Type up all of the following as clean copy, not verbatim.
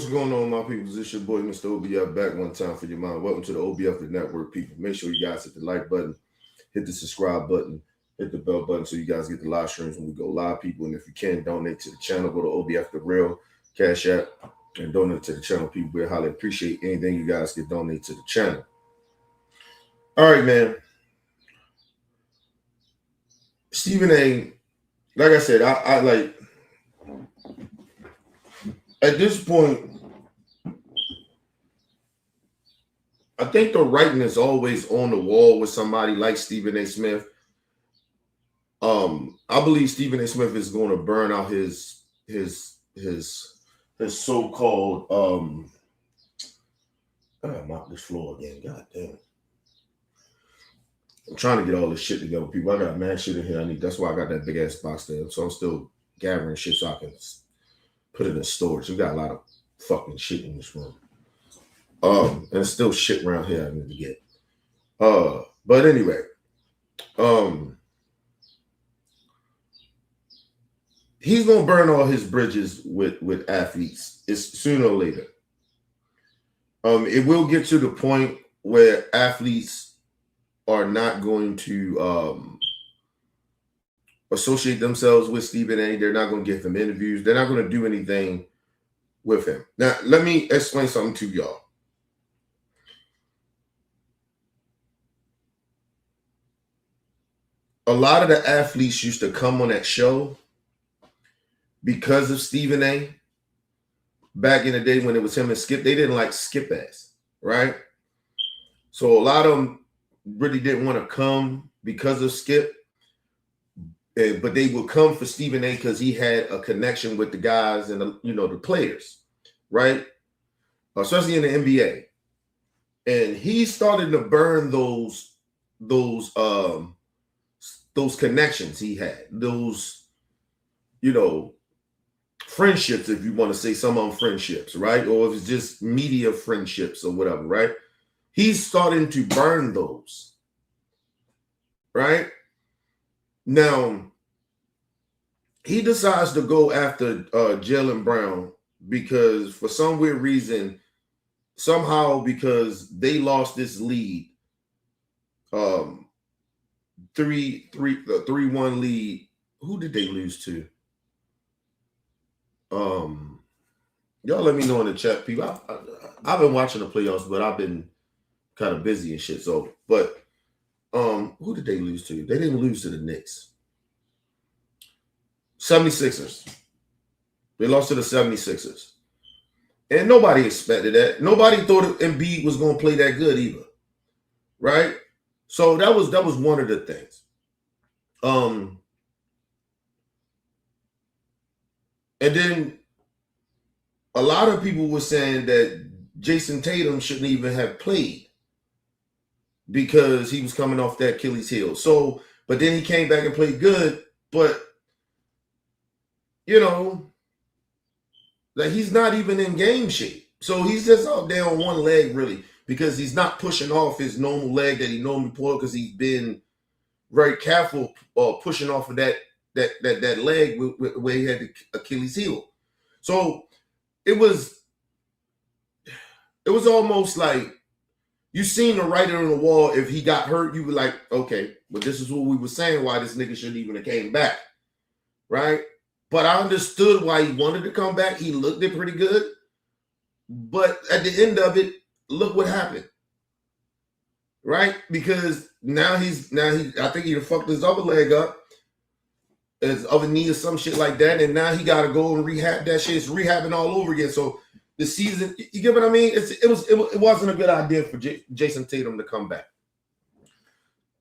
What's going on, my people? This your boy, Mr. OBF, back one time for your mind. Welcome to the OBF the Network, people. Make sure you guys hit the like button, hit the subscribe button, hit the bell button so you guys get the live streams when we go live, people. And if you can, donate to the channel. Go to OBF the Real Cash App and donate to the channel, people. We highly appreciate anything you guys can donate to the channel. All right, man. Stephen A. Like I said, I like. At this point, I think the writing is always on the wall with somebody like Stephen A. Smith. I believe Stephen A. Smith is going to burn out his so-called I gotta mop this floor again. God damn. I'm trying to get all this shit together, people. I got mad shit in here. That's why I got that big ass box there. So I'm still gathering shit so I can put it in storage. We got a lot of fucking shit in this room. And there's still shit around here I need to get. But anyway, he's gonna burn all his bridges with athletes. It's sooner or later. It will get to the point where athletes are not going to associate themselves with Stephen A. They're not going to give him interviews. They're not going to do anything with him. Now, let me explain something to y'all. A lot of the athletes used to come on that show because of Stephen A. Back in the day when it was him and Skip, they didn't like Skip ass, right? So a lot of them really didn't want to come because of Skip. But they would come for Stephen A. because he had a connection with the guys and the players, right? Especially in the NBA. And he started to burn those connections he had, those, friendships, if you want to say some of them friendships, right? Or if it's just media friendships or whatever, right? He's starting to burn those, right? Now, he decides to go after Jaylen Brown because for some weird reason, somehow because they lost this lead, 3-1 lead. Who did they lose to? Y'all let me know in the chat, people. I've been watching the playoffs, but I've been kind of busy and shit. So, but who did they lose to? They didn't lose to the Knicks. 76ers. They lost to the 76ers. And nobody expected that. Nobody thought Embiid was going to play that good either. Right? So that was one of the things. And then a lot of people were saying that Jason Tatum shouldn't even have played because he was coming off that Achilles heel. So, but then he came back and played good, but that he's not even in game shape. So he's just out there on one leg, really, because he's not pushing off his normal leg that he normally pulled because he's been very careful pushing off of that leg where he had the Achilles heel. So it was almost like you seen the writing on the wall. If he got hurt, you were like, okay, but this is what we were saying, why this nigga shouldn't even have came back, right? But I understood why he wanted to come back. He looked it pretty good. But at the end of it, look what happened. Right? Because now I think he fucked his other leg up, his other knee or some shit like that. And now he got to go and rehab that shit. It's rehabbing all over again. So the season, you get what I mean? It wasn't a good idea for Jason Tatum to come back.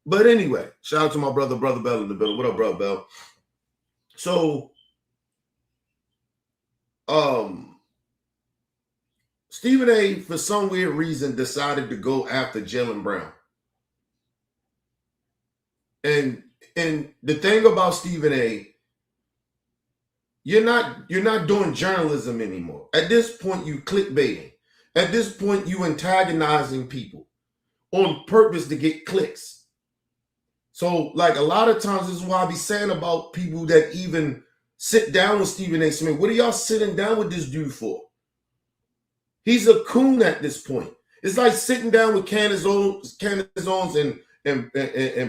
But anyway, shout out to my brother Bell in the building. What up, brother Bell? So, Stephen A. for some weird reason decided to go after Jaylen Brown. And the thing about Stephen A., you're not doing journalism anymore. At this point, you clickbaiting. At this point, you antagonizing people on purpose to get clicks. So, like a lot of times, this is why I be saying about people that even sit down with Stephen A. Smith. What are y'all sitting down with this dude for? He's a coon at this point. It's like sitting down with Candace Owens and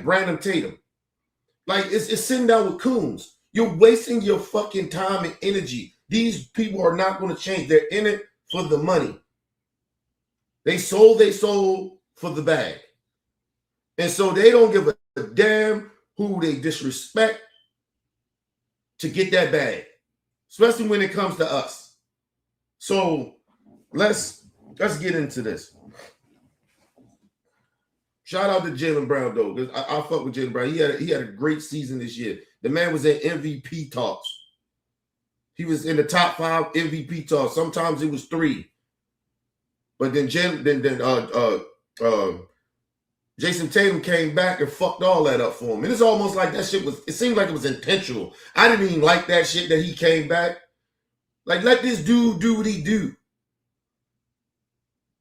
Brandon Tatum. Like it's sitting down with coons. You're wasting your fucking time and energy. These people are not going to change. They're in it for the money. They sold for the bag. And so they don't give a damn who they disrespect to get that bag, especially when it comes to us. So let's get into this. Shout out to Jaylen Brown though, because I fuck with Jaylen Brown. He had a great season this year. The man was in MVP talks. He was in the top 5 MVP talks. Sometimes it was 3. But then Jason Tatum came back and fucked all that up for him. And it's almost like that shit it seemed like it was intentional. I didn't even like that shit that he came back. Like, let this dude do what he do.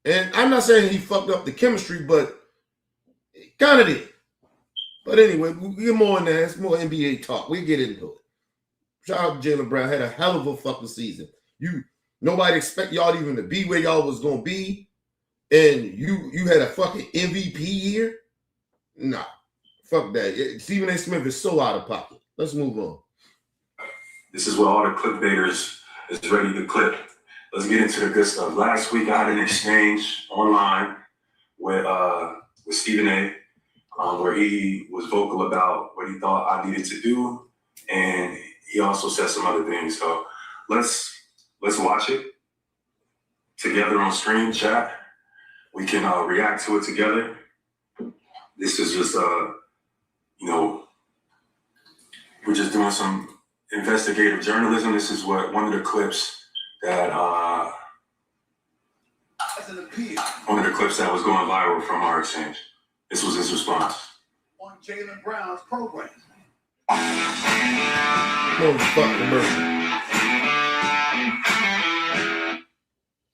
And I'm not saying he fucked up the chemistry, but it kind of did. But anyway, we'll get more in there. It's more NBA talk. We'll get into it. Shout out to Jaylen Brown. Had a hell of a fucking season. Nobody expect y'all even to be where y'all was gonna be, and you had a fucking MVP year. Nah, fuck that. Stephen A. Smith is so out of pocket. Let's move on. This is where all the clickbaiters is ready to clip. Let's get into the good stuff. Last week I had an exchange online with Stephen A. Where he was vocal about what he thought I needed to do, and he also said some other things. So let's watch it together on screen, chat. We can react to it together. This is just we're just doing some investigative journalism. This is one of the clips that was going viral from our exchange. This was his response on Jaylen Brown's program.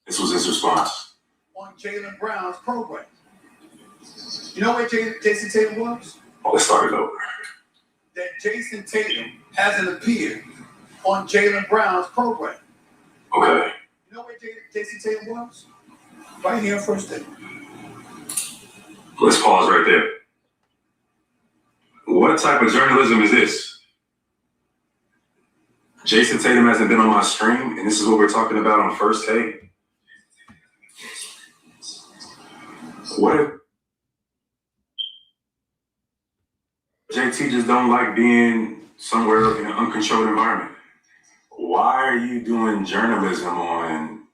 This was his response on Jaylen Brown's program. You know where Jason Tatum was? Oh, let's start it over. That Jason Tatum hasn't appeared on Jaylen Brown's program. Okay. You know where Jason Tatum was? Right here, first day. Let's pause right there. What type of journalism is this? Jason Tatum hasn't been on my stream, and this is what we're talking about on First Take. What if JT just don't like being somewhere in an uncontrolled environment? Why are you doing journalism on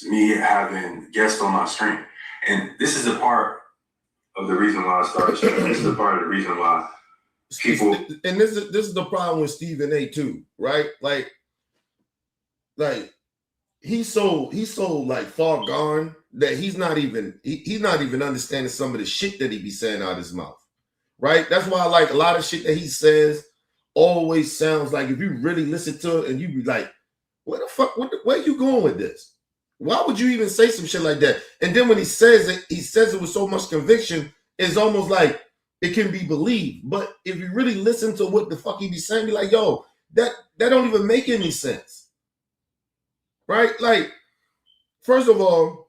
me having guests on my stream? And this is a part of the reason why I started sharing. This is a part of the reason why people. And this is the problem with Stephen A. too, right? Like he's so like far gone that he's not even understanding some of the shit that he be saying out of his mouth, right? That's why I like a lot of shit that he says always sounds like, if you really listen to it and you be like, where the fuck, where you going with this? Why would you even say some shit like that? And then when he says it with so much conviction, it's almost like it can be believed. But if you really listen to what the fuck he be saying, be like, yo, that don't even make any sense. Right? Like, first of all,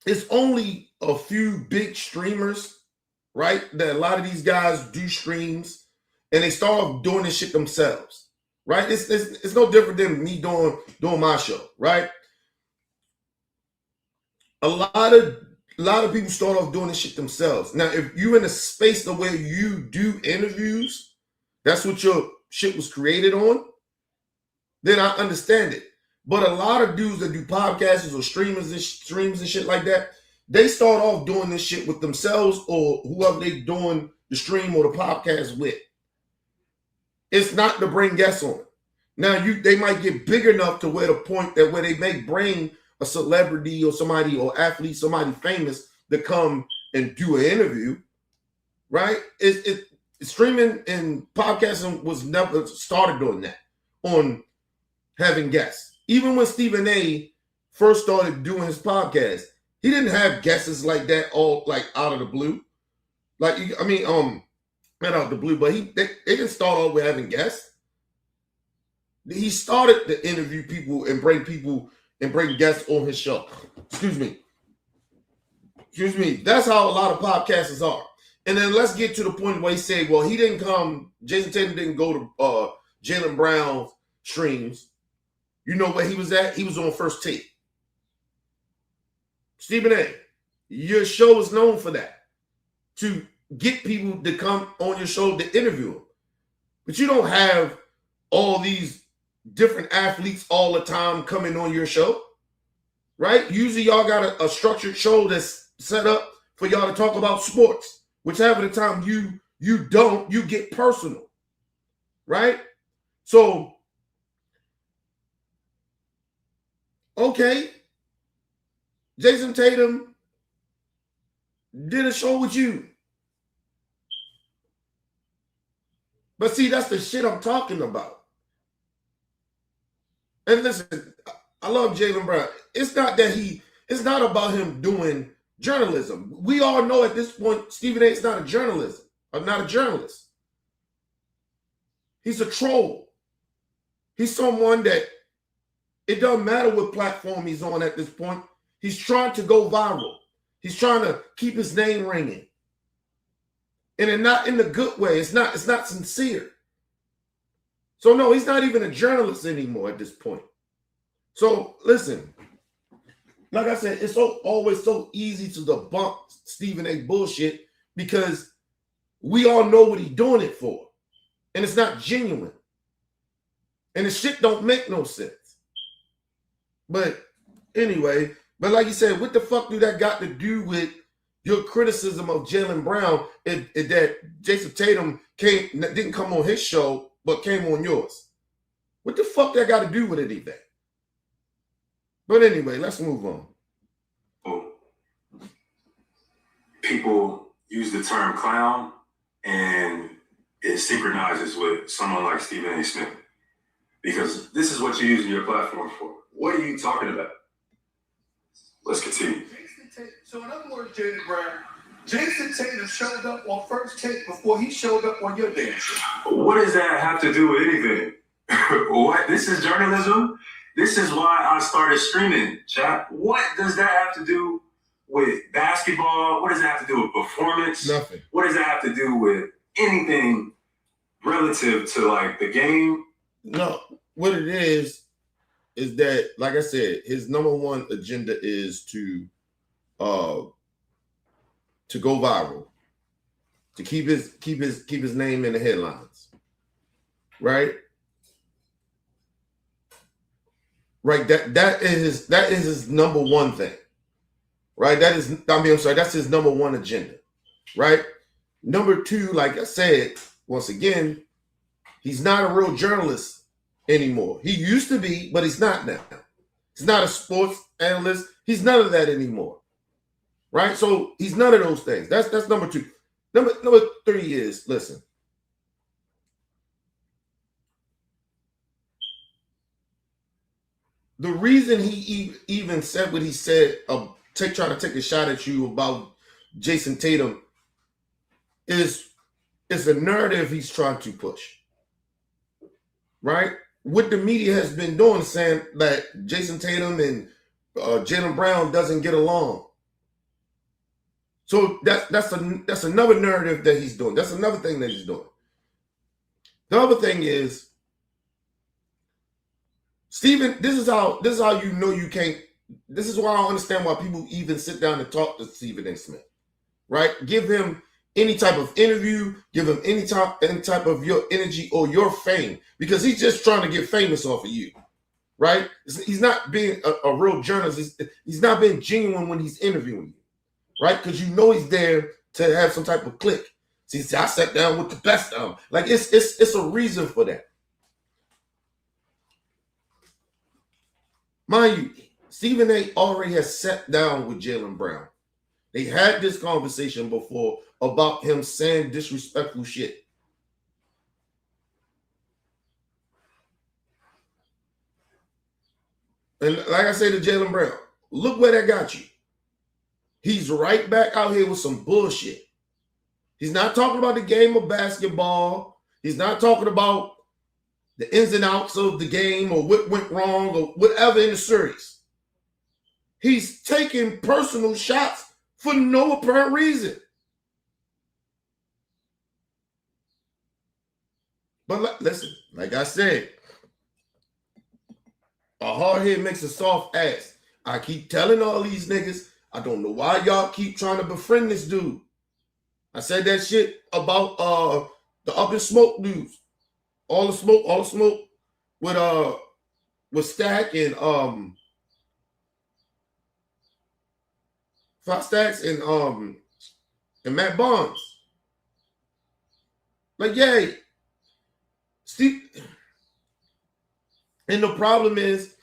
it's only a few big streamers, right? That a lot of these guys do streams and they start off doing this shit themselves. Right? It's no different than me doing my show, right? A lot of people start off doing this shit themselves. Now, if you're in a space the way you do interviews, that's what your shit was created on, then I understand it. But a lot of dudes that do podcasts or streams and shit like that, they start off doing this shit with themselves or whoever they doing the stream or the podcast with. It's not to bring guests on. Now, they might get big enough to where the point that where they may bring a celebrity or somebody or athlete, somebody famous to come and do an interview, right? Streaming and podcasting was never started doing that, on having guests. Even when Stephen A. first started doing his podcast, he didn't have guests like that all like out of the blue. Like, I mean, not out of the blue, but they didn't start off with having guests. He started to interview people and bring people and bring guests on his show. Excuse me. That's how a lot of podcasters are. And then let's get to the point where he said, well, he didn't come, Jason Tatum didn't go to Jaylen Brown's streams. You know where he was at? He was on First Take. Stephen A., your show is known for that. To get people to come on your show to interview them. But you don't have all these different athletes all the time coming on your show, right? Usually y'all got a structured show that's set up for y'all to talk about sports, which half of the time you don't, you get personal, right? So, okay, Jason Tatum did a show with you. But see, that's the shit I'm talking about. And listen, I love Jaylen Brown. It's not about him doing journalism. We all know at this point, Stephen A. is not a journalist. He's a troll. He's someone that it doesn't matter what platform he's on at this point. He's trying to go viral. He's trying to keep his name ringing. And not in the good way. It's not sincere. So no, he's not even a journalist anymore at this point. So listen, like I said, it's always so easy to debunk Stephen A. bullshit because we all know what he's doing it for. And it's not genuine. And the shit don't make no sense. But anyway, like you said, what the fuck do that got to do with your criticism of Jaylen Brown that Jason Tatum didn't come on his show, but came on yours? What the fuck that got to do with anything? But anyway, let's move on. People use the term clown, and it synchronizes with someone like Stephen A. Smith. Because this is what you're using your platform for. What are you talking about? Let's continue. So in other words, Jaylen Brown, Jason Tatum showed up on First Take before he showed up on your damn show. What does that have to do with anything? What? This is journalism? This is why I started streaming, chat. What does that have to do with basketball? What does that have to do with performance? Nothing. What does that have to do with anything relative to like the game? No, what it is that, like I said, his number one agenda is to go viral, to keep his name in the headlines, right? Right. That is his number one thing, right? That's his number one agenda, right? Number two, like I said, once again, he's not a real journalist anymore. He used to be, but he's not now. He's not a sports analyst. He's none of that anymore. Right? So he's none of those things. That's number two. Number three is, listen. The reason he even said what he said, trying to take a shot at you about Jason Tatum, is a narrative he's trying to push. Right? What the media has been doing, saying that Jason Tatum and Jaylen Brown doesn't get along. So that's another narrative that he's doing. That's another thing that he's doing. The other thing is, Stephen, this is how you know you can't. This is why I don't understand why people even sit down and talk to Stephen A. Smith. Right? Give him any type of interview, give him any type of your energy or your fame, because he's just trying to get famous off of you. Right? He's not being a real journalist. He's not being genuine when he's interviewing you. Right? Because you know he's there to have some type of click. See, I sat down with the best of them. Like it's a reason for that. Mind you, Stephen A. already has sat down with Jaylen Brown. They had this conversation before about him saying disrespectful shit. And like I said to Jaylen Brown, look where that got you. He's right back out here with some bullshit. He's not talking about the game of basketball. He's not talking about the ins and outs of the game or what went wrong or whatever in the series. he's taking personal shots for no apparent reason. But listen, like I said, a hard head makes a soft ass. I keep telling all these niggas, I don't know why y'all keep trying to befriend this dude. I said that shit about the Up in Smoke dudes. All the smoke with Stack and Five Stacks and Matt Barnes. Like, yay. Steve. And the problem is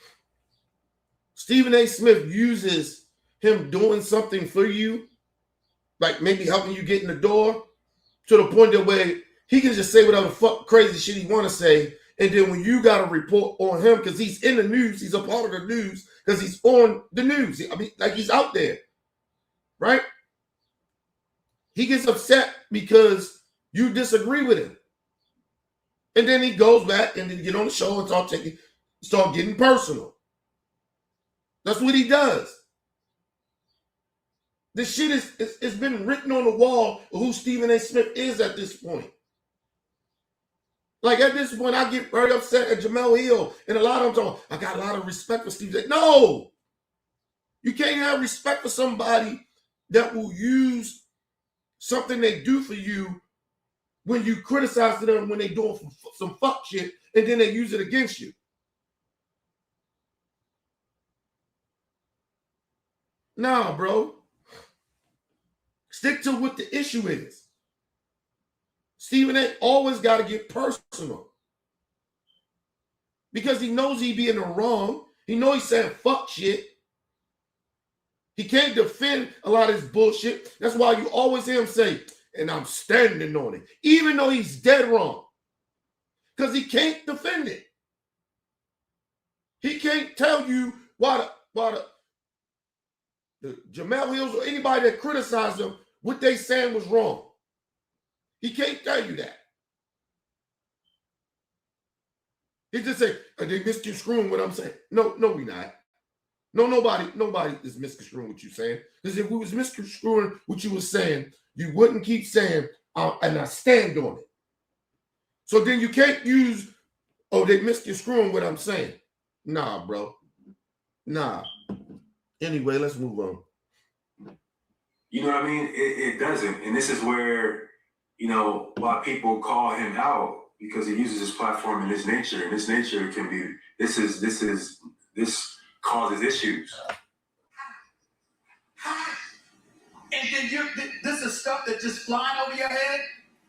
Stephen A. Smith uses him doing something for you, like maybe helping you get in the door, to the point that way he can just say whatever fuck crazy shit he want to say. And then when you got to report on him, because he's in the news, he's a part of the news, because he's on the news. I mean, like, he's out there, right? He gets upset because you disagree with him. And then he goes back and then get on the show and start getting personal. That's what he does. This shit it's been written on the wall of who Stephen A. Smith is at this point. Like, at this point, I get very upset at Jamel Hill, and a lot of them talking, I got a lot of respect for Stephen A. No! You can't have respect for somebody that will use something they do for you when you criticize them when they doing some fuck shit, and then they use it against you. Nah, bro. Stick to what the issue is. Stephen A. always got to get personal. Because he knows he be in the wrong. He knows he's saying fuck shit. He can't defend a lot of his bullshit. That's why you always hear him say, and I'm standing on it. Even though he's dead wrong. Because he can't defend it. He can't tell you why the Jamel Hills or anybody that criticized him, what they saying was wrong. He can't tell you that. He just say, they misconstruing what I'm saying. No, we not. No, nobody is misconstruing what you're saying. Because if we was misconstruing what you were saying, you wouldn't keep saying, and I stand on it. So then you can't use, they misconstruing what I'm saying. Nah, bro. Nah. Anyway, let's move on. You know what I mean? It doesn't. And this is where, why people call him out, because he uses his platform and his nature. And his nature can be, this causes issues. And then this is stuff that's just flying over your head.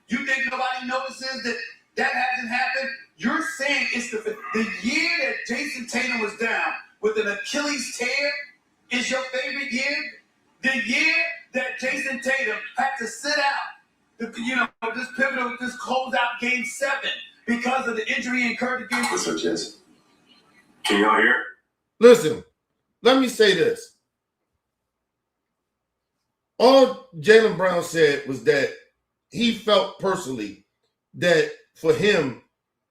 You think nobody notices that hasn't happened? You're saying it's the year that Jason Tatum was down with an Achilles tear is your favorite year? The year that Jason Tatum had to sit out, this closeout game 7 because of the injury he incurred against. What's up, Jess? Can y'all hear? Listen, let me say this. All Jaylen Brown said was that he felt personally that for him,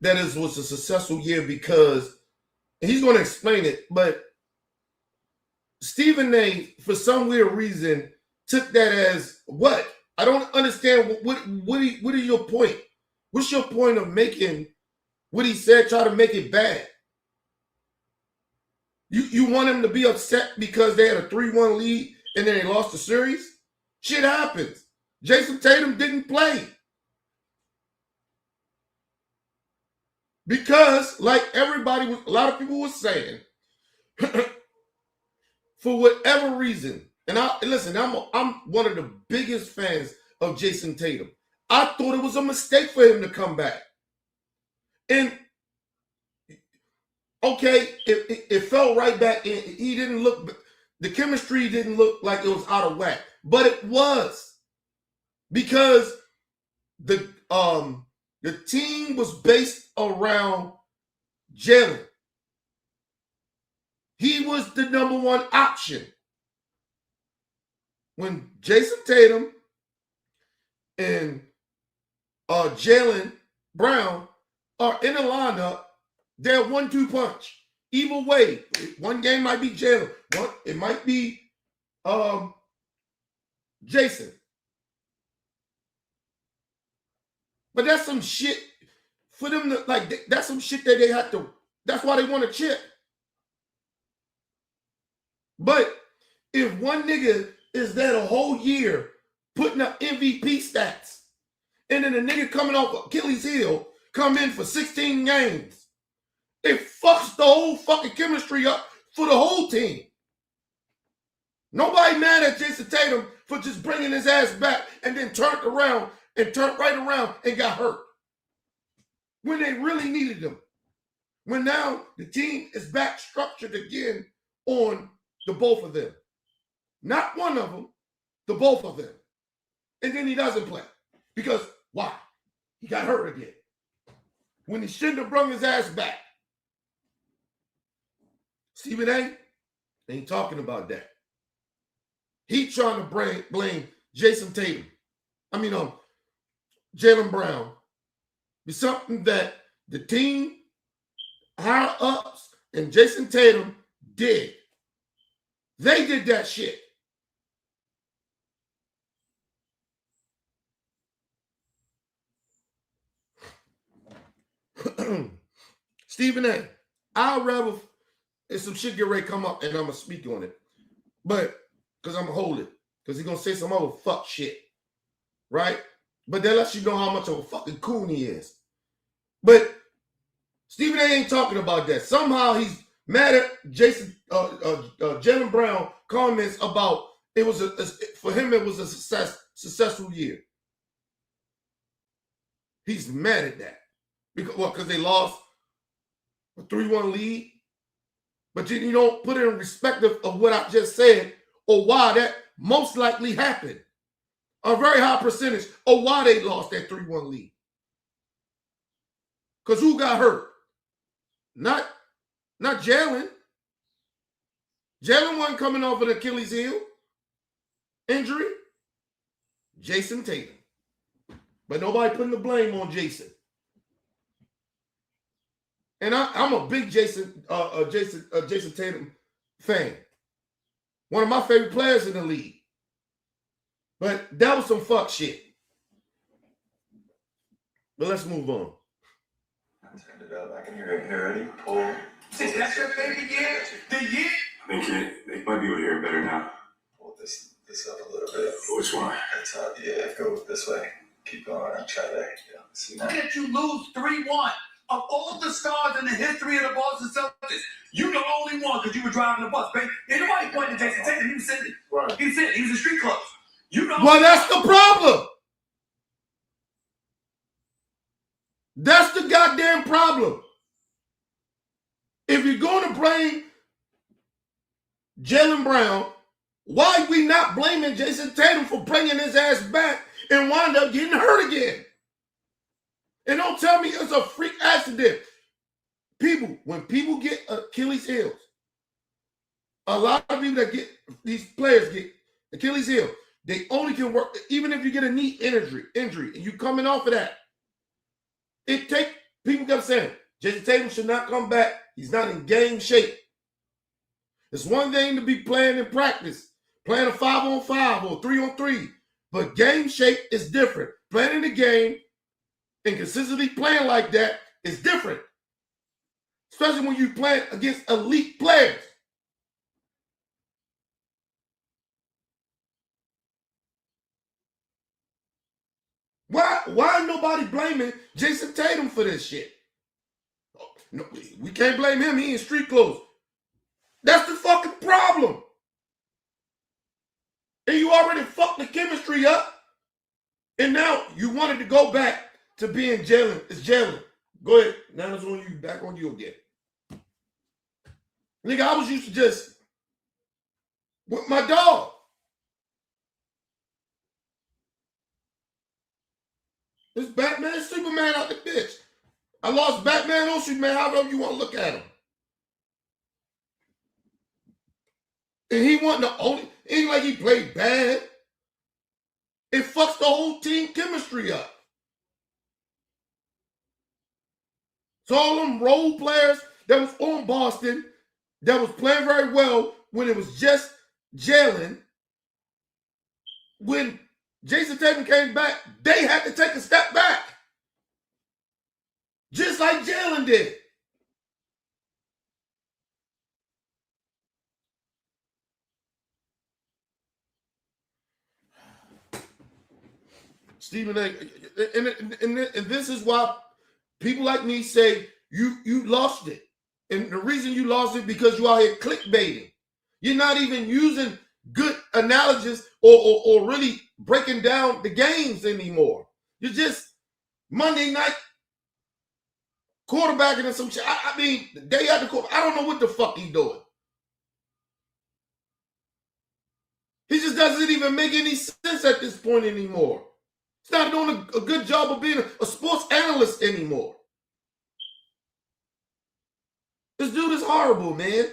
that it was a successful year because, and he's going to explain it, but Stephen A., for some weird reason, took that as what? I don't understand. What is your point? What's your point of making what he said, try to make it bad? You want him to be upset because they had a 3-1 lead and then they lost the series? Shit happens. Jason Tatum didn't play. Because, like a lot of people were saying, for whatever reason, and I'm one of the biggest fans of Jason Tatum. I thought it was a mistake for him to come back. And okay, it fell right back in. He didn't look, the chemistry didn't look like it was out of whack, but it was because the team was based around Jaylen. He was the number one option. When Jason Tatum and Jaylen Brown are in a lineup, they're 1-2 punch. Either way, one game might be Jaylen. It might be Jason. But that's some shit for them to like. That's some shit that they have to. That's why they want to chip. But if one nigga is there the whole year putting up MVP stats, and then a nigga coming off Achilles heel come in for 16 games, it fucks the whole fucking chemistry up for the whole team. Nobody mad at Jason Tatum for just bringing his ass back and then turned right around and got hurt when they really needed him. When now the team is back structured again on the both of them. Not one of them, the both of them. And then he doesn't play. Because why? He got hurt again. When he shouldn't have brought his ass back. Stephen A. ain't talking about that. He trying to blame Jason Tatum. Jaylen Brown. It's something that the team, higher ups, and Jason Tatum did. They did that shit. Stephen A. I'd rather if some shit get ready to come up and I'm going to speak on it. But, because I'm going to hold it. Because he's going to say some other fuck shit. Right? But that lets you know how much of a fucking coon he is. But Stephen A. ain't talking about that. Somehow he's mad at Jaylen Brown comments about for him it was a successful year. He's mad at that. Because they lost a 3-1 lead. But you don't put it in perspective of what I just said or why that most likely happened. A very high percentage of why they lost that 3-1 lead. Because who got hurt? Not Jaylen. Jaylen wasn't coming off an Achilles heel injury. Jason Tatum. But nobody putting the blame on Jason. And I'm a big Jason Tatum fan. One of my favorite players in the league. But that was some fuck shit. But let's move on. I turned it up. I can hear it already. Pull. That's your favorite year? The year? I think they might be able to hear it better now. Pull this up a little bit. Which one? That's how, yeah, go this way. Keep going. I'll try that. Yeah. See now. Look at you lose 3-1. Of all the stars in the history of the Boston Celtics, you the only one because you were driving the bus, baby. Ain't nobody pointing to Jason Tatum. He was sitting. Right. He was in street clothes. Well, that's the problem. That's the goddamn problem. If you're going to blame Jaylen Brown, why we not blaming Jason Tatum for bringing his ass back and wind up getting hurt again? And don't tell me it's a freak accident. When people get Achilles heels, a lot of people these players get Achilles heel, they only can work, even if you get a knee injury, and you coming off of that. People kept saying, Jason Tatum should not come back. He's not in game shape. It's one thing to be playing in practice, playing a 5-on-5 or 3-on-3, but game shape is different. Playing in the game and consistently playing like that is different. Especially when you play against elite players. Why nobody blaming Jason Tatum for this shit? No, we can't blame him. He in street clothes. That's the fucking problem. And you already fucked the chemistry up. And now you wanted to go back to being Jaylen. It's Jaylen. Go ahead. Now it's on you. Back on you again. Nigga, I was used to just with my dog. It's Batman, Superman out the bitch. I lost Batman on Superman, however you want to look at him. And he wasn't the only, ain't like he played bad. It fucks the whole team chemistry up. So all them role players that was on Boston that was playing very well when it was just Jaylen. When Jason Tatum came back, they had to take a step back. Just like Jaylen did. Stephen A. And this is why people like me say you lost it. And the reason you lost it because you out here clickbaiting. You're not even using good analogies or really breaking down the games anymore. You're just Monday night quarterbacking and some shit. I mean, the day after quarter, I don't know what the fuck he's doing. He just doesn't even make any sense at this point anymore. He's not doing a good job of being a sports analyst anymore. This dude is horrible, man.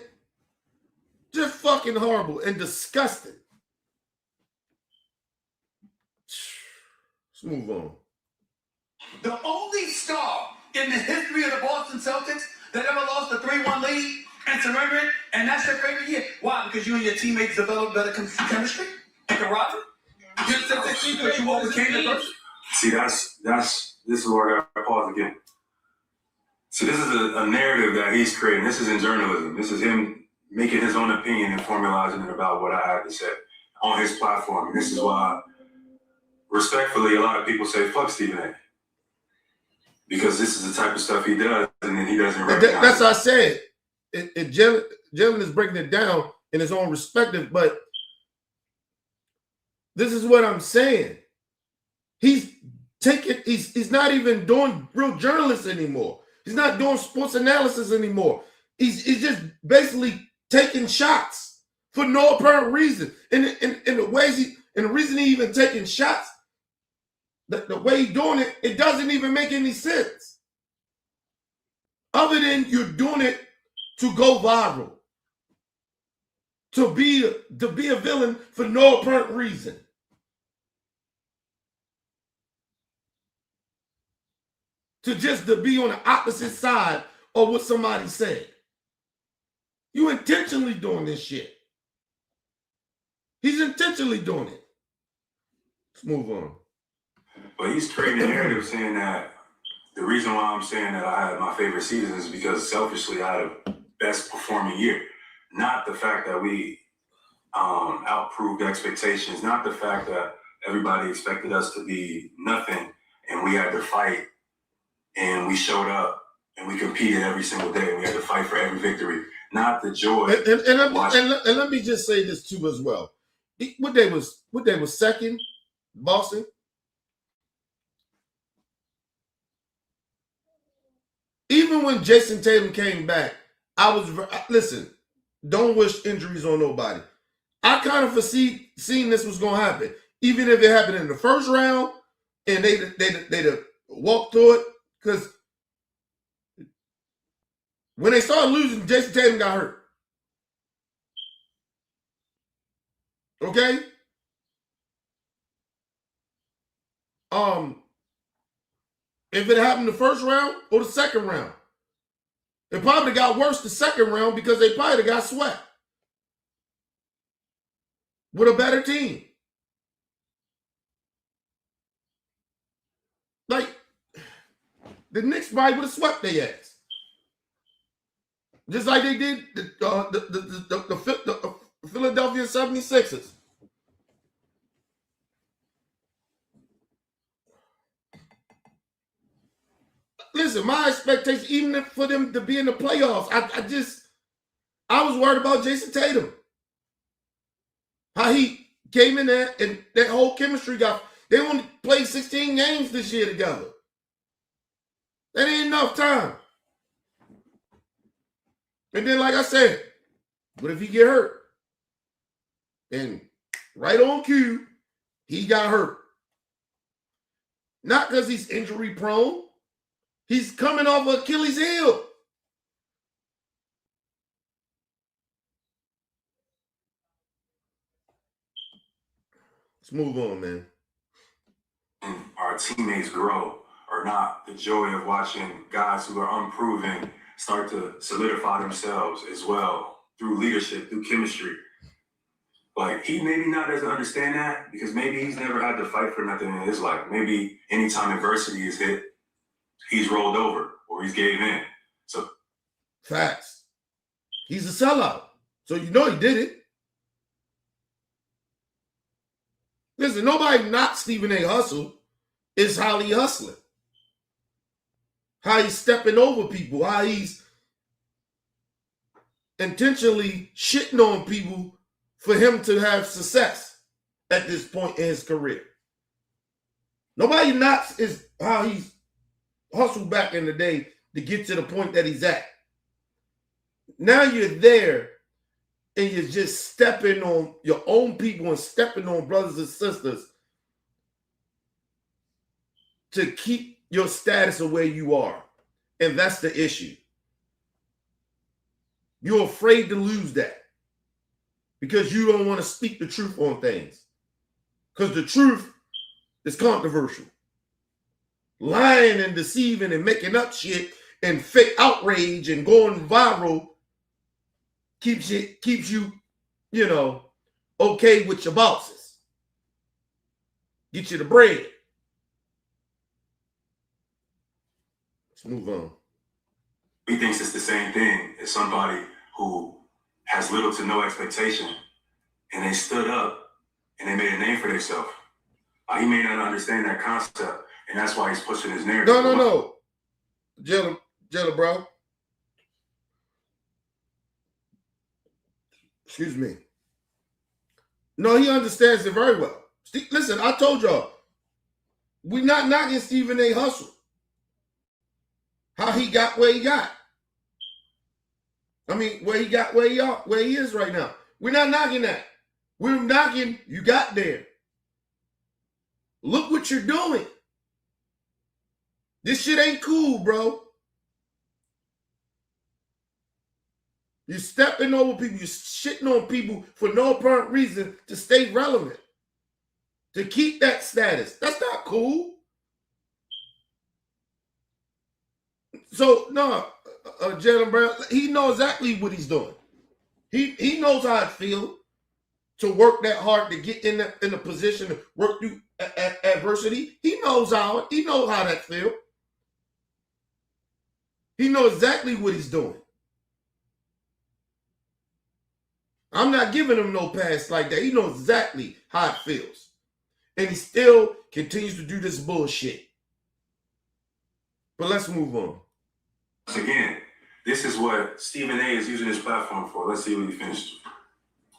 Just fucking horrible and disgusting. Let's move on. The only star in the history of the Boston Celtics that ever lost a 3-1 lead and surrendered, and that's your favorite year. Why? Because you and your teammates developed better chemistry and camaraderie? You said that you overcame the person? See, this is where I gotta pause again. See, this is a narrative that he's creating. This is in journalism. This is him making his own opinion and formalizing it about what I had to say on his platform. And this is why, respectfully, a lot of people say, fuck Stephen A. Because this is the type of stuff he does, and then he doesn't recognize That's what I said. Jaylen is breaking it down in his own perspective, but this is what I'm saying. He's not even doing real journalists anymore. He's not doing sports analysis anymore. He's just basically taking shots for no apparent reason. And the reason he even taking shots, the way he's doing it, it doesn't even make any sense. Other than you're doing it to go viral, to be a villain for no apparent reason. To be on the opposite side of what somebody said. You intentionally doing this shit. He's intentionally doing it. Let's move on. But he's creating a narrative saying that the reason why I'm saying that I had my favorite season is because selfishly I had a best performing year. Not the fact that we outproved expectations, not the fact that everybody expected us to be nothing and we had to fight and we showed up and we competed every single day and we had to fight for every victory. Not the joy. And let me just say this too as well. What day was second? Boston? Even when Jason Tatum came back, listen, don't wish injuries on nobody. I kind of seen this was going to happen. Even if it happened in the first round and they'd walked through it, because when they started losing, Jason Tatum got hurt. Okay? If it happened the first round or the second round, it probably got worse the second round because they probably got swept with a better team. Like, the Knicks probably would have swept their ass. Just like they did the Philadelphia 76ers. Listen, my expectation, even for them to be in the playoffs, I was worried about Jason Tatum. How he came in there and that whole chemistry they only played 16 games this year together. That ain't enough time. And then, like I said, what if he get hurt? And right on cue, he got hurt. Not because he's injury prone. He's coming off of Achilles' heel. Let's move on, man. Our teammates grow, or not the joy of watching guys who are unproven start to solidify themselves as well through leadership, through chemistry. Like, he maybe not doesn't understand that because maybe he's never had to fight for nothing in his life. Maybe anytime adversity is hit, he's rolled over or he's gave in. So facts. He's a sellout. So you know he did it. Listen, nobody knocks Stephen A. hustle. It's how he hustling. How he's stepping over people. How he's intentionally shitting on people for him to have success at this point in his career. Nobody knocks is how he's hustled back in the day to get to the point that he's at. Now you're there and you're just stepping on your own people and stepping on brothers and sisters to keep your status of where you are. And that's the issue. You're afraid to lose that because you don't want to speak the truth on things. Because the truth is controversial. Lying and deceiving and making up shit and fake outrage and going viral keeps you, you know, okay with your bosses. Get you the bread. Let's move on. he thinks it's the same thing as somebody who has little to no expectation and they stood up and they made a name for themselves. He may not understand that concept, and that's why he's pushing his narrative. No. Jaylen, bro. Excuse me. No, he understands it very well. Listen, I told y'all, we're not knocking Stephen A. hustle. How he got where he got. I mean, where he is right now. We're not knocking that. We're knocking you got there. Look what you're doing. This shit ain't cool, bro. You're stepping over people. You're shitting on people for no apparent reason to stay relevant. To keep that status. That's not cool. So, no, Jaylen Brown, he knows exactly what he's doing. He knows how it feels to work that hard to get in a position to work through adversity. He knows how that feels. He knows exactly what he's doing. I'm not giving him no pass like that. He knows exactly how it feels. And he still continues to do this bullshit. But let's move on. Again, this is what Stephen A. is using his platform for. Let's see what he finishes.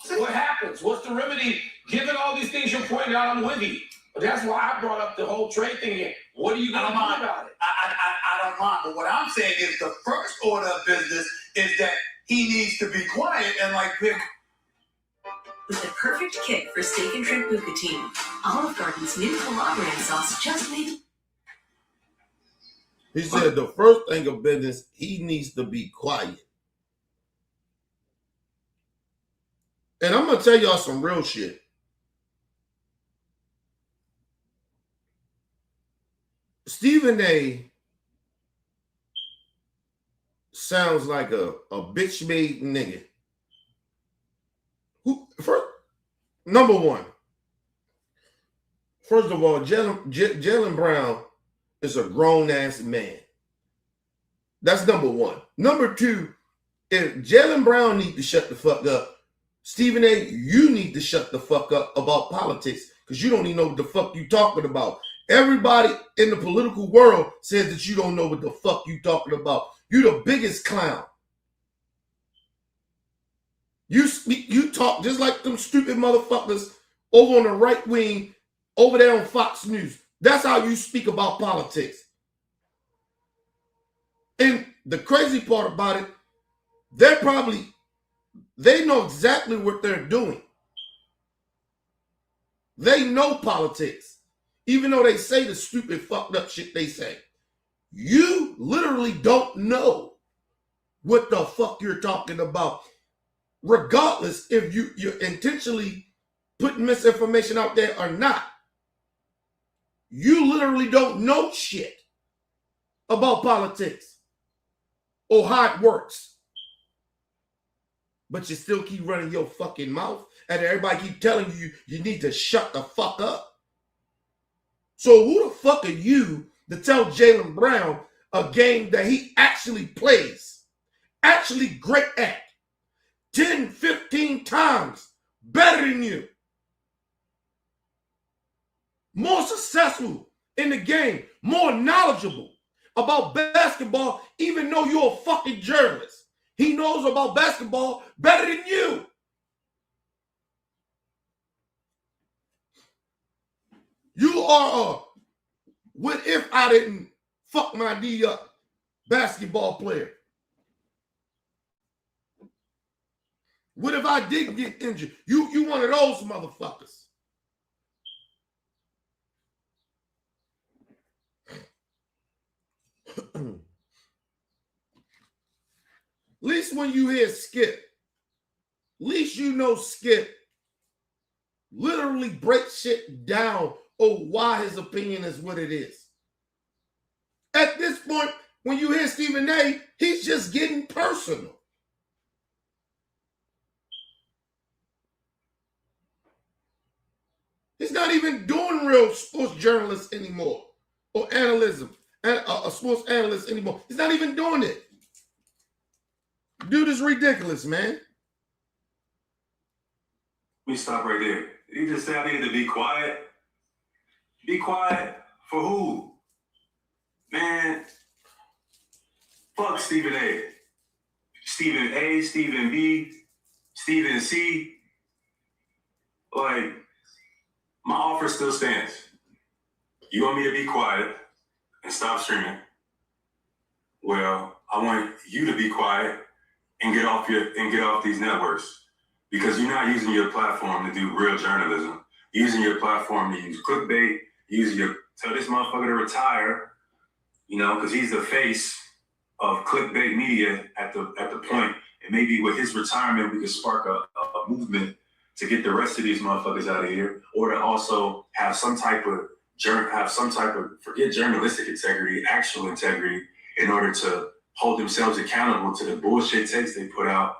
What happens? What's the remedy? Given all these things you're pointing out, I'm with you. But that's why I brought up the whole trade thing again. What are you going to do about it? I don't mind, but what I'm saying is the first order of business is that he needs to be quiet and like pick. With the perfect kit for steak and shrimp bucatine, Olive Garden's new collaborative sauce just made. He said the first thing of business, he needs to be quiet. And I'm going to tell y'all some real shit. Stephen A. sounds like a bitch-made nigga. Number one, first of all, Jaylen Brown is a grown-ass man. That's number one. Number two, if Jaylen Brown need to shut the fuck up, Stephen A., you need to shut the fuck up about politics because you don't even know what the fuck you talking about. Everybody in the political world says that you don't know what the fuck you talking about. You the biggest clown. You talk just like them stupid motherfuckers over on the right wing, over there on Fox News. That's how you speak about politics. And the crazy part about it, they know exactly what they're doing. They know politics, even though they say the stupid fucked up shit they say. You literally don't know what the fuck you're talking about. Regardless if you're intentionally putting misinformation out there or not. You literally don't know shit about politics. or how it works. But you still keep running your fucking mouth, and everybody keep telling you you need to shut the fuck up. So who the fuck are you to tell Jaylen Brown a game that he actually plays, actually great at, 10, 15 times better than you, more successful in the game, more knowledgeable about basketball, even though you're a fucking journalist? He knows about basketball better than you. You are a what if I didn't fuck my D up basketball player? What if I didn't get injured? You one of those motherfuckers. At least when you hear Skip, at least you know Skip literally breaks shit down on why his opinion is what it is. At this point, when you hear Stephen A., he's just getting personal. He's not even doing real sports journalists anymore or analysis, a sports analyst anymore. He's not even doing it. Dude is ridiculous, man. Let me stop right there. You just said I need to be quiet. Be quiet for who? Man, fuck Stephen A. Stephen A, Stephen B, Stephen C. Like, my offer still stands. You want me to be quiet and stop streaming? Well, I want you to be quiet and get off these networks, because you're not using your platform to do real journalism. You're using your platform to use clickbait, tell this motherfucker to retire, because he's the face of clickbait media at the point. And maybe with his retirement, we could spark a movement to get the rest of these motherfuckers out of here, or to also have some type of forget journalistic integrity, actual integrity, in order to hold themselves accountable to the bullshit takes they put out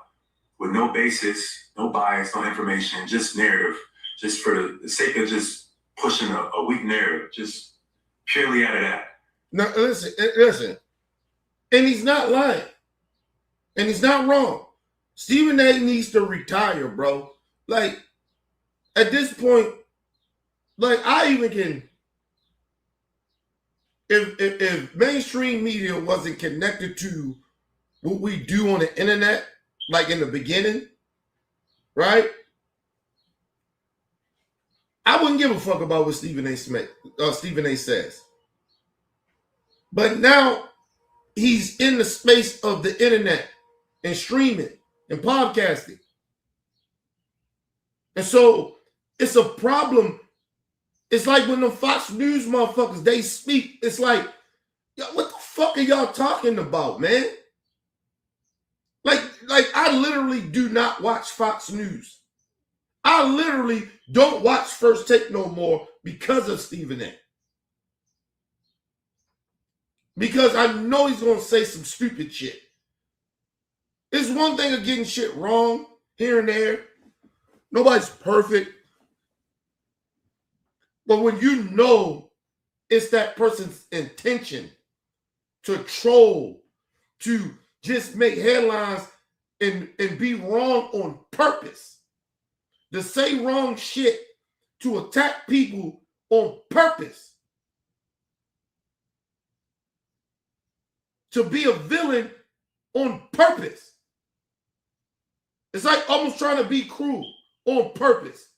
with no basis, no bias, no information, just narrative, just for the sake of just pushing a weak narrative, just purely out of that. Now, listen. And he's not lying. And he's not wrong. Stephen A. needs to retire, bro. Like, at this point, like, I even can, if mainstream media wasn't connected to what we do on the internet, like in the beginning, right? I wouldn't give a fuck about what Stephen A. says. But now he's in the space of the internet and streaming and podcasting. And so it's a problem. It's like when the Fox News motherfuckers, they speak, it's like, what the fuck are y'all talking about, man? Like I literally do not watch Fox News. I literally don't watch First Take no more because of Stephen A. Because I know he's going to say some stupid shit. It's one thing of getting shit wrong here and there. Nobody's perfect. But when you know it's that person's intention to troll, to just make headlines and be wrong on purpose, to say wrong shit, to attack people on purpose, to be a villain on purpose. It's like almost trying to be cruel on purpose.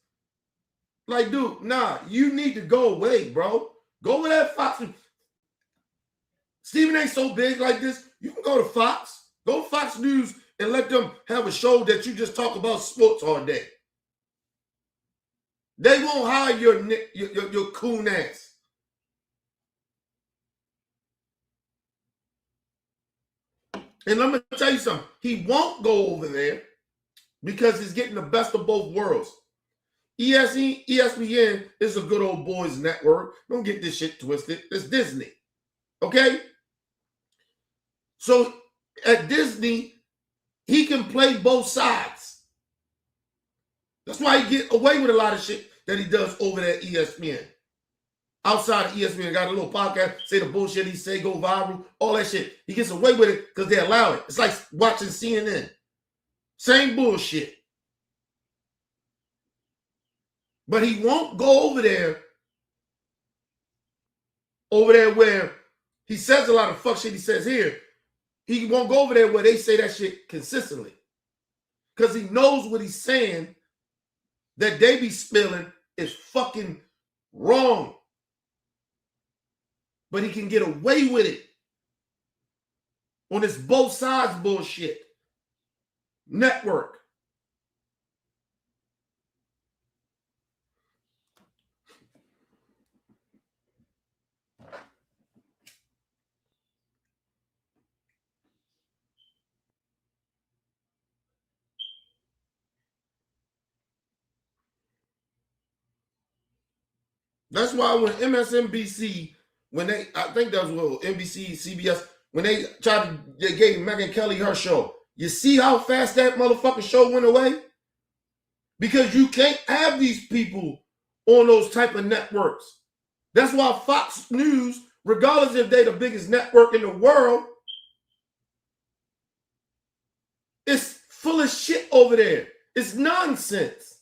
Like, dude, nah, you need to go away, bro. Go with that Fox. Stephen A. so big like this, you can go to Fox. Go to Fox News and let them have a show that you just talk about sports all day. They won't hire your coon ass. And I'm going to tell you something. He won't go over there because he's getting the best of both worlds. ESPN is a good old boys network. Don't get this shit twisted. It's Disney. Okay? So at Disney, he can play both sides. That's why he get away with a lot of shit that he does over there at ESPN. Outside of ESPN, got a little podcast, say the bullshit he say, go viral, all that shit. He gets away with it because they allow it. It's like watching CNN. Same bullshit. But he won't go over there where he says a lot of fuck shit he says here. He won't go over there where they say that shit consistently. Because he knows what he's saying that they be spilling is fucking wrong. But he can get away with it on this both sides bullshit network. That's why when MSNBC, I think that was NBC, CBS, when they gave Megyn Kelly her show, you see how fast that motherfucking show went away? Because you can't have these people on those type of networks. That's why Fox News, regardless if they're the biggest network in the world, it's full of shit over there. It's nonsense.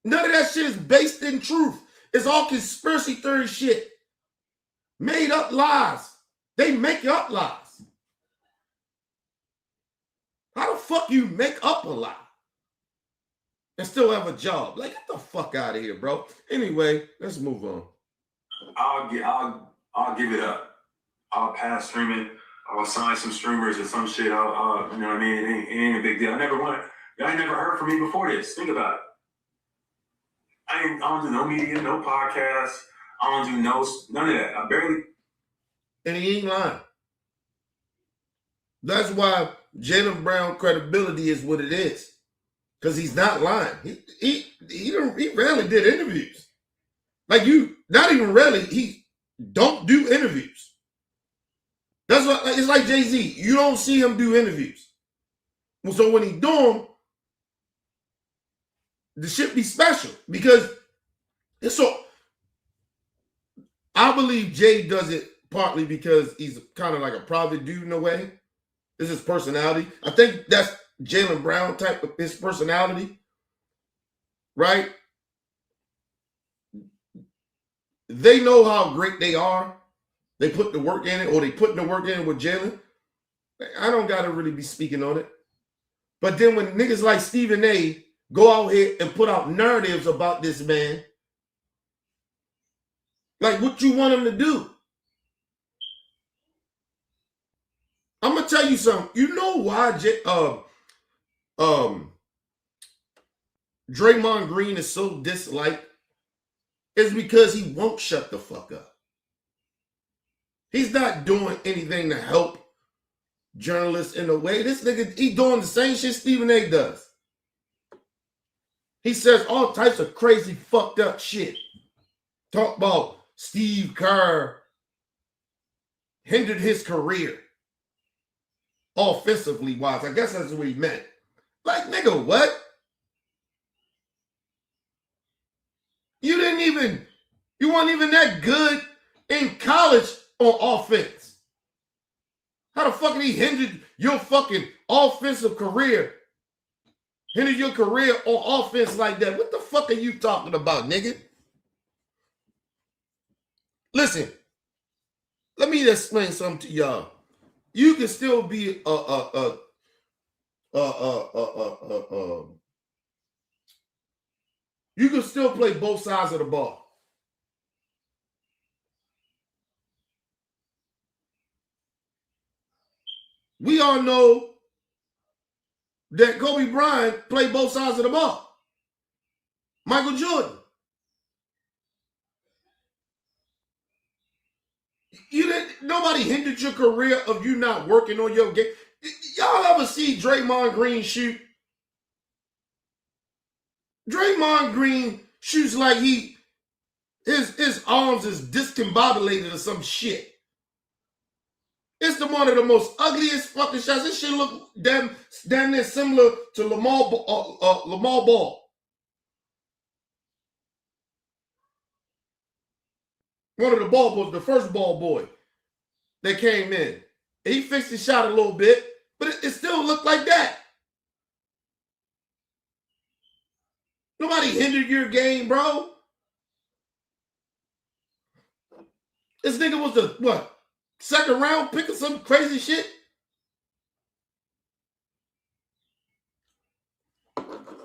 None of that shit is based in truth. It's all conspiracy theory shit. Made up lies. They make up lies. How the fuck you make up a lie and still have a job? Like, get the fuck out of here, bro. Anyway, let's move on. I'll give it up. I'll pass streaming. I'll sign some streamers or some shit. I'll you know what I mean? It ain't a big deal. Y'all never heard from me before this. Think about it. I don't do no media, no podcasts. I don't do none of that. I barely. And he ain't lying. That's why Jaylen Brown credibility is what it is. Because he's not lying. He rarely did interviews. Like not even rarely, he don't do interviews. That's what it's like Jay-Z. You don't see him do interviews. So when he do them, the shit be special because it's so. I believe Jay does it partly because he's kind of like a private dude in a way. It's his personality. I think that's Jaylen Brown type of his personality, right? They know how great they are. They put the work in it, or they put the work in it with Jaylen. I don't gotta really be speaking on it. But then when niggas like Stephen A. go out here and put out narratives about this man, like what you want him to do? I'm gonna tell you something. You know why Draymond Green is so disliked? It's because he won't shut the fuck up. He's not doing anything to help journalists in a way. This nigga, he doing the same shit Stephen A. does. He says all types of crazy, fucked up shit. Talk about Steve Kerr hindered his career offensively wise. I guess that's what he meant. Like, nigga, what? You weren't even that good in college on offense. How the fuck did he hinder your fucking offensive career? Hinder your career on offense like that? What the fuck are you talking about, nigga? Listen, let me explain something to y'all. You can still be you can still play both sides of the ball. We all know that Kobe Bryant played both sides of the ball. Michael Jordan. Nobody hindered your career of you not working on your game. Y'all ever see Draymond Green shoot? Draymond Green shoots like his arms is discombobulated or some shit. It's one of the most ugliest fucking shots. This shit look damn near similar to Lamar Ball. One of the ball boys, the first ball boy that came in. He fixed his shot a little bit, but it still looked like that. Nobody hindered your game, bro. This nigga was the, what, second round pick or some crazy shit?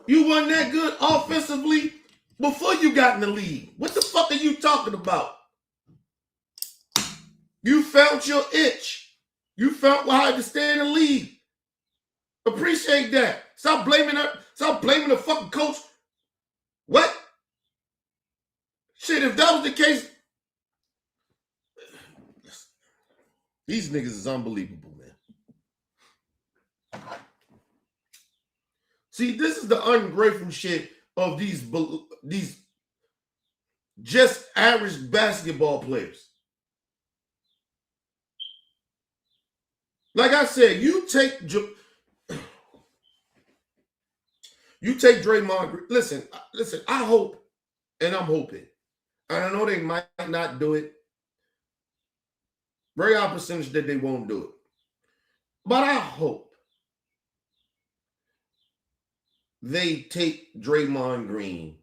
You wasn't that good offensively before you got in the league. What the fuck are you talking about? You felt your itch. You felt how to stay in the league. Appreciate that. Stop blaming her. Stop blaming the fucking coach. What? Shit, if that was the case, these niggas is unbelievable, man. See, this is the ungrateful shit of these just average basketball players. Like I said, you take Draymond Green. Listen, I hope, and I'm hoping, and I know they might not do it. Very high percentage that they won't do it. But I hope they take Draymond Green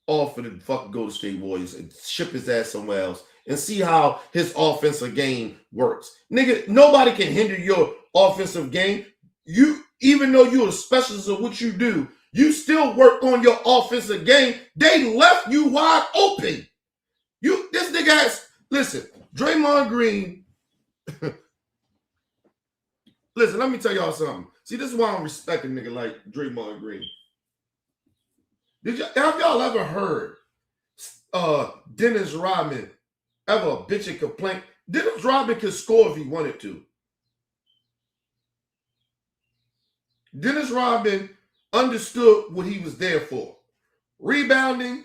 off of the fucking Golden State Warriors and ship his ass somewhere else and see how his offensive game works. Nigga, nobody can hinder your offensive game. You, even though you're a specialist of what you do, you still work on your offensive game. They left you wide open. This nigga has, listen, Draymond Green, listen, let me tell y'all something. See, this is why I'm respecting nigga like Draymond Green. Have y'all ever heard Dennis Rodman ever bitch and complain? Dennis Rodman could score if he wanted to. Dennis Rodman understood what he was there for. Rebounding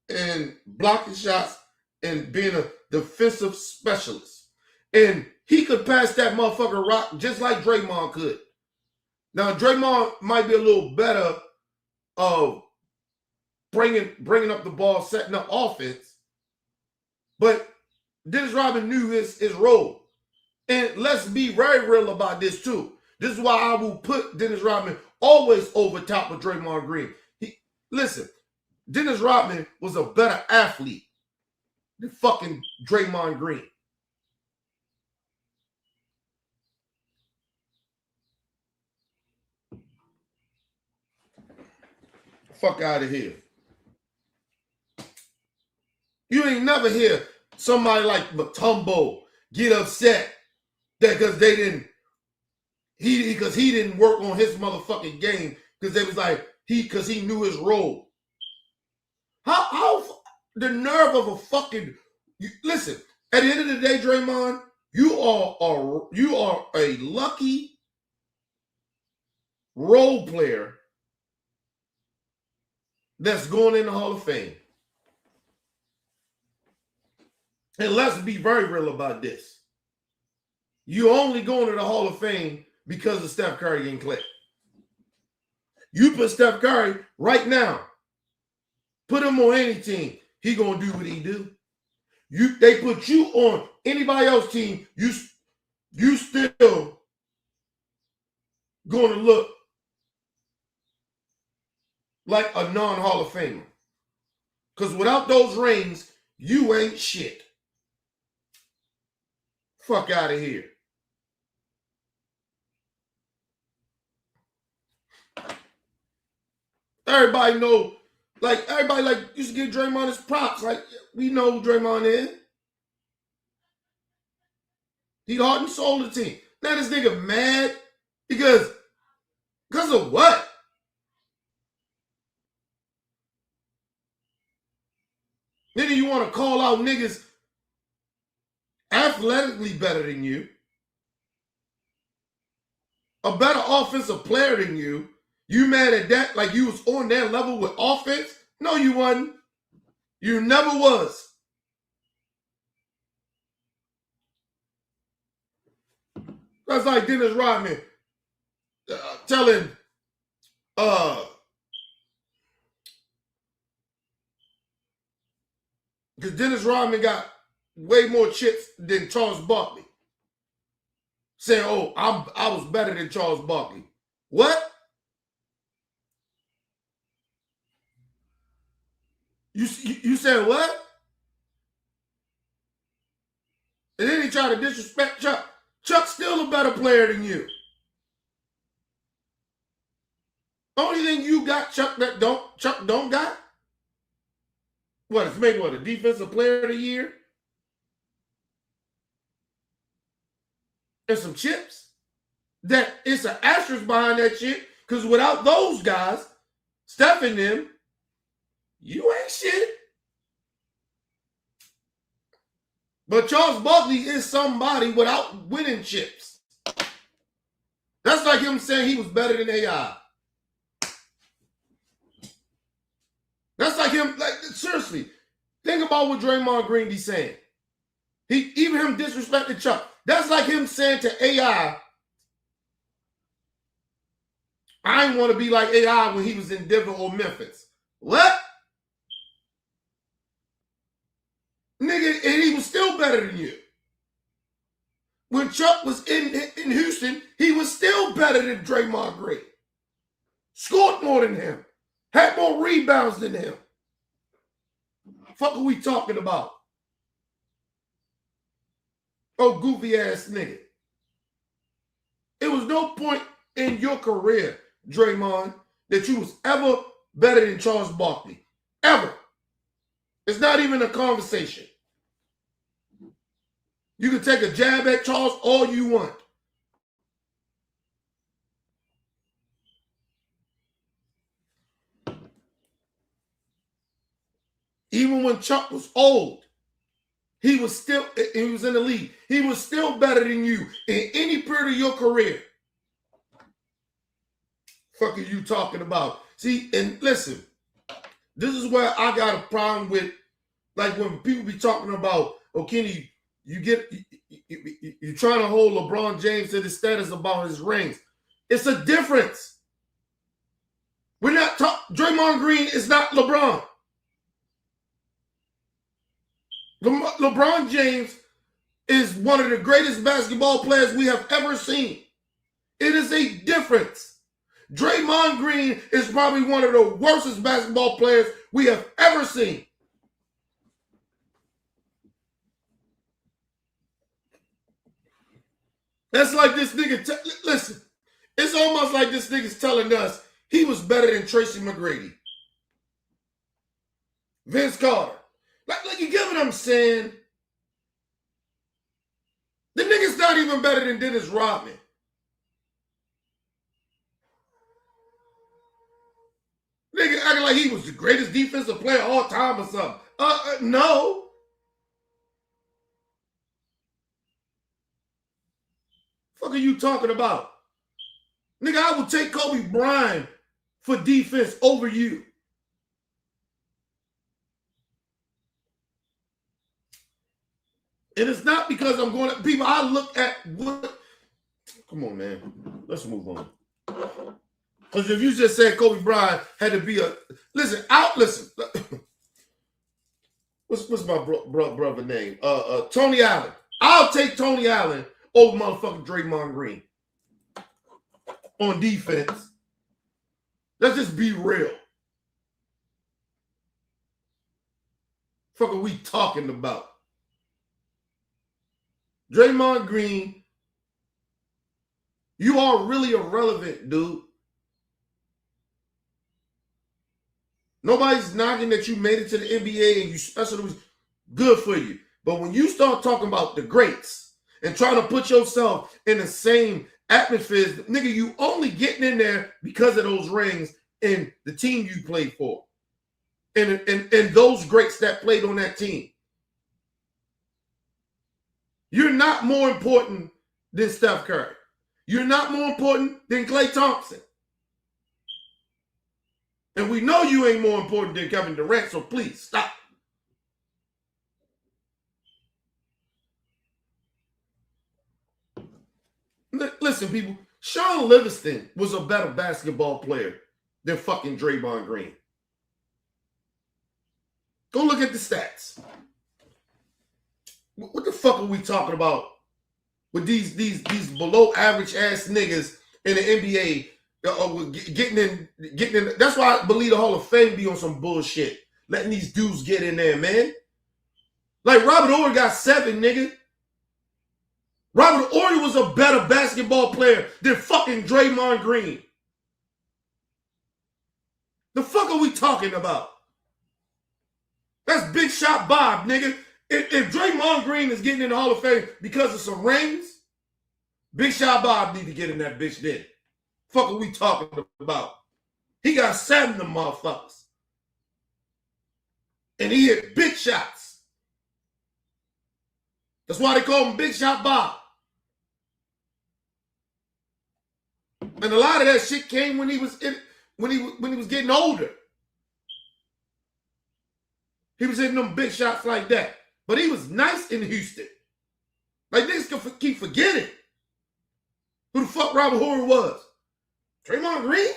and blocking shots and being a defensive specialist. And he could pass that motherfucker rock just like Draymond could. Now, Draymond might be a little better of bringing up the ball, setting up offense. But Dennis Rodman knew his role. And let's be very real about this too. This is why I will put Dennis Rodman always over top of Draymond Green. Listen, Dennis Rodman was a better athlete than fucking Draymond Green. Fuck out of here. You ain't never hear somebody like Mutombo get upset that because they didn't, he didn't work on his motherfucking game because they was like, because he knew his role. How the nerve of a fucking, listen, at the end of the day, Draymond, you are a lucky role player that's going in the Hall of Fame. And let's be very real about this. You only going to the Hall of Fame because of Steph Curry and Clay. You put Steph Curry right now, put him on any team, he gonna do what he do. They put you on anybody else's team, you still gonna look like a non-Hall of Famer. Because without those rings, you ain't shit. Fuck out of here. Everybody know, like, everybody like used to give Draymond his props. Like, we know who Draymond is. He heart and soul of the team. Now this nigga mad because of what? Then you want to call out niggas athletically better than you, a better offensive player than you. You mad at that like you was on that level with offense? No, you wasn't. You never was. That's like Dennis Rodman telling because Dennis Rodman got way more chips than Charles Barkley. Saying, "Oh, I was better than Charles Barkley." What? You said what? And then he tried to disrespect Chuck. Chuck's still a better player than you. Only thing you got, Chuck don't got? What, it's maybe a defensive player of the year? And some chips? That it's an asterisk behind that shit, because without those guys, Steph and them, you ain't shit. But Charles Barkley is somebody without winning chips. That's like him saying he was better than AI. That's like him, like, seriously, think about what Draymond Green be saying. Even him disrespecting Chuck. That's like him saying to AI, I didn't want to be like AI when he was in Denver or Memphis. What? Nigga, and he was still better than you. When Chuck was in Houston, he was still better than Draymond Green. Scored more than him. Had more rebounds than him. Fuck are we talking about? Oh, goofy ass nigga. It was no point in your career, Draymond, that you was ever better than Charles Barkley. Ever. It's not even a conversation. You can take a jab at Charles all you want. Even when Chuck was old, he was in the league. He was still better than you in any period of your career. Fuck are you talking about? See, and listen, this is where I got a problem with, like when people be talking about, oh, Kenny, you're trying to hold LeBron James to the status about his rings. It's a difference. We're not talking, Draymond Green is not LeBron. LeBron James is one of the greatest basketball players we have ever seen. It is a difference. Draymond Green is probably one of the worstest basketball players we have ever seen. That's like this nigga, listen, it's almost like this nigga's telling us he was better than Tracy McGrady. Vince Carter. Like you get what I'm saying? The nigga's not even better than Dennis Rodman. Nigga acting like he was the greatest defensive player of all time or something. No. Fuck are you talking about? Nigga, I would take Kobe Bryant for defense over you. And it's not because I'm going to, people, I look at what, come on, man. Let's move on. Because if you just said Kobe Bryant had to be listen. What's my brother name? Tony Allen. I'll take Tony Allen over motherfucking Draymond Green on defense. Let's just be real. Fuck are we talking about? Draymond Green, you are really irrelevant, dude. Nobody's knocking that you made it to the NBA and you special. It was good for you. But when you start talking about the greats and trying to put yourself in the same atmosphere, nigga, you only getting in there because of those rings and the team you played for. And those greats that played on that team. You're not more important than Steph Curry. You're not more important than Klay Thompson. And we know you ain't more important than Kevin Durant, so please stop. listen, people, Sean Livingston was a better basketball player than fucking Draymond Green. Go look at the stats. What the fuck are we talking about with these below average ass niggas in the NBA getting in? That's why I believe the Hall of Fame be on some bullshit, letting these dudes get in there, man. Like Robert Horry got 7, nigga. Robert Horry was a better basketball player than fucking Draymond Green. The fuck are we talking about? That's Big Shot Bob, nigga. If Draymond Green is getting in the Hall of Fame because of some rings, Big Shot Bob need to get in that bitch then. Fuck are we talking about? He got 7 of them motherfuckers. And he hit big shots. That's why they call him Big Shot Bob. And a lot of that shit came when he was getting older. He was hitting them big shots like that. But he was nice in Houston. Like, niggas can keep forgetting who the fuck Robert Horry was. Draymond Green?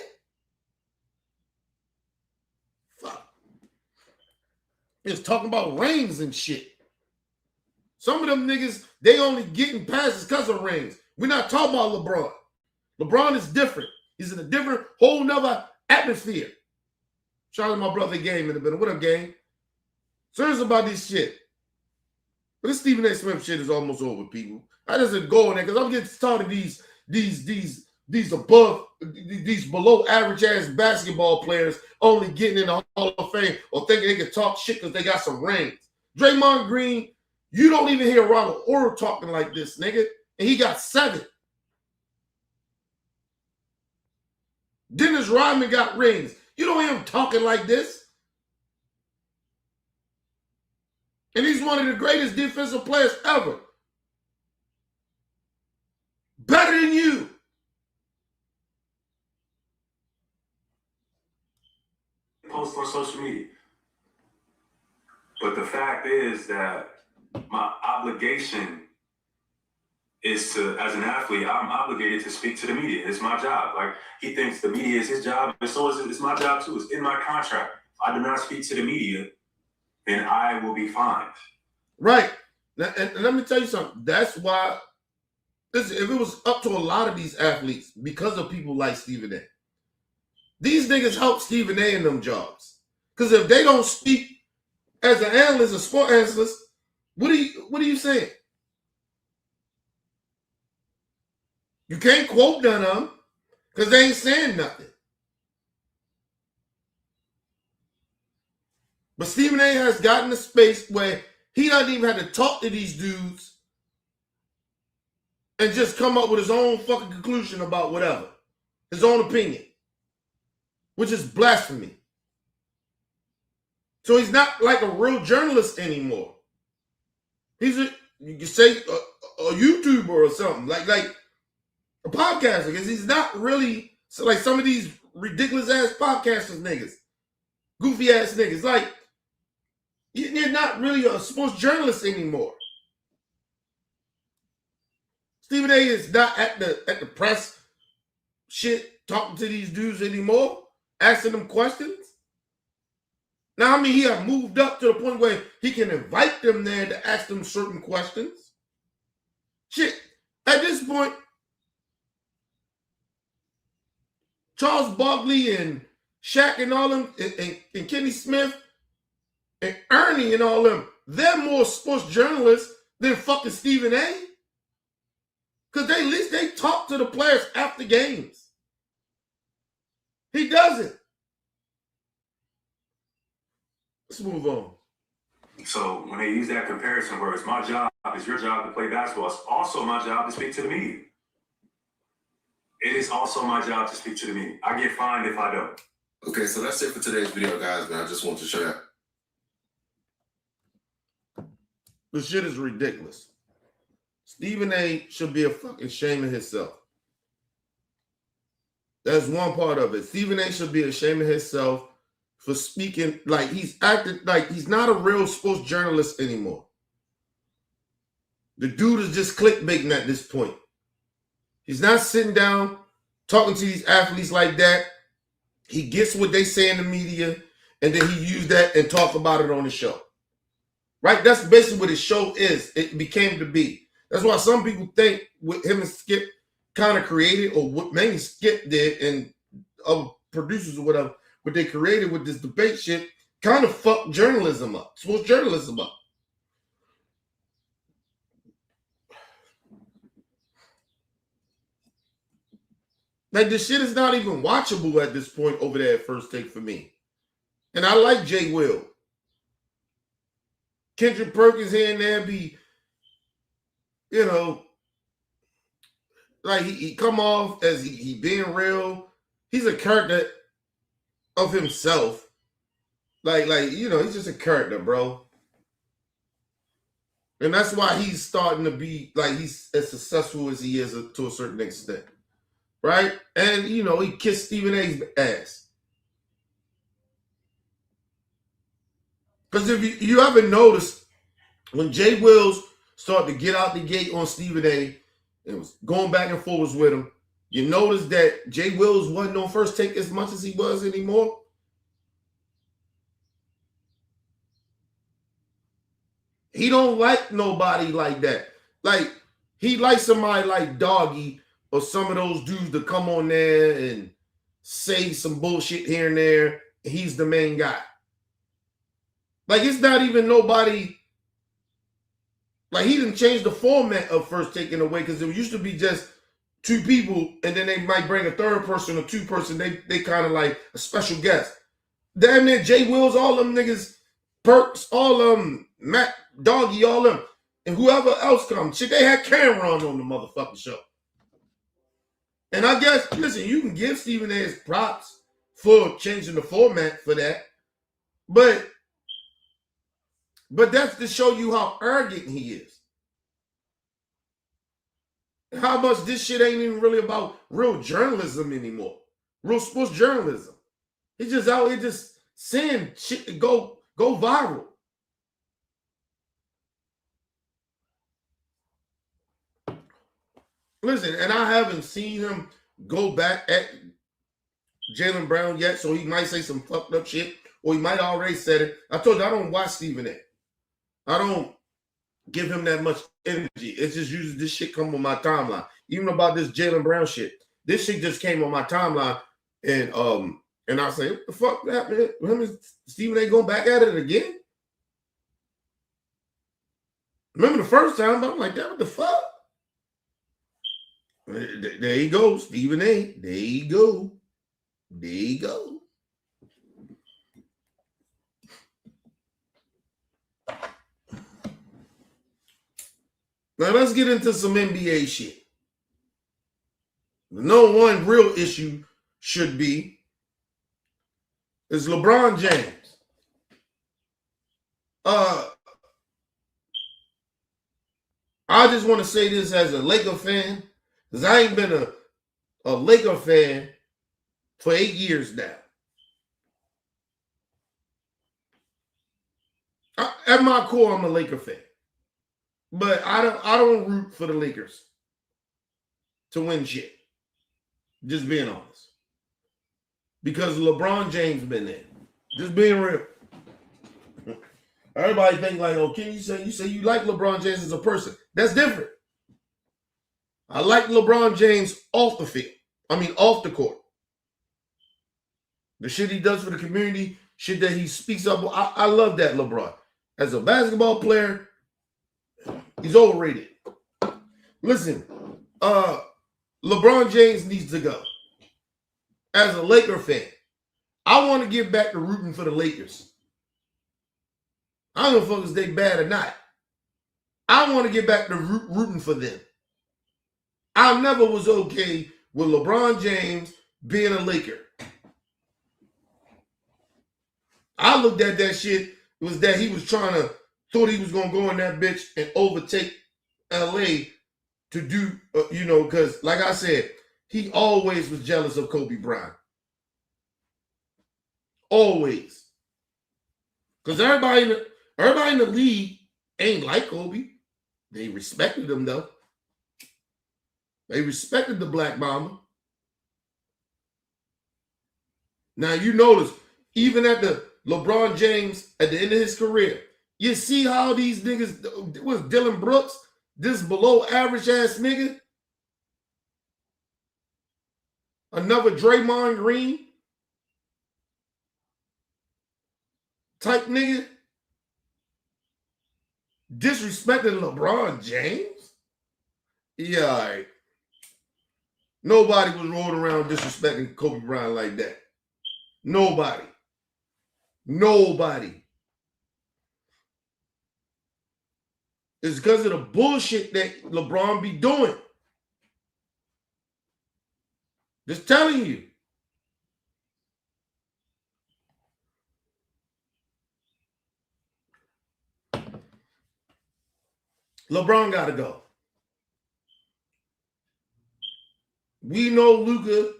Fuck. He was talking about rings and shit. Some of them niggas, they only getting passes because of rings. We're not talking about LeBron. LeBron is different. He's in a different, whole nother atmosphere. Shout out to my brother Game in the middle. What up, Game? Serious about this shit. But this Stephen A. Smith shit is almost over, people. I just go in there because I'm getting tired of these below average ass basketball players only getting in the Hall of Fame or thinking they can talk shit because they got some rings. Draymond Green, you don't even hear Robert Horry talking like this, nigga. And he got 7. Dennis Rodman got rings. You don't hear him talking like this. And he's one of the greatest defensive players ever. Better than you. Post on social media. But the fact is that my obligation is to, as an athlete, I'm obligated to speak to the media. It's my job. Like, he thinks the media is his job, and so is it's my job too. It's in my contract. If I do not speak to the media, then I will be fined. Right. And let me tell you something. That's why, listen, if it was up to a lot of these athletes, because of people like Stephen A., these niggas help Stephen A. in them jobs. Because if they don't speak as an analyst, a sport analyst, what are you saying? You can't quote none of them because they ain't saying nothing. But Stephen A. has gotten a space where he doesn't even have to talk to these dudes and just come up with his own fucking conclusion about whatever. His own opinion. Which is blasphemy. So he's not like a real journalist anymore. He's you could say a YouTuber or something. Like a podcaster. Because he's not really like some of these ridiculous ass podcasters niggas. Goofy ass niggas. Like, you're not really a sports journalist anymore. Stephen A. is not at the press shit talking to these dudes anymore, asking them questions. Now, I mean, he had moved up to the point where he can invite them there to ask them certain questions. Shit, at this point, Charles Barkley and Shaq and all them, and Kenny Smith, and Ernie and all them, they're more sports journalists than fucking Stephen A. Because at least they talk to the players after games. He doesn't. Let's move on. So when they use that comparison where it's my job, it's your job to play basketball, it's also my job to speak to the media. It is also my job to speak to the media. I get fined if I don't. Okay, so that's it for today's video, guys, man. I just want to show you. This shit is ridiculous. Stephen A. should be a fucking shame of himself. That's one part of it. Stephen A. should be ashamed of himself for speaking like he's acting like he's not a real sports journalist anymore. The dude is just clickbaiting at this point. He's not sitting down talking to these athletes like that. He gets what they say in the media, and then he used that and talk about it on the show. Right? That's basically what his show is. It became to be. That's why some people think what him and Skip kind of created, or what mainly Skip did, and other producers or whatever, what they created with this debate shit kind of fucked journalism up. Sports journalism up. Like, this shit is not even watchable at this point over there at First Take for me. And I like Jay Will. Kendrick Perkins here and there be, you know, like he come off as he being real. He's a character of himself. Like, you know, he's just a character, bro. And that's why he's starting to be, like, he's as successful as he is to a certain extent. Right? And, you know, he kissed Stephen A's ass. Because if you ever noticed, when Jay Wills started to get out the gate on Stephen A and was going back and forth with him, you notice that Jay Wills wasn't on First Take as much as he was anymore. He don't like nobody like that. Like, he likes somebody like Doggy or some of those dudes that come on there and say some bullshit here and there. And he's the main guy. Like, it's not even nobody. Like, he didn't change the format of First Take in a way, because it used to be just two people, and then they might bring a third person or two person. They kind of like a special guest. Damn near Jay Wills, all them niggas, Perks, all them, Matt, Doggy, all them, and whoever else comes. Shit, they had Cameron on the motherfucking show. And I guess, listen, you can give Stephen A his props for changing the format for that, but that's to show you how arrogant he is. How much this shit ain't even really about real journalism anymore. Real sports journalism. He's just out here just saying shit to go viral. Listen, and I haven't seen him go back at Jaylen Brown yet, so he might say some fucked up shit, or he might already said it. I told you, I don't watch Stephen A. I don't give him that much energy. It's just usually this shit come on my timeline. Even about this Jaylen Brown shit. This shit just came on my timeline, and I say, what the fuck happened? Him and Stephen A going back at it again? Remember the first time, but I'm like, that what the fuck? There you go, Stephen A. There you go. There you go. Now let's get into some NBA shit. The number one real issue should be is LeBron James. I just want to say this as a Laker fan, because I ain't been a Laker fan for 8 years now. At my core, I'm a Laker fan. But I don't root for the Lakers to win shit. Just being honest. Because LeBron James been there. Just being real. Everybody think like, oh, can you say you like LeBron James as a person? That's different. I like LeBron James off the field. I mean, off the court. The shit he does for the community, shit that he speaks up. I love that LeBron. As a basketball player, he's overrated. Listen, LeBron James needs to go. As a Laker fan, I want to get back to rooting for the Lakers. I don't know if they bad or not. I want to get back to rooting for them. I never was okay with LeBron James being a Laker. I looked at that shit, was that he was thought he was going to go in that bitch and overtake LA to do, because like I said, he always was jealous of Kobe Bryant. Always. Because everybody in the league ain't like Kobe. They respected him though. They respected the Black Mamba. Now you notice, even at the LeBron James at the end of his career, you see how these niggas was Dylan Brooks, this below average ass nigga, another Draymond Green type nigga, disrespecting LeBron James. Yeah, all right. Nobody was rolling around disrespecting Kobe Bryant like that. Nobody. It's because of the bullshit that LeBron be doing. Just telling you. LeBron got to go. We know Luka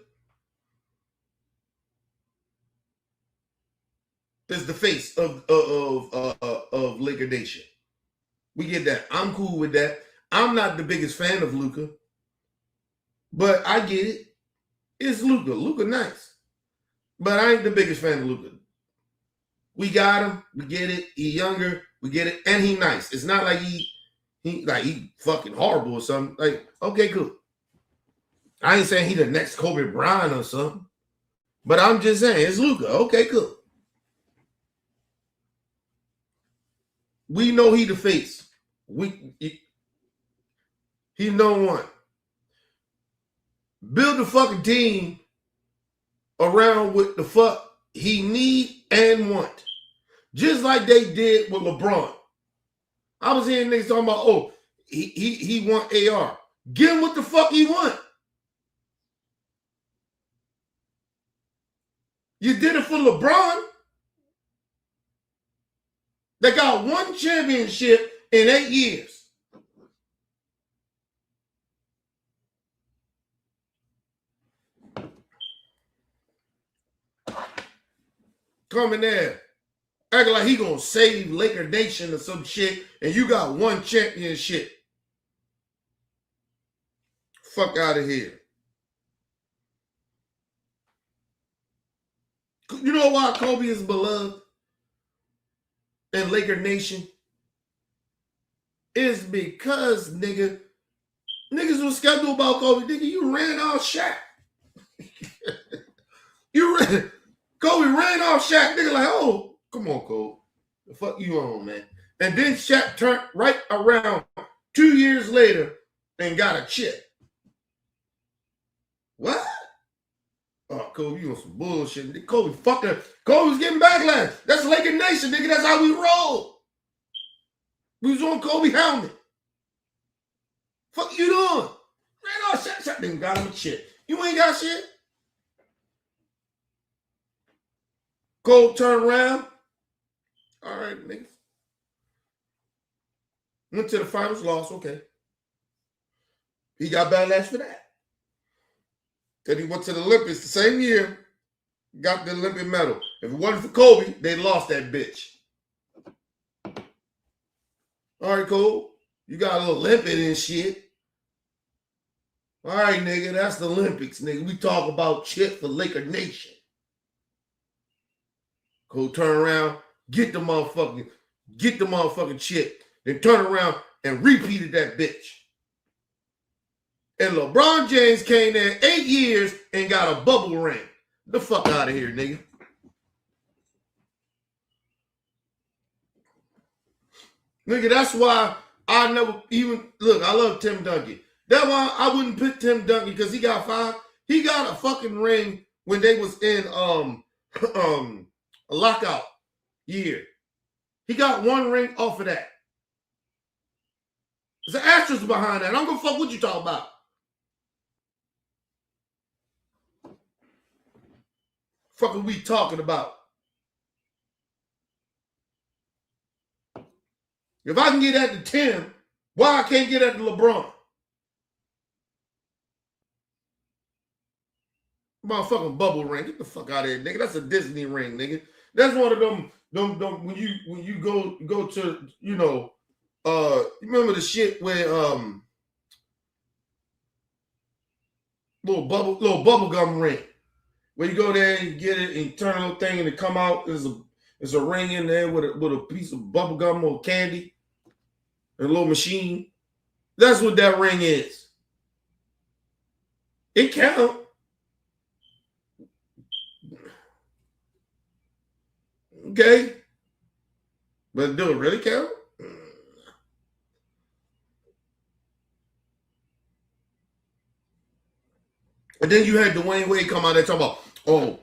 is the face of Laker Nation. We get that. I'm cool with that. I'm not the biggest fan of Luka, but I get it. It's Luka. Luka nice, but I ain't the biggest fan of Luka. We got him. We get it. He younger. We get it, and he nice. It's not like he fucking horrible or something. Like, okay, cool. I ain't saying he the next Kobe Bryant or something, but I'm just saying it's Luka. Okay, cool. We know he the face. He no one. Build a fucking team around what the fuck he need and want. Just like they did with LeBron. I was hearing niggas talking about, oh, he want AR. Give him what the fuck he want. You did it for LeBron. They got one championship in 8 years. Coming there, acting like he gonna save Laker Nation or some shit, and you got one championship. Fuck out of here. You know why Kobe is beloved in Laker Nation? It's because, niggas was skeptical about Kobe. Nigga, you ran off Shaq. Kobe ran off Shaq. Nigga like, oh, come on, Kobe. The fuck you on, man? And then Shaq turned right around 2 years later and got a chip. What? Oh, Kobe, you on some bullshit. Kobe was getting backlash. That's Laker Nation, nigga. That's how we roll. We was on Kobe helmet. Fuck you doing? Ran off Shaq. Shaq didn't got him a chip. You ain't got shit. Kobe turned around. All right, niggas. Went to the finals, lost. Okay. He got backlash for that. Then he went to the Olympics the same year, got the Olympic medal. If it wasn't for Kobe, they lost that bitch. All right, Kobe. You got a little Olympic and shit. All right, nigga, that's the Olympics, nigga. We talk about shit for Laker Nation. Go turn around, get the motherfucking chip, then turn around and repeated that bitch. And LeBron James came there 8 years and got a bubble ring. The fuck out of here, nigga. Nigga, that's why I never even look. I love Tim Duncan. That's why I wouldn't pick Tim Duncan because he got 5. He got a fucking ring when they was in a lockout year. He got 1 ring off of that. There's an asterisk behind that. I don't give a fuck what you talking about. Fuck are we talking about? If I can get that to Tim, why I can't get that to LeBron? Motherfucking bubble ring. Get the fuck out of here, nigga. That's a Disney ring, nigga. That's one of them when you go to, you know, you remember the shit where little bubble gum ring. Where you go there and you get it and you turn a little thing and it come out. There's a ring in there with a piece of bubble gum or candy. And a little machine. That's what that ring is. It count. Okay. But do it really count? And then you had Dwayne Wade come out there talking about, oh,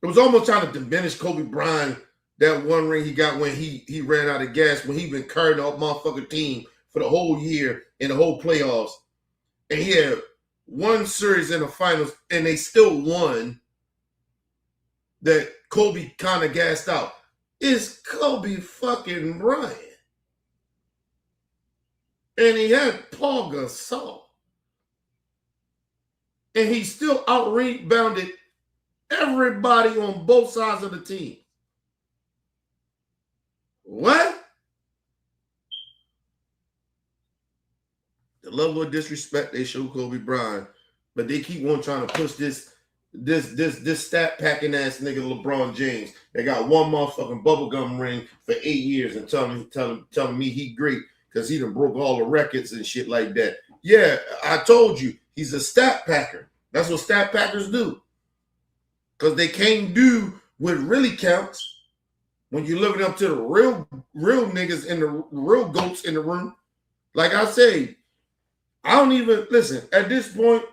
it was almost trying to diminish Kobe Bryant, that one ring he got when he ran out of gas, when he been carrying the motherfucking team for the whole year and the whole playoffs. And he had one series in the finals, and they still won, that Kobe kind of gassed out. It's Kobe fucking Bryant. And he had Paul Gasol. And he still out-rebounded everybody on both sides of the team. What? The level of disrespect they show Kobe Bryant, but they keep on trying to push this stat packing ass nigga LeBron James. They got one motherfucking bubblegum ring for 8 years and telling me he great because he done broke all the records and shit like that. Yeah, I told you, he's a stat packer. That's what stat packers do. Because they can't do what really counts when you're living up to the real niggas and the real goats in the room. Like I say, I don't even, listen, at this point,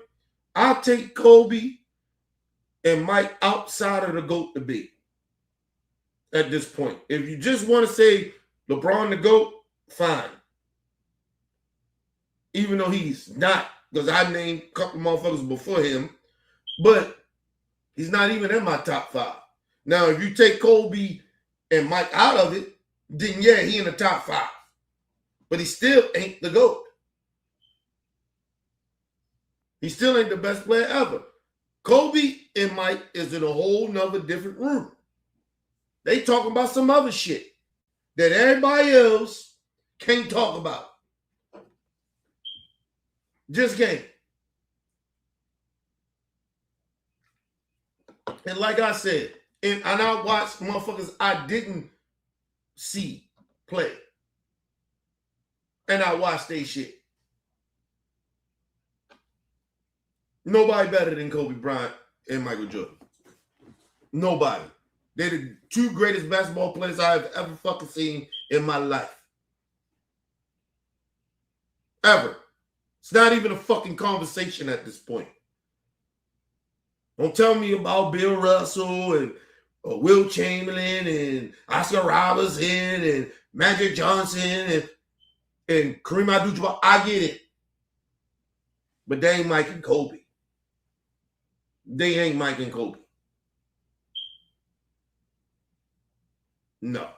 I'll take Kobe and Mike outside of the GOAT debate. At this point. If you just want to say LeBron the GOAT, fine. Even though he's not, because I named a couple motherfuckers before him, but he's not even in my top 5. Now, if you take Kobe and Mike out of it, then yeah, he in the top 5. But he still ain't the GOAT. He still ain't the best player ever. Kobe and Mike is in a whole nother different room. They talking about some other shit that everybody else can't talk about. Just can't. And like I said, and I watched motherfuckers I didn't see play. And I watched they shit. Nobody better than Kobe Bryant and Michael Jordan. Nobody. They're the 2 greatest basketball players I've ever fucking seen in my life. Ever. It's not even a fucking conversation at this point. Don't tell me about Bill Russell and Will Chamberlain and Oscar Robertson and Magic Johnson and Kareem Abdul-Jabbar. I get it. But they ain't Mike and Kobe. They ain't Mike and Kobe. No.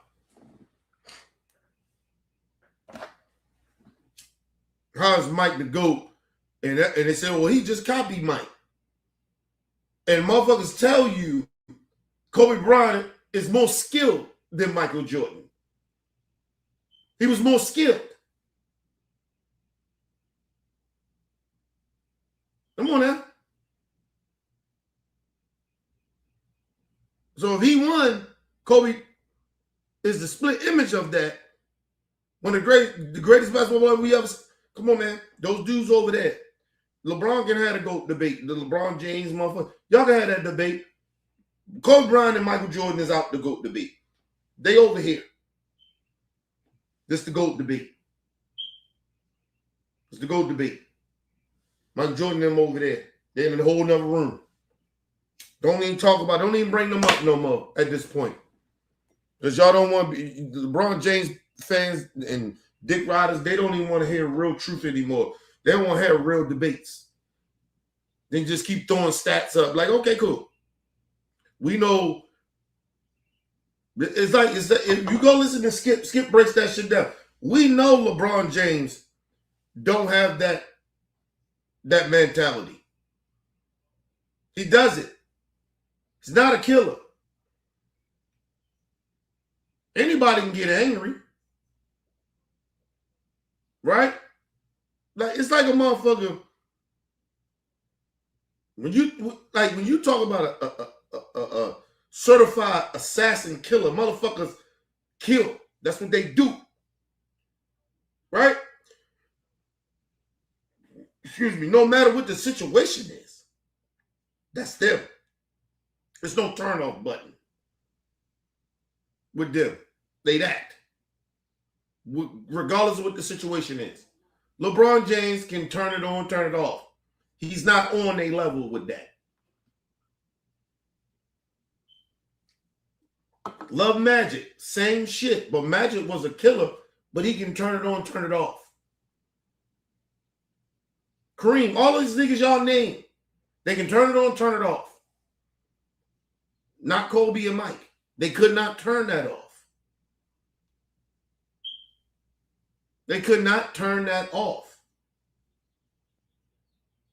How's Mike the GOAT? And they say, well, he just copied Mike. And motherfuckers tell you Kobe Bryant is more skilled than Michael Jordan. He was more skilled. Come on now. So if he won, Kobe is the split image of that. One of the greatest basketball player we ever. Come on, man. Those dudes over there. LeBron can have a GOAT debate. The LeBron James motherfucker. Y'all can have that debate. Kobe Bryant and Michael Jordan is out the GOAT debate. They over here. This the GOAT debate. It's the GOAT debate. Michael Jordan and them over there. They're in a whole nother room. Don't even bring them up no more at this point. Because y'all don't want to be, the LeBron James fans and dick riders, they don't even want to hear real truth anymore. They don't want to have real debates. They just keep throwing stats up. Like, okay, cool. We know. It's like, if you go listen to Skip breaks that shit down. We know LeBron James don't have that mentality. He doesn't. He's not a killer. Anybody can get angry. Right? Like, it's like a motherfucker. When you talk about a certified assassin killer, motherfuckers kill. That's what they do. Right? Excuse me. No matter what the situation is, that's them. There's no turn off button with them. They that. Regardless of what the situation is. LeBron James can turn it on, turn it off. He's not on a level with that. Love Magic, same shit. But Magic was a killer, but he can turn it on, turn it off. Kareem, all these niggas y'all name, they can turn it on, turn it off. Not Kobe and Mike. They could not turn that off. They could not turn that off.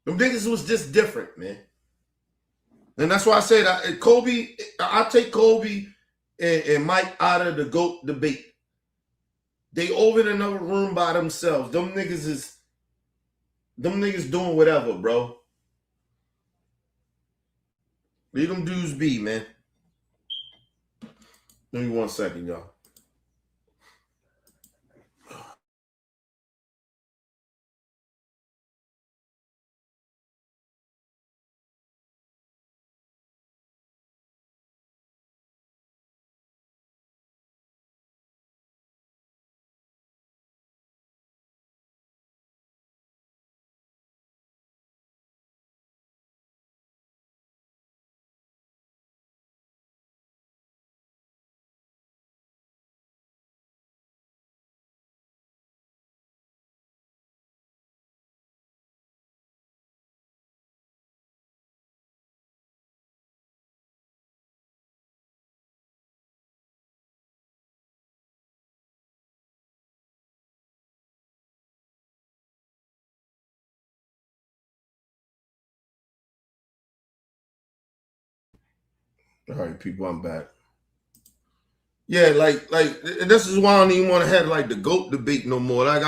Them niggas was just different, man. And that's why I said Kobe, I take Kobe and Mike out of the GOAT debate. They over in another room by themselves. Them niggas doing whatever, bro. Leave them dudes be, man. Give me 1 second, y'all. All right, people, I'm back. Yeah, like this is why I don't even want to have like the GOAT debate no more. Cause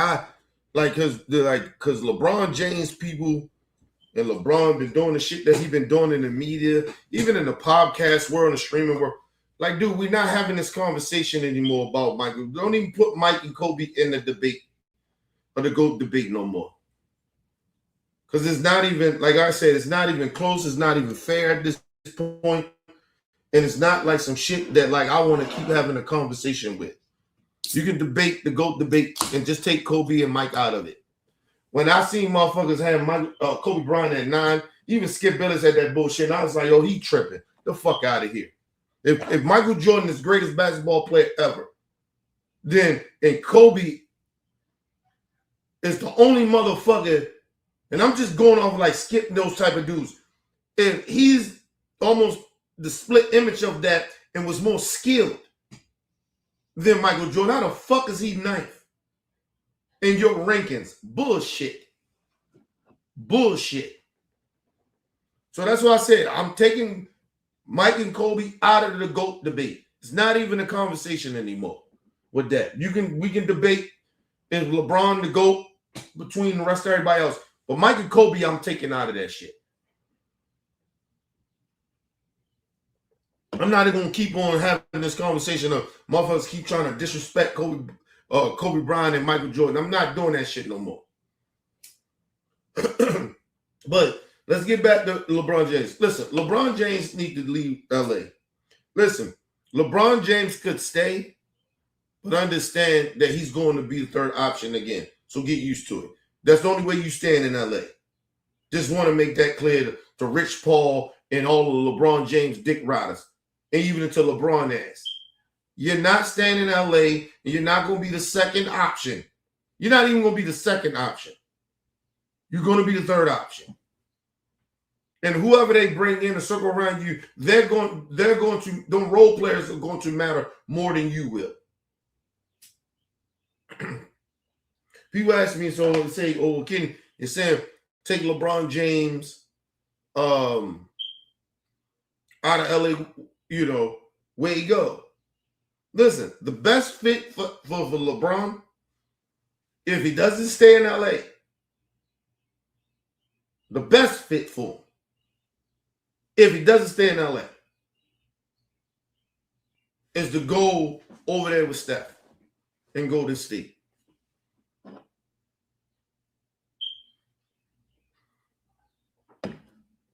LeBron James people and LeBron been doing the shit that he been doing in the media, even in the podcast world, the streaming world. Like, dude, we're not having this conversation anymore about Michael. Don't even put Mike and Kobe in the debate or the GOAT debate no more. Because it's not even, like I said, it's not even close. It's not even fair at this point. And it's not like some shit that like I want to keep having a conversation with. You can debate the GOAT debate and just take Kobe and Mike out of it. When I seen motherfuckers have Kobe Bryant at 9, even Skip Bayless had that bullshit, and I was like, yo, he tripping. The fuck out of here. If Michael Jordan is the greatest basketball player ever, then and Kobe is the only motherfucker, and I'm just going off like Skip those type of dudes. If he's almost the split image of that and was more skilled than Michael Jordan, how the fuck is he 9th in your rankings? Bullshit. So that's why I said I'm taking Mike and Kobe out of the GOAT debate. It's not even a conversation anymore with that. We can debate if LeBron the GOAT between the rest of everybody else. But Mike and Kobe, I'm taking out of that shit. I'm not even gonna keep on having this conversation of motherfuckers keep trying to disrespect Kobe Bryant and Michael Jordan. I'm not doing that shit no more. But let's get back to LeBron James. Listen, LeBron James needs to leave LA. Listen, LeBron James could stay, but understand that he's going to be the third option again. So get used to it. That's the only way you stand in LA. Just want to make that clear to Rich Paul and all of LeBron James dick riders. And even to LeBron ass. You're not staying in LA, and you're not going to be the second option. You're not even going to be the second option. You're going to be the third option. And whoever they bring in to circle around you, they're going to, them role players are going to matter more than you will. People ask me, so say, oh, Kenny, it's saying take LeBron James out of LA, you know, where he go. Listen, the best fit for LeBron, if he doesn't stay in LA, the best fit for him if he doesn't stay in LA, is to go over there with Steph and Golden State.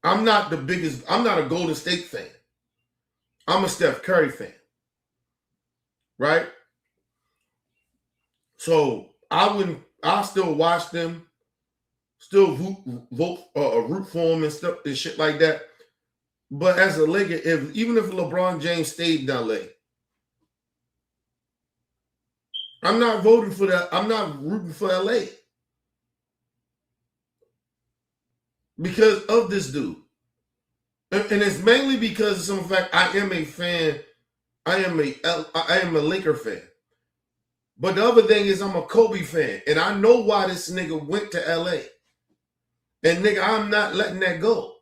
I'm not a Golden State fan. I'm a Steph Curry fan. Right? So I'll still watch them, still root for them and stuff and shit like that. But as a Laker, even if LeBron James stayed in LA, I'm not voting for that. I'm not rooting for LA because of this dude. And it's mainly because of some fact I am a fan. I am a Laker fan. But the other thing is I'm a Kobe fan. And I know why this nigga went to LA. And nigga, I'm not letting that go.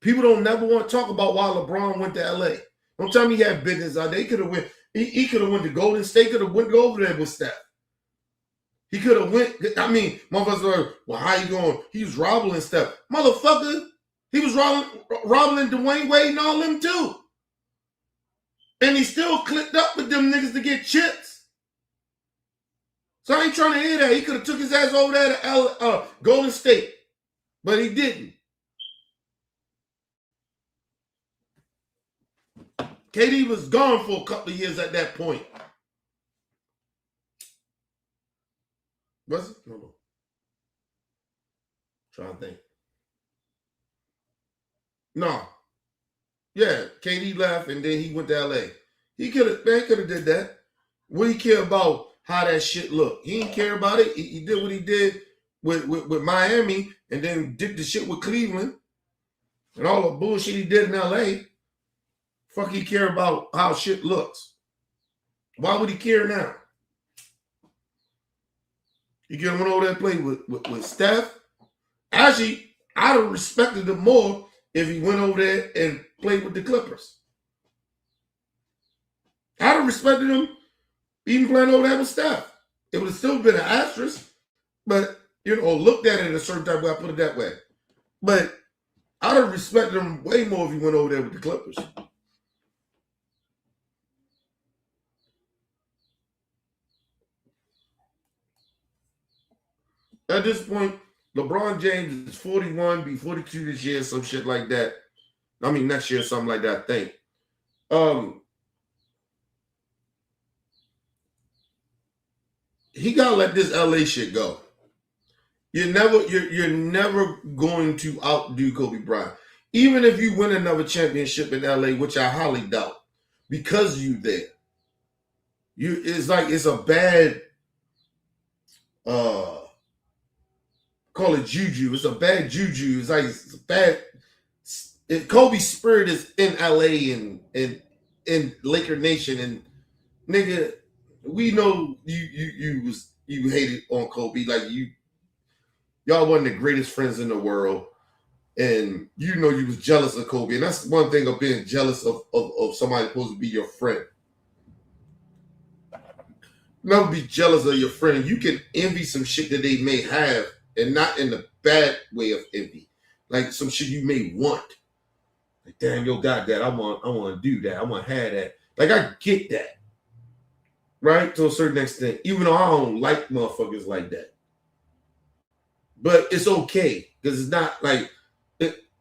People don't never want to talk about why LeBron went to LA. Don't tell me he had business out there. He could have went. He could have went to Golden State. Could have went over there with Steph. He could have went. I mean, motherfuckers were, well, how you going? He was robbing Steph, motherfucker. He was robbing Dwayne Wade and all them too. And he still clicked up with them niggas to get chips. So I ain't trying to hear that. He could have took his ass over there to Golden State, but he didn't. KD was gone for a couple of years at that point. Was it? No. Trying to think. No. Yeah, KD left and then he went to LA. He could have did that. What he care about how that shit looked? He didn't care about it. He did what he did with Miami and then did the shit with Cleveland and all the bullshit he did in LA. Fuck he care about how shit looks. Why would he care now? He could have went over there and played with Steph. Actually, I'd have respected him more if he went over there and played with the Clippers. I'd have respected him even playing over there with Steph. It would have still been an asterisk, but, looked at it a certain type of way, I put it that way. But I'd have respected him way more if he went over there with the Clippers. At this point, LeBron James is 41, be 42 this year, some shit like that. I mean, next year, something like that, I think. He gotta let this LA shit go. You're never going to outdo Kobe Bryant. Even if you win another championship in LA, which I highly doubt, because you there. It's a bad call it juju. It's a bad juju. It's a bad. Kobe's spirit is in LA and in Laker Nation, and nigga, we know you hated on Kobe, like y'all wasn't the greatest friends in the world, and you was jealous of Kobe, and that's one thing of being jealous of somebody supposed to be your friend. Never be jealous of your friend. You can envy some shit that they may have, and not in the bad way of envy. Like some shit you may want. Like, damn, yo got that. I want to do that. I want to have that. Like, I get that. Right? To a certain extent. Even though I don't like motherfuckers like that. But it's okay. Because it's not like,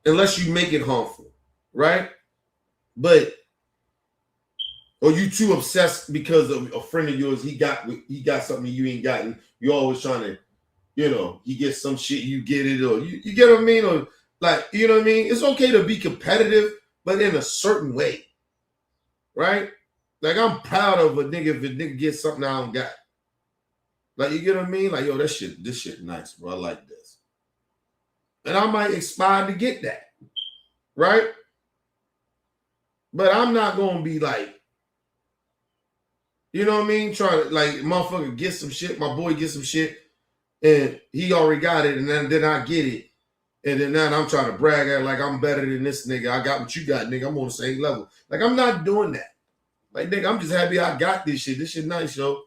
unless you make it harmful. Right? But, or you too obsessed because of a friend of yours, he got something you ain't gotten. You're always trying to, he gets some shit, you get it, or you get what I mean? Or like, you know what I mean? It's okay to be competitive, but in a certain way. Right? Like, I'm proud of a nigga if a nigga gets something I don't got. Like, you get what I mean? Like, yo, this shit nice, bro. I like this. And I might aspire to get that. Right? But I'm not going to be like, you know what I mean? Trying to, like, motherfucker get some shit, my boy get some shit, and he already got it, and then I get it. And then now I'm trying to brag at like I'm better than this nigga. I got what you got, nigga. I'm on the same level. Like, I'm not doing that. Like, nigga, I'm just happy I got this shit. This shit nice, yo.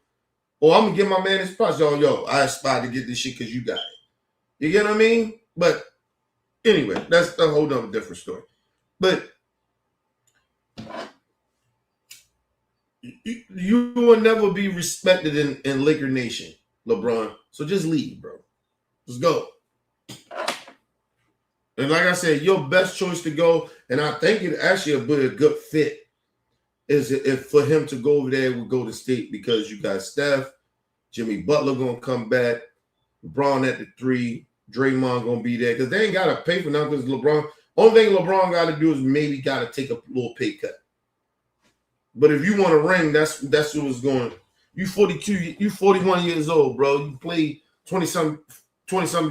Or I'm going to give my man his props. Yo, I aspire to get this shit because you got it. You get what I mean? But anyway, that's a whole nother different story. But You will never be respected in Laker Nation, LeBron. So just leave, bro. Let's go. And like I said, your best choice to go, and I think it actually would be a good fit, is if for him to go over there with Golden State, because you got Steph, Jimmy Butler gonna come back, LeBron at the 3, Draymond gonna be there, because they ain't gotta pay for nothing. Because LeBron, only thing LeBron got to do is maybe got to take a little pay cut. But if you want a ring, that's what it's going. You 42, you 41 years old, bro. You played 20 some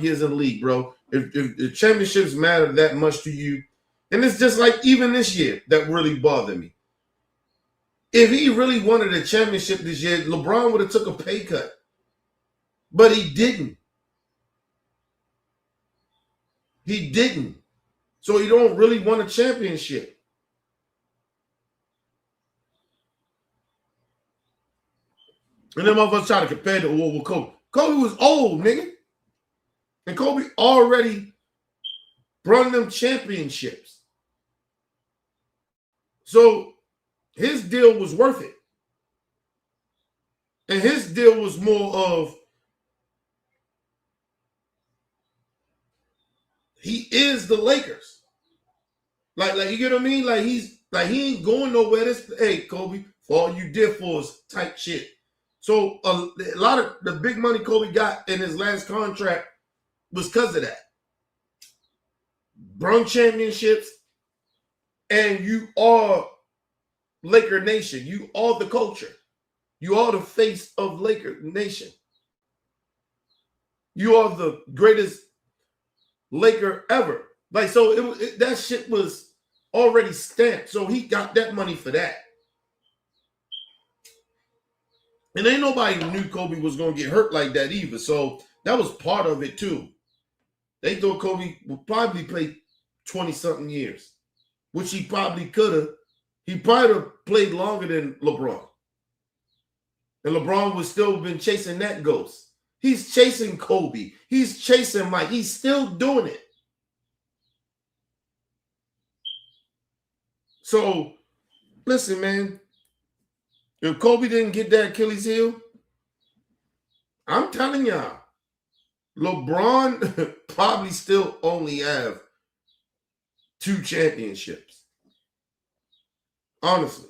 years in the league, bro. If the championships matter that much to you, and it's just like even this year that really bothered me. If he really wanted a championship this year, LeBron would have took a pay cut. But he didn't. He didn't. So he don't really want a championship. And then motherfuckers try to compare the war with Kobe. Kobe was old, nigga. And Kobe already brought them championships. So his deal was worth it. And his deal was more of, he is the Lakers. Like you get what I mean? Like he ain't going nowhere. Hey, Kobe, for all you did for us type shit. So a lot of the big money Kobe got in his last contract was because of that. Brung championships, and you are Laker Nation. You are the culture. You are the face of Laker Nation. You are the greatest Laker ever. Like, so that shit was already stamped. So he got that money for that. And ain't nobody knew Kobe was going to get hurt like that either. So that was part of it too. They thought Kobe would probably play 20-something years, which he probably could have. He probably have played longer than LeBron. And LeBron would still been chasing that ghost. He's chasing Kobe. He's chasing Mike. He's still doing it. So, listen, man. If Kobe didn't get that Achilles heel, I'm telling y'all, LeBron probably still only have 2 championships. Honestly.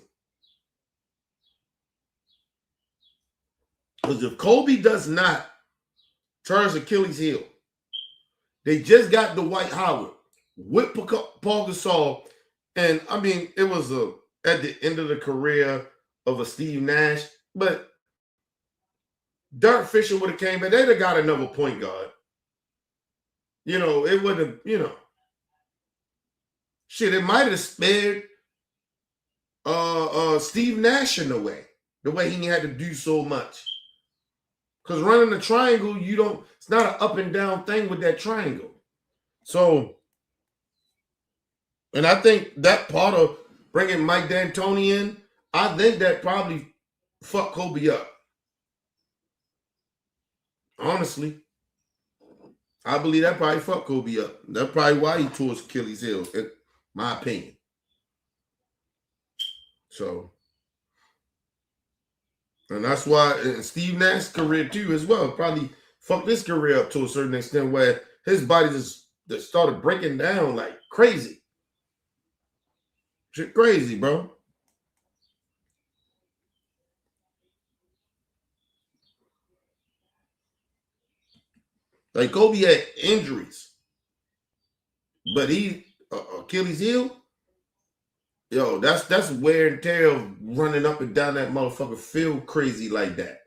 Because if Kobe does not turn his Achilles heel, they just got Dwight Howard with Paul Gasol. And, I mean, it was at the end of the career of a Steve Nash. But Dirk Fisher would have came back. They'd have got another point guard. You know, it would have, you know. Shit, it might have spared Steve Nash in a way. The way he had to do so much. Because running the triangle, it's not an up and down thing with that triangle. So, and I think that part of bringing Mike D'Antoni in, I think that probably fucked Kobe up. Honestly. I believe that probably fucked Kobe up. That's probably why he tore his Achilles heel, in my opinion. So, and that's why Steve Nash's career too as well probably fucked his career up to a certain extent where his body just started breaking down like crazy. Shit crazy, bro. Like Kobe had injuries, but he Achilles heel. Yo, that's wear and tear of running up and down that motherfucker field crazy like that.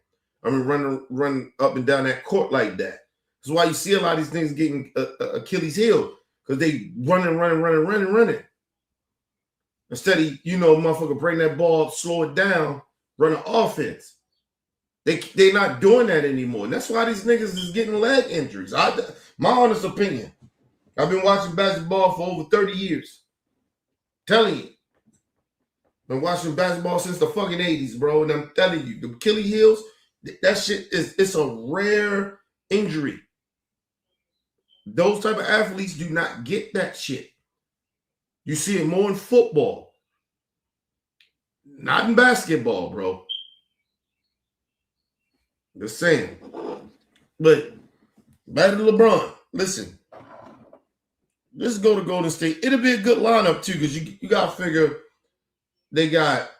I mean, run up and down that court like that. That's why you see a lot of these things getting Achilles heel, because they running. Instead of, motherfucker bring that ball, slow it down, run an offense. They're not doing that anymore. And that's why these niggas is getting leg injuries. My honest opinion. I've been watching basketball for over 30 years. Telling you. Been watching basketball since the fucking 80s, bro. And I'm telling you, the Achilles heels, that shit it's a rare injury. Those type of athletes do not get that shit. You see it more in football. Not in basketball, bro. Just saying. But back to LeBron. Listen, let's go to Golden State. It'll be a good lineup too, because you got to figure they got,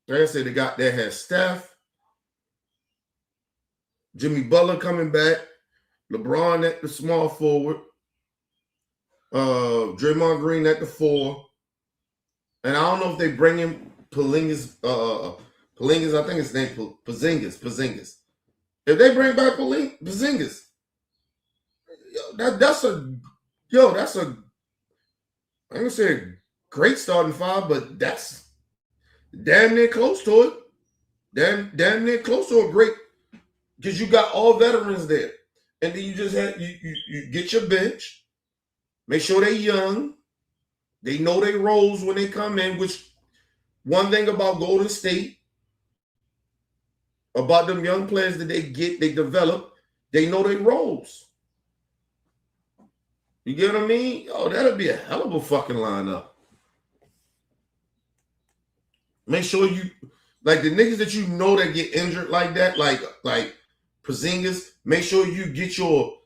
like I said, they had Steph, Jimmy Butler coming back, LeBron at the small forward, Draymond Green at the 4, and I don't know if they bring in Porzingis. I think his name Porzingis. If they bring back Porzingis, that's a I ain't gonna say a great starting five, but that's damn near close to it. Damn near close to a great, because you got all veterans there. And then you just have you get your bench, make sure they're young, they know their roles when they come in, which one thing about Golden State, about them young players that they develop, they know their roles. You get what I mean? Oh, that'll be a hell of a fucking lineup. Make sure you, like the niggas that you know that get injured like that, like Porzingis, make sure you get your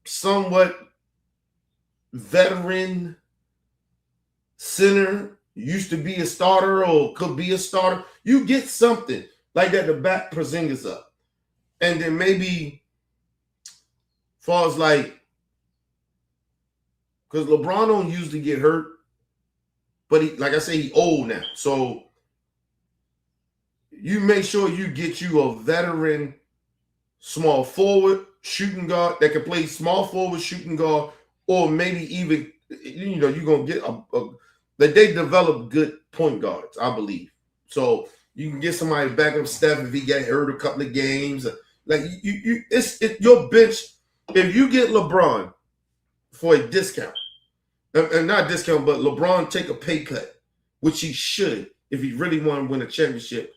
somewhat veteran center, used to be a starter or could be a starter. You get something like that to back Porzingis up. And then maybe far as like, because LeBron don't usually get hurt, but he, like I say, he old now. So you make sure you get you a veteran small forward, shooting guard that can play small forward, shooting guard, or maybe even, you're going to get that they develop good point guards, I believe. So you can get somebody back up Steph if he get hurt a couple of games. Like it's your bench. If you get LeBron for a discount, and not discount, but LeBron take a pay cut, which he should if he really want to win a championship.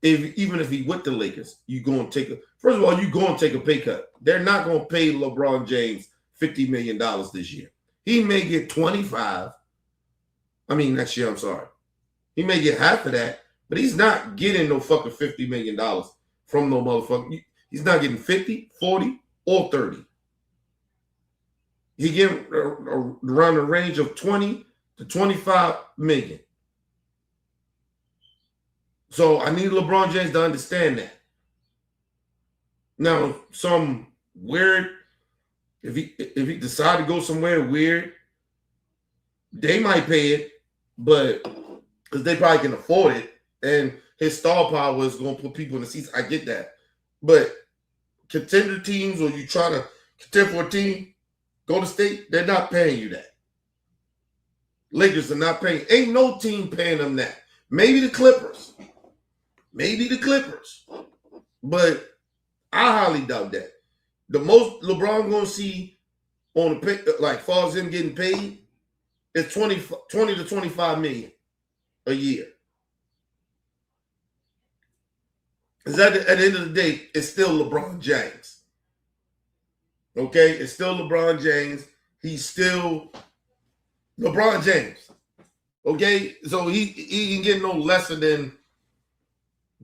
Even if he with the Lakers, you going to take first of all, you going to take a pay cut. They're not going to pay LeBron James $50 million this year. He may get 25. I mean, next year, I'm sorry. He may get half of that, but he's not getting no fucking $50 million from no motherfucker. He's not getting 50, 40, or 30. He getting around the range of 20 to 25 million. So I need LeBron James to understand that. Now, some weird, if he decide to go somewhere weird, they might pay it, but because they probably can afford it, and his star power is going to put people in the seats. I get that, but contender teams, or you trying to contend for a team, go to state, they're not paying you that. Lakers are not paying. Ain't no team paying them that. Maybe the Clippers. But I highly doubt that. The most LeBron going to see on the pay, like far as him getting paid, is 20 to 25 million a year. Because at the end of the day, it's still LeBron James. Okay? It's still LeBron James. He's still LeBron James. Okay? So he can get no lesser than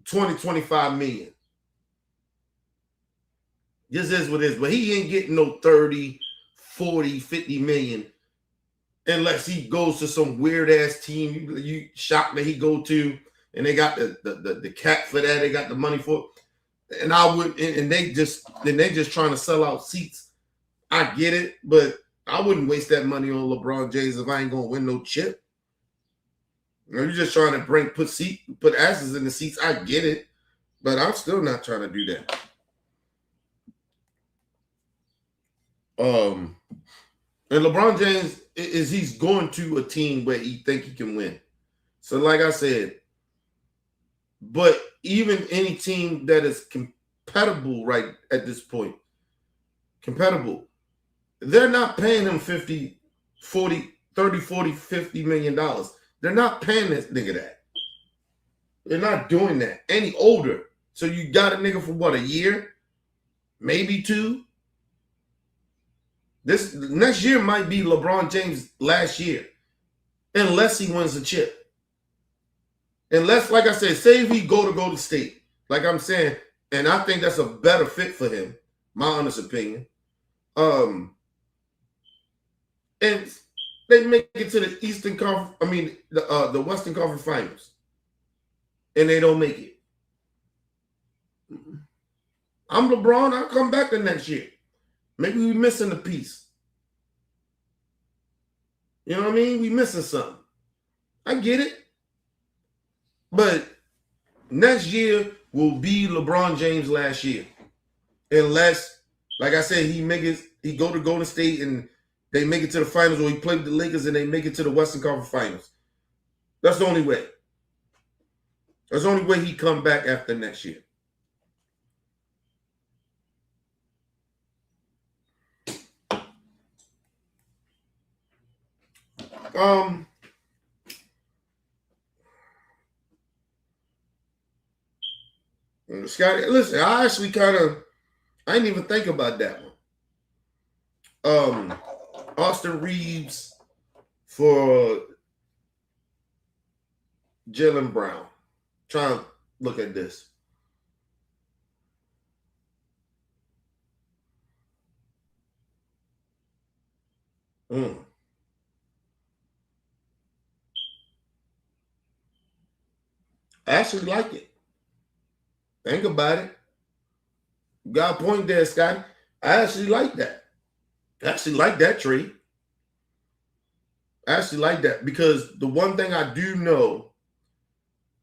20, 25 million. This is what it is. But he ain't getting no 30, 40, 50 million unless he goes to some weird ass team. You shocked that he go to, and they got the cap for that. They got the money for it. And I would, and they just trying to sell out seats. I get it, but I wouldn't waste that money on LeBron James if I ain't gonna win no chip. You're just trying to put asses in the seats. I get it, but I'm still not trying to do that. And LeBron James he's going to a team where he think he can win. So, like I said, but even any team that is compatible right at this point, they're not paying him 50, 40, 30, 40, $50 million. They're not paying this nigga that. They're not doing that. Any older. So you got a nigga for what, a year? Maybe 2? This next year might be LeBron James' last year. Unless he wins a chip. Unless, like I said, say if he go to Golden State, like I'm saying, and I think that's a better fit for him, my honest opinion. And they make it to the Eastern Conference, the Western Conference Finals, and they don't make it. I'm LeBron. I'll come back the next year. Maybe we missing a piece. You know what I mean? We missing something. I get it. But next year will be LeBron James' last year. Unless, like I said, he go to Golden State and they make it to the finals, or he played with the Lakers and they make it to the Western Conference Finals. That's the only way. That's the only way he come back after next year. Scotty, listen, I didn't even think about that one. Austin Reeves for Jaylen Brown. Trying to look at this. I actually like it. Think about it. You got a point there, Scotty. I actually like that. I actually like that trade. I actually like that because the one thing I do know,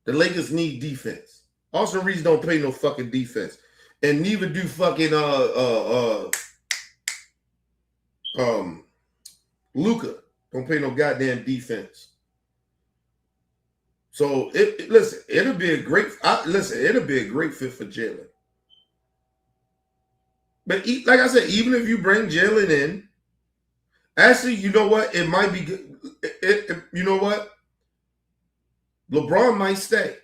the Lakers need defense. Austin Reeves don't play no fucking defense. And neither do fucking Luka. Don't play no goddamn defense. So it'll be a great fit for Jaylen. But like I said, even if you bring Jaylen in, actually, you know what? It might be good. You know what? LeBron might stay.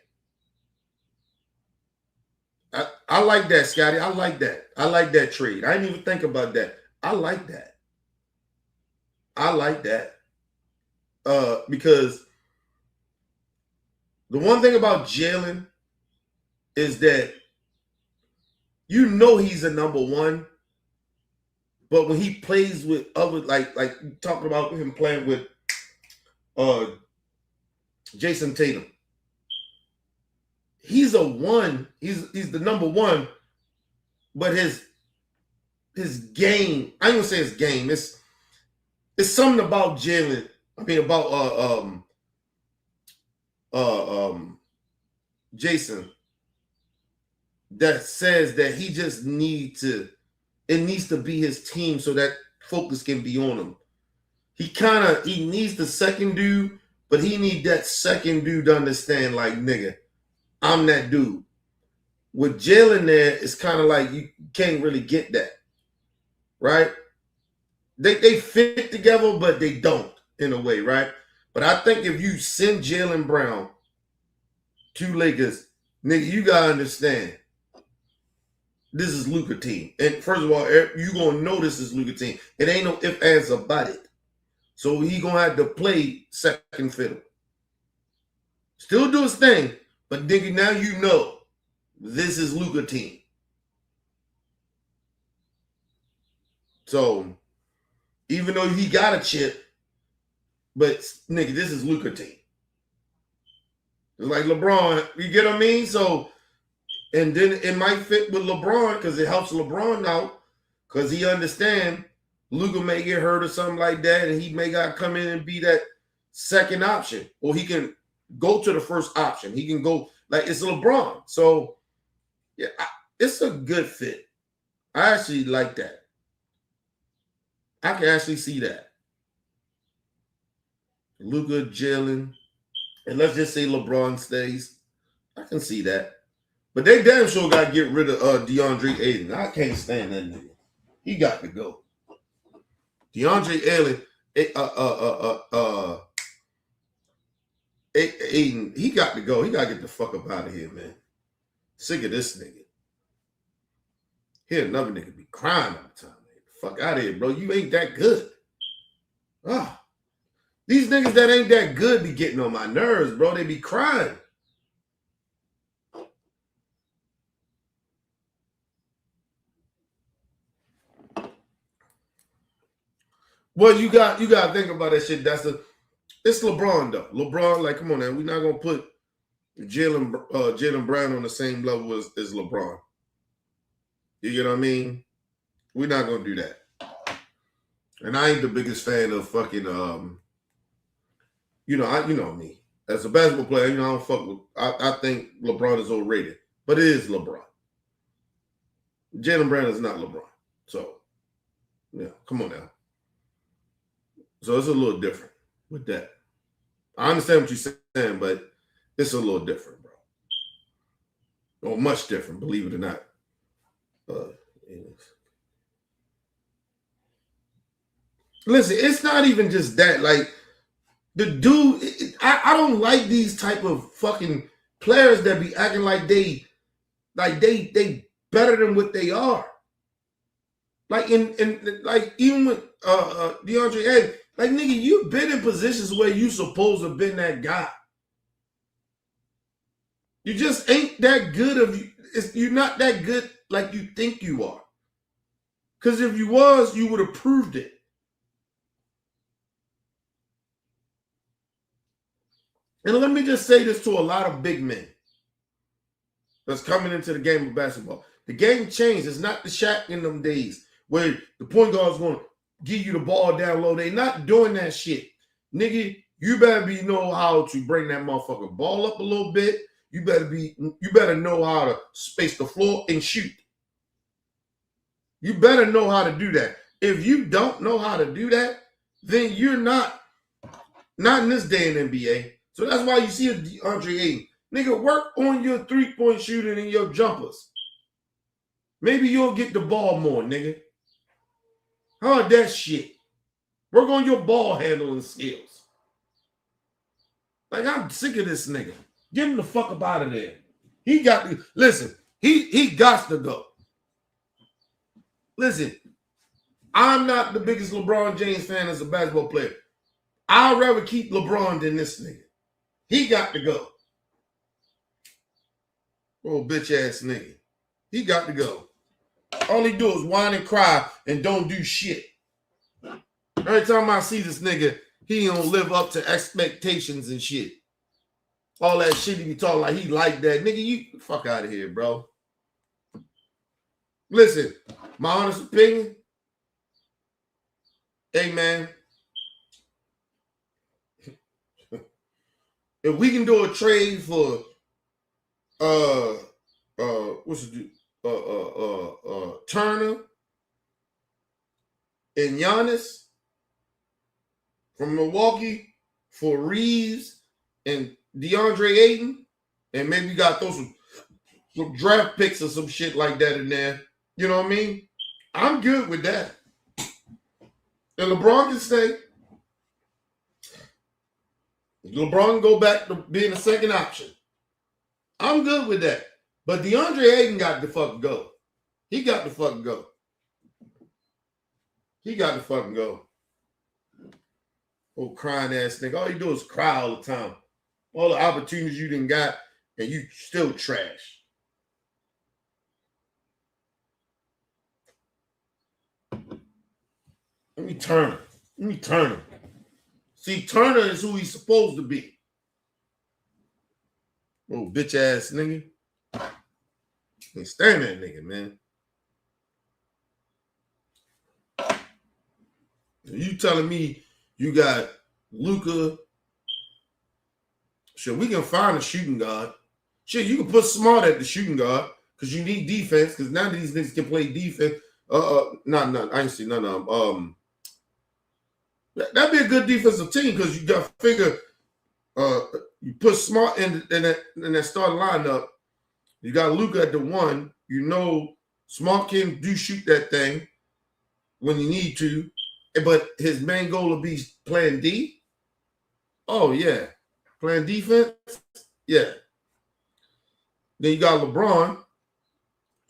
I like that, Scotty. I like that. I like that trade. I didn't even think about that. I like that. Because the one thing about Jaylen is that you know he's a number one, but when he plays with other, like talking about him playing with Jason Tatum, he's a one. He's the number one, but his game, I ain't gonna say his game. It's something about Jaylen. I mean about Jason that says that he just needs to be his team so that focus can be on him. He needs the second dude, but he need that second dude to understand, like, nigga, I'm that dude. With Jaylen there, it's kind of like you can't really get that, right? They fit together, but they don't in a way, right? But I think if you send Jaylen Brown to Lakers, nigga, you gotta understand, this is Luka team. And first of all, you gonna know this is Luka team. It ain't no ifs, ands, about it. So he gonna have to play second fiddle. Still do his thing, but nigga, now you know this is Luka team. So even though he got a chip, but nigga, this is Luka team. It's like LeBron, you get what I mean? So, and then it might fit with LeBron because it helps LeBron out because he understand Luka may get hurt or something like that, and he may got to come in and be that second option, or he can go to the first option. He can go like it's LeBron. So, yeah, it's a good fit. I actually like that. I can actually see that. Luka, Jaylen, and let's just say LeBron stays. I can see that. But they damn sure got to get rid of DeAndre Ayton. I can't stand that nigga. He got to go. DeAndre Ayton, he got to go. He got to get the fuck up out of here, man. Sick of this nigga. Here another nigga be crying all the time, man. Fuck out of here, bro. You ain't that good. Ah. These niggas that ain't that good be getting on my nerves, bro. They be crying. Well, you got to think about that shit. It's LeBron though. LeBron, like, come on now, we're not gonna put Jaylen Brown on the same level as LeBron. You get what I mean? We're not gonna do that. And I ain't the biggest fan of fucking you know me. As a basketball player, I don't fuck with. I think LeBron is overrated, but it is LeBron. Jaylen Brown is not LeBron, so yeah, come on now. So it's a little different with that. I understand what you're saying, but it's a little different, bro. Or much different, believe it or not. Listen, it's not even just that. Like, the dude, I don't like these type of fucking players that be acting like they better than what they are. Like like even with DeAndre Ayton, like, nigga, you've been in positions where you supposed to have been that guy. You just ain't that good of you. You're not that good like you think you are. Because if you was, you would have proved it. And let me just say this to a lot of big men that's coming into the game of basketball. The game changed. It's not the Shaq in them days where the point guard is going to give you the ball down low. They not doing that shit. Nigga, you better know how to bring that motherfucking ball up a little bit. You better know how to space the floor and shoot. You better know how to do that. If you don't know how to do that, then you're not in this day in NBA. So that's why you see a DeAndre Ayton. Nigga, work on your three-point shooting and your jumpers. Maybe you'll get the ball more, nigga. How about that shit? Work on your ball handling skills. Like, I'm sick of this nigga. Get him the fuck up out of there. He got to, listen, he got to go. Listen, I'm not the biggest LeBron James fan as a basketball player. I'd rather keep LeBron than this nigga. He got to go. Oh, bitch ass nigga. He got to go. All he do is whine and cry and don't do shit. Every time I see this nigga, he don't live up to expectations and shit. All that shit he be talking like he like that. Nigga, you fuck out of here, bro. Listen, my honest opinion. Hey, man. If we can do a trade for Turner and Giannis from Milwaukee for Reeves and DeAndre Ayton, and maybe you got throw some draft picks or some shit like that in there. You know what I mean? I'm good with that. And LeBron can stay. LeBron can go back to being a second option. I'm good with that. But DeAndre Ayton got to fucking go. He got to fucking go. He got to fucking go. Oh, crying ass nigga. All you do is cry all the time. All the opportunities you done got, and you still trash. Let me turn him. See, Turner is who he's supposed to be. Oh, bitch ass nigga. Can't stand that nigga, man. You telling me you got Luka? Sure, we can find a shooting guard. Shit, you can put Smart at the shooting guard because you need defense. Because none of these niggas can play defense. I ain't see none of them. That'd be a good defensive team because you got to figure. You put Smart in that starting lineup. You got Luka at the one. You know Smart can shoot that thing when you need to, but his main goal will be playing D. Oh yeah, playing defense. Yeah. Then you got LeBron.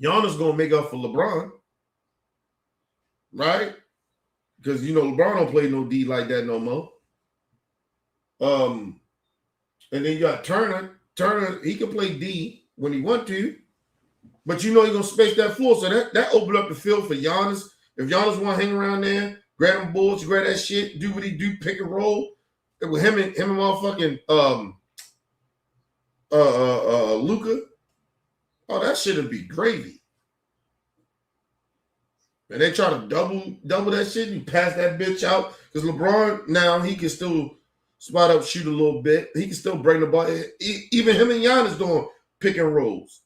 Giannis gonna make up for LeBron, right? Because LeBron don't play no D like that no more. And then you got Turner. Turner, he can play D when he want to, but he's gonna space that floor. So that opened up the field for Giannis. If Giannis want to hang around there grab them boards, grab that shit, do what he do, pick and roll. With him and motherfucking Luka. Oh, that shit would be gravy. And they try to double that shit. You pass that bitch out. Because LeBron, now, he can still spot up, shoot a little bit. He can still bring the ball. Even him and Giannis doing pick and rolls.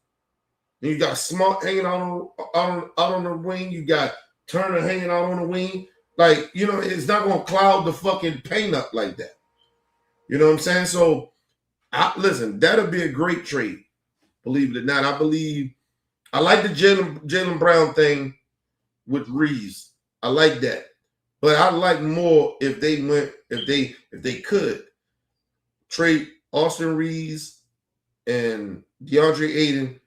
And you got Smart hanging out on the wing. You got Turner hanging out on the wing. Like, you know, it's not going to cloud the fucking paint up like that. You know what I'm saying? So, listen, that'll be a great trade. Believe it or not. I like the Jaylen Brown thing with Reeves. I like that. But I'd like more if they could trade Austin Reeves and DeAndre Ayton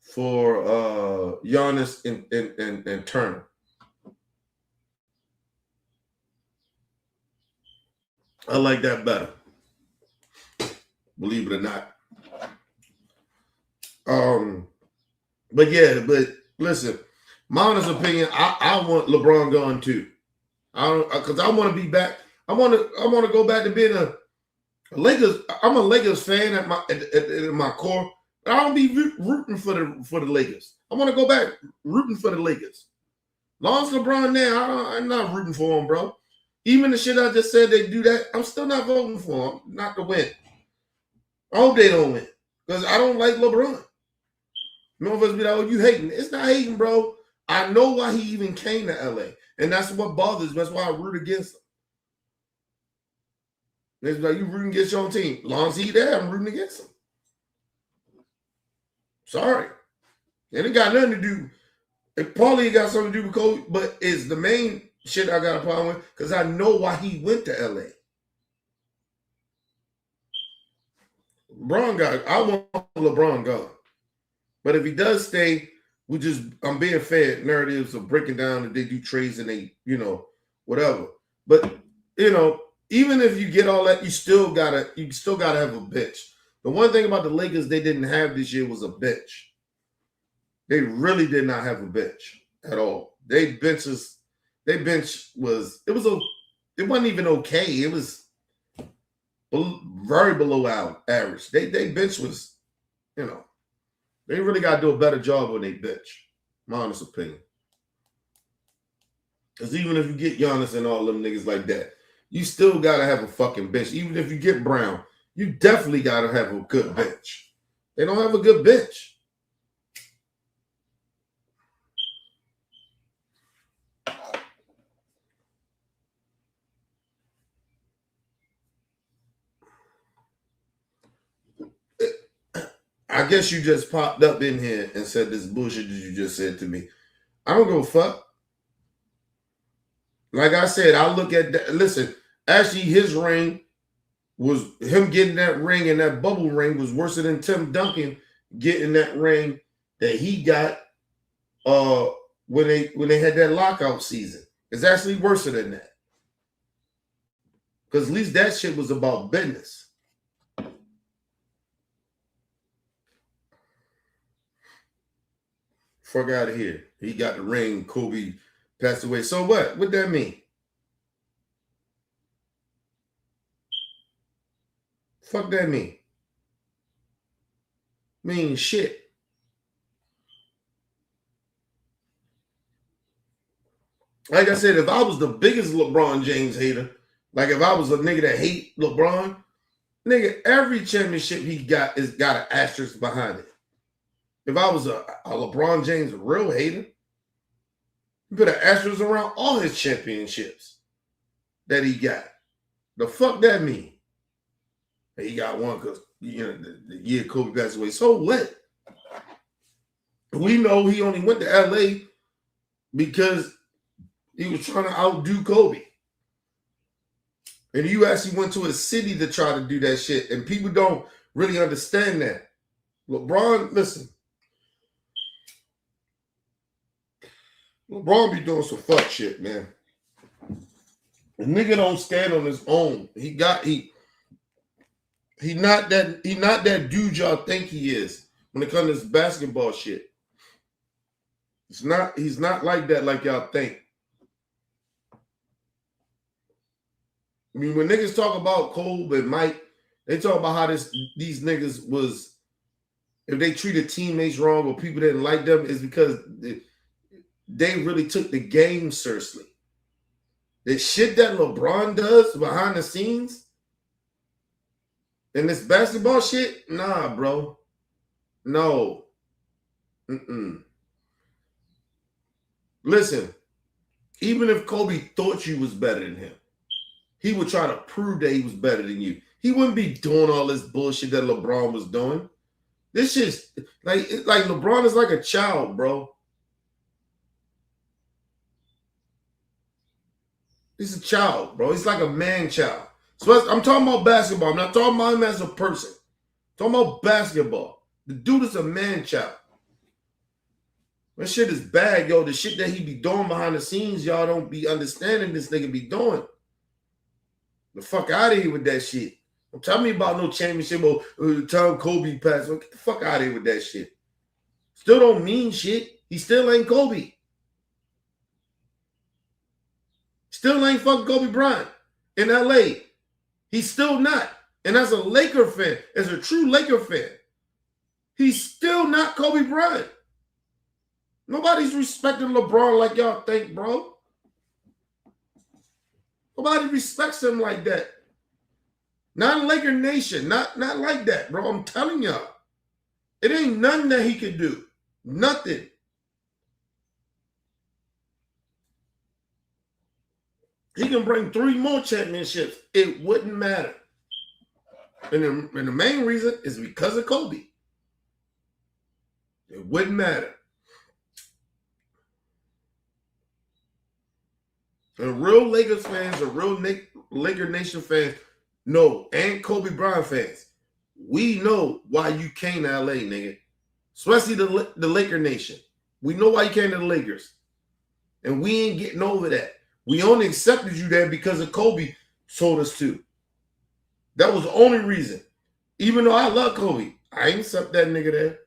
for Giannis and Turner. I like that better. Believe it or not. But listen, my honest opinion, I want LeBron gone too. Because I want to be back. I want to go back to being a Lakers. I'm a Lakers fan at my core, but I don't be rooting for the Lakers. I want to go back rooting for the Lakers. Long as LeBron there, I'm not rooting for him, bro. Even the shit I just said they do that, I'm still not voting for him, not to win. I hope they don't win because I don't like LeBron. Motherfuckers be like, oh, you hating. It's not hating, bro. I know why he even came to LA. And that's what bothers me. That's why I root against him. It's like you rooting against your own team. As long as he's there, I'm rooting against him. Sorry. It ain't got nothing to do. It probably got something to do with Kobe, but it's the main shit I got a problem with because I know why he went to LA. I want LeBron gone. But if he does stay, I'm being fair, narratives of breaking down that they do trades and they, whatever. But, even if you get all that, you still gotta have a bench. The one thing about the Lakers they didn't have this year was a bench. They really did not have a bench at all. Their bench wasn't even okay. It was very below average. They bench was, they really got to do a better job on their bench. My honest opinion. Because even if you get Giannis and all them niggas like that, you still got to have a fucking bench. Even if you get Brown, you definitely got to have a good bench. They don't have a good bench. I guess you just popped up in here and said this bullshit that you just said to me. I don't give a fuck. Like I said, I look at that. Listen, actually, his ring was him getting that ring, and that bubble ring was worse than Tim Duncan getting that ring that he got when they had that lockout season. It's actually worse than that. Because at least that shit was about business. Fuck out of here. He got the ring. Kobe passed away. So what? What that mean? Fuck that mean? Mean shit. Like I said, if I was the biggest LeBron James hater, like if I was a nigga that hate LeBron, nigga, every championship he got is got an asterisk behind it. If I was a LeBron James real hater, you put an asterisk around all his championships that he got. The fuck that mean? He got one because the year Kobe passed away. So what? We know he only went to LA because he was trying to outdo Kobe. And you actually went to a city to try to do that shit. And people don't really understand that. LeBron, listen. LeBron be doing some fuck shit, man. The nigga don't stand on his own. He not that dude y'all think he is when it comes to this basketball shit. He's not like that like y'all think. mean, when niggas talk about Kobe and Mike, they talk about how these niggas was, if they treated teammates wrong or people didn't like them, is because they really took the game seriously. The shit that LeBron does behind the scenes and this basketball shit, nah, bro. No. Listen, even if Kobe thought you was better than him, he would try to prove that he was better than you. He wouldn't be doing all this bullshit that LeBron was doing. This shit's like LeBron is like a child, bro. He's a child, bro. He's like a man child. So I'm talking about basketball. I'm not talking about him as a person. I'm talking about basketball. The dude is a man child. That shit is bad, yo. The shit that he be doing behind the scenes, y'all don't be understanding this nigga be doing. The fuck out of here with that shit. Don't tell me about no championship or time Kobe passed. Get the fuck out of here with that shit. Still don't mean shit. He still ain't Kobe. Still ain't fucking Kobe Bryant in LA. He's still not. And as a Laker fan, as a true Laker fan, he's still not Kobe Bryant. Nobody's respecting LeBron like y'all think, bro. Nobody respects him like that. Not in Laker Nation. Not like that, bro. I'm telling y'all. It ain't nothing that he could do. Nothing. He can bring 3 more championships. It wouldn't matter. And the main reason is because of Kobe. It wouldn't matter. And real Lakers fans or real Laker Nation fans know, and Kobe Bryant fans, we know why you came to LA, nigga. Especially the Laker Nation. We know why you came to the Lakers. And we ain't getting over that. We only accepted you there because of Kobe told us to. That was the only reason. Even though I love Kobe, I ain't accept that nigga there.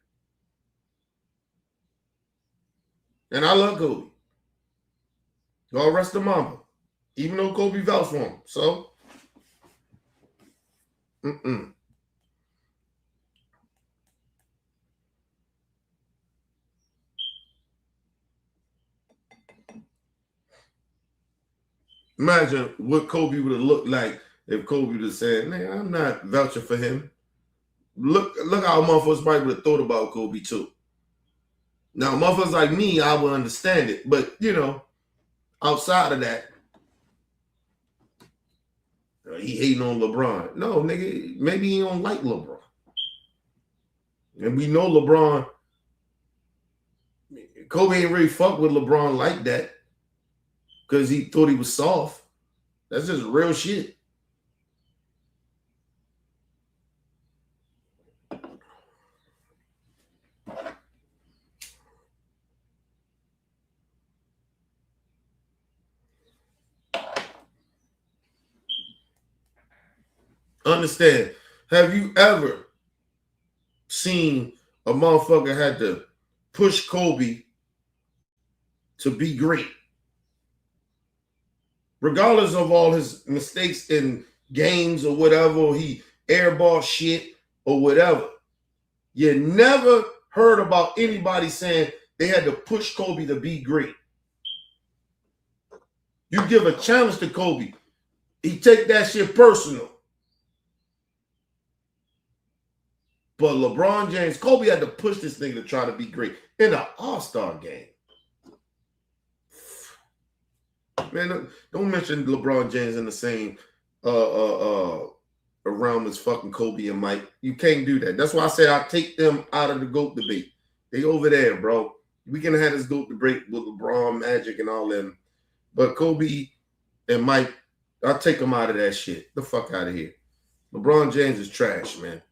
And I love Kobe. God rest the mama. Even though Kobe vouched for him. So, imagine what Kobe would have looked like if Kobe would have said, "Man, I'm not vouching for him." Look how motherfuckers probably would have thought about Kobe too. Now, motherfuckers like me, I would understand it. But, you know, outside of that, he hating on LeBron. No, nigga, maybe he don't like LeBron. And we know LeBron, Kobe ain't really fuck with LeBron like that because he thought he was soft. That's just real shit. Understand, have you ever seen a motherfucker had to push Kobe to be great? Regardless of all his mistakes in games or whatever, or he airball shit or whatever. You never heard about anybody saying they had to push Kobe to be great. You give a challenge to Kobe, he take that shit personal. But LeBron James, Kobe had to push this nigga to try to be great in an all-star game. Man, don't mention LeBron James in the same realm as fucking Kobe and Mike. You can't do that. That's why I say I take them out of the GOAT debate. They over there, bro. We can have this GOAT debate with LeBron, Magic, and all them. But Kobe and Mike, I'll take them out of that shit. The fuck out of here. LeBron James is trash, man.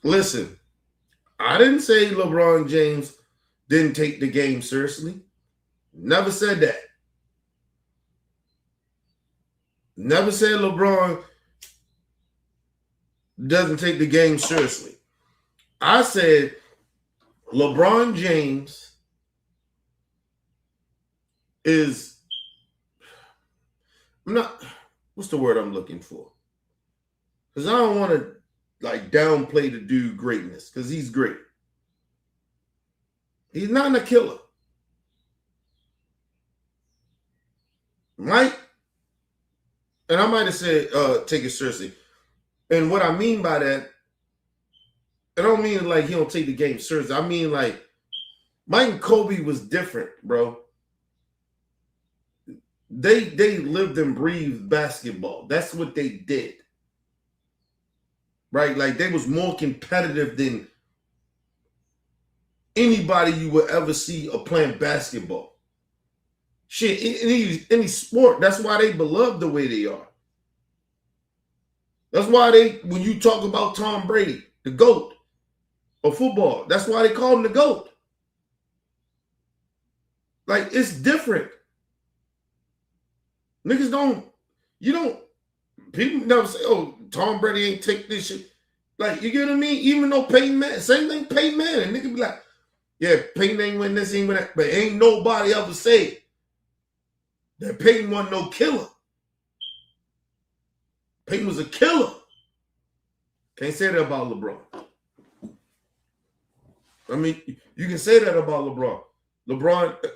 Listen, I didn't say LeBron James didn't take the game seriously. Never said that. Never said LeBron doesn't take the game seriously. I said LeBron James is what's the word I'm looking for? Because I don't want to like downplay the dude greatness, because he's great. He's not a killer. Mike, and I might have said take it seriously. And what I mean by that, I don't mean like he don't take the game seriously. I mean like Mike and Kobe was different, bro. They lived and breathed basketball. That's what they did. Right? Like they was more competitive than anybody you would ever see playing basketball. Shit, any sport, that's why they beloved the way they are. That's why when you talk about Tom Brady, the GOAT of football, that's why they call him the GOAT. Like, it's different. Niggas people never say, oh, Tom Brady ain't take this shit. Like, you get what I mean? Even though Peyton Manning, same thing, Peyton Manning, nigga be like, yeah, Peyton ain't win this, ain't win that. But ain't nobody ever say that Peyton wasn't no killer. Peyton was a killer. Can't say that about LeBron. I mean, you can say that about LeBron.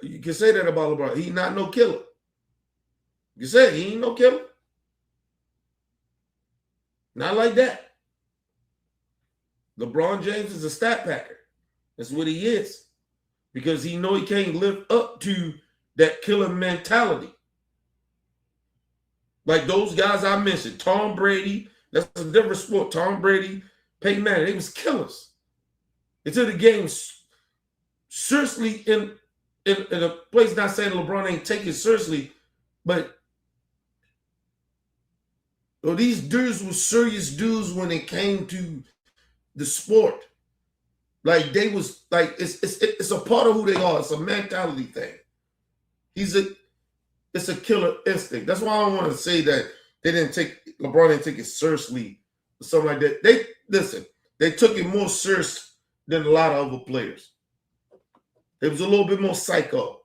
You can say that about LeBron. He not no killer. You can say he ain't no killer. Not like that. LeBron James is a stat packer. That's what he is. Because he know he can't live up to that killer mentality. Like those guys I mentioned, Tom Brady, that's a different sport. Tom Brady, Peyton Manning, they was killers. They took the game seriously in a place, not saying LeBron ain't taking it seriously, but these dudes were serious dudes when it came to the sport. Like they was like it's a part of who they are. It's a mentality thing. It's a killer instinct. That's why I don't want to say that LeBron didn't take it seriously or something like that. They took it more serious than a lot of other players. It was a little bit more psycho.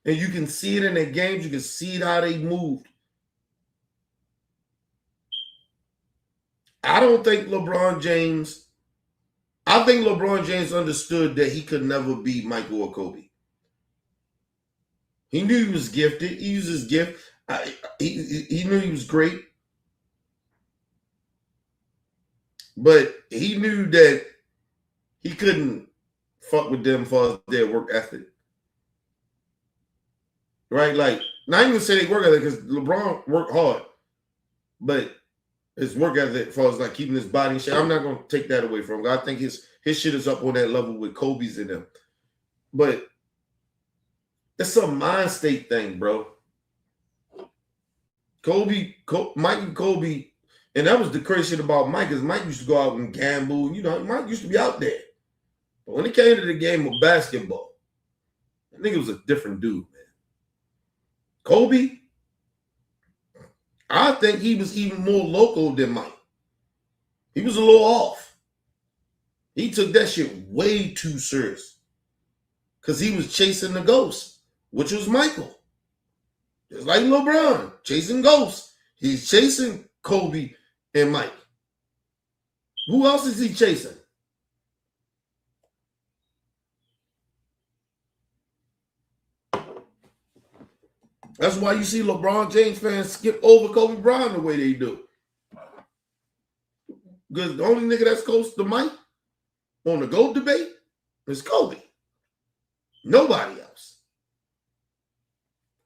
And you can see it in their games. You can see it how they moved. I think LeBron James understood that he could never beat Michael or Kobe. He knew he was gifted. He used his gift. He knew he was great. But he knew that he couldn't fuck with them for their work ethic. Right? Like, not even say they work ethic, because LeBron worked hard. But his work ethic, as far as like keeping his body in shape, I'm not going to take that away from him. I think his shit is up on that level with Kobe's in them. But it's a mind state thing, bro. Mike and Kobe, and that was the crazy shit about Mike, is Mike used to go out and gamble. You know, Mike used to be out there. But when it came to the game of basketball, I think it was a different dude, man. Kobe, I think he was even more local than Mike. He was a little off. He took that shit way too serious. Because he was chasing the ghost, which was Michael. Just like LeBron, chasing ghosts. He's chasing Kobe and Mike. Who else is he chasing? That's why you see LeBron James fans skip over Kobe Bryant the way they do. Because the only nigga that's close to Mike on the GOAT debate is Kobe. Nobody else.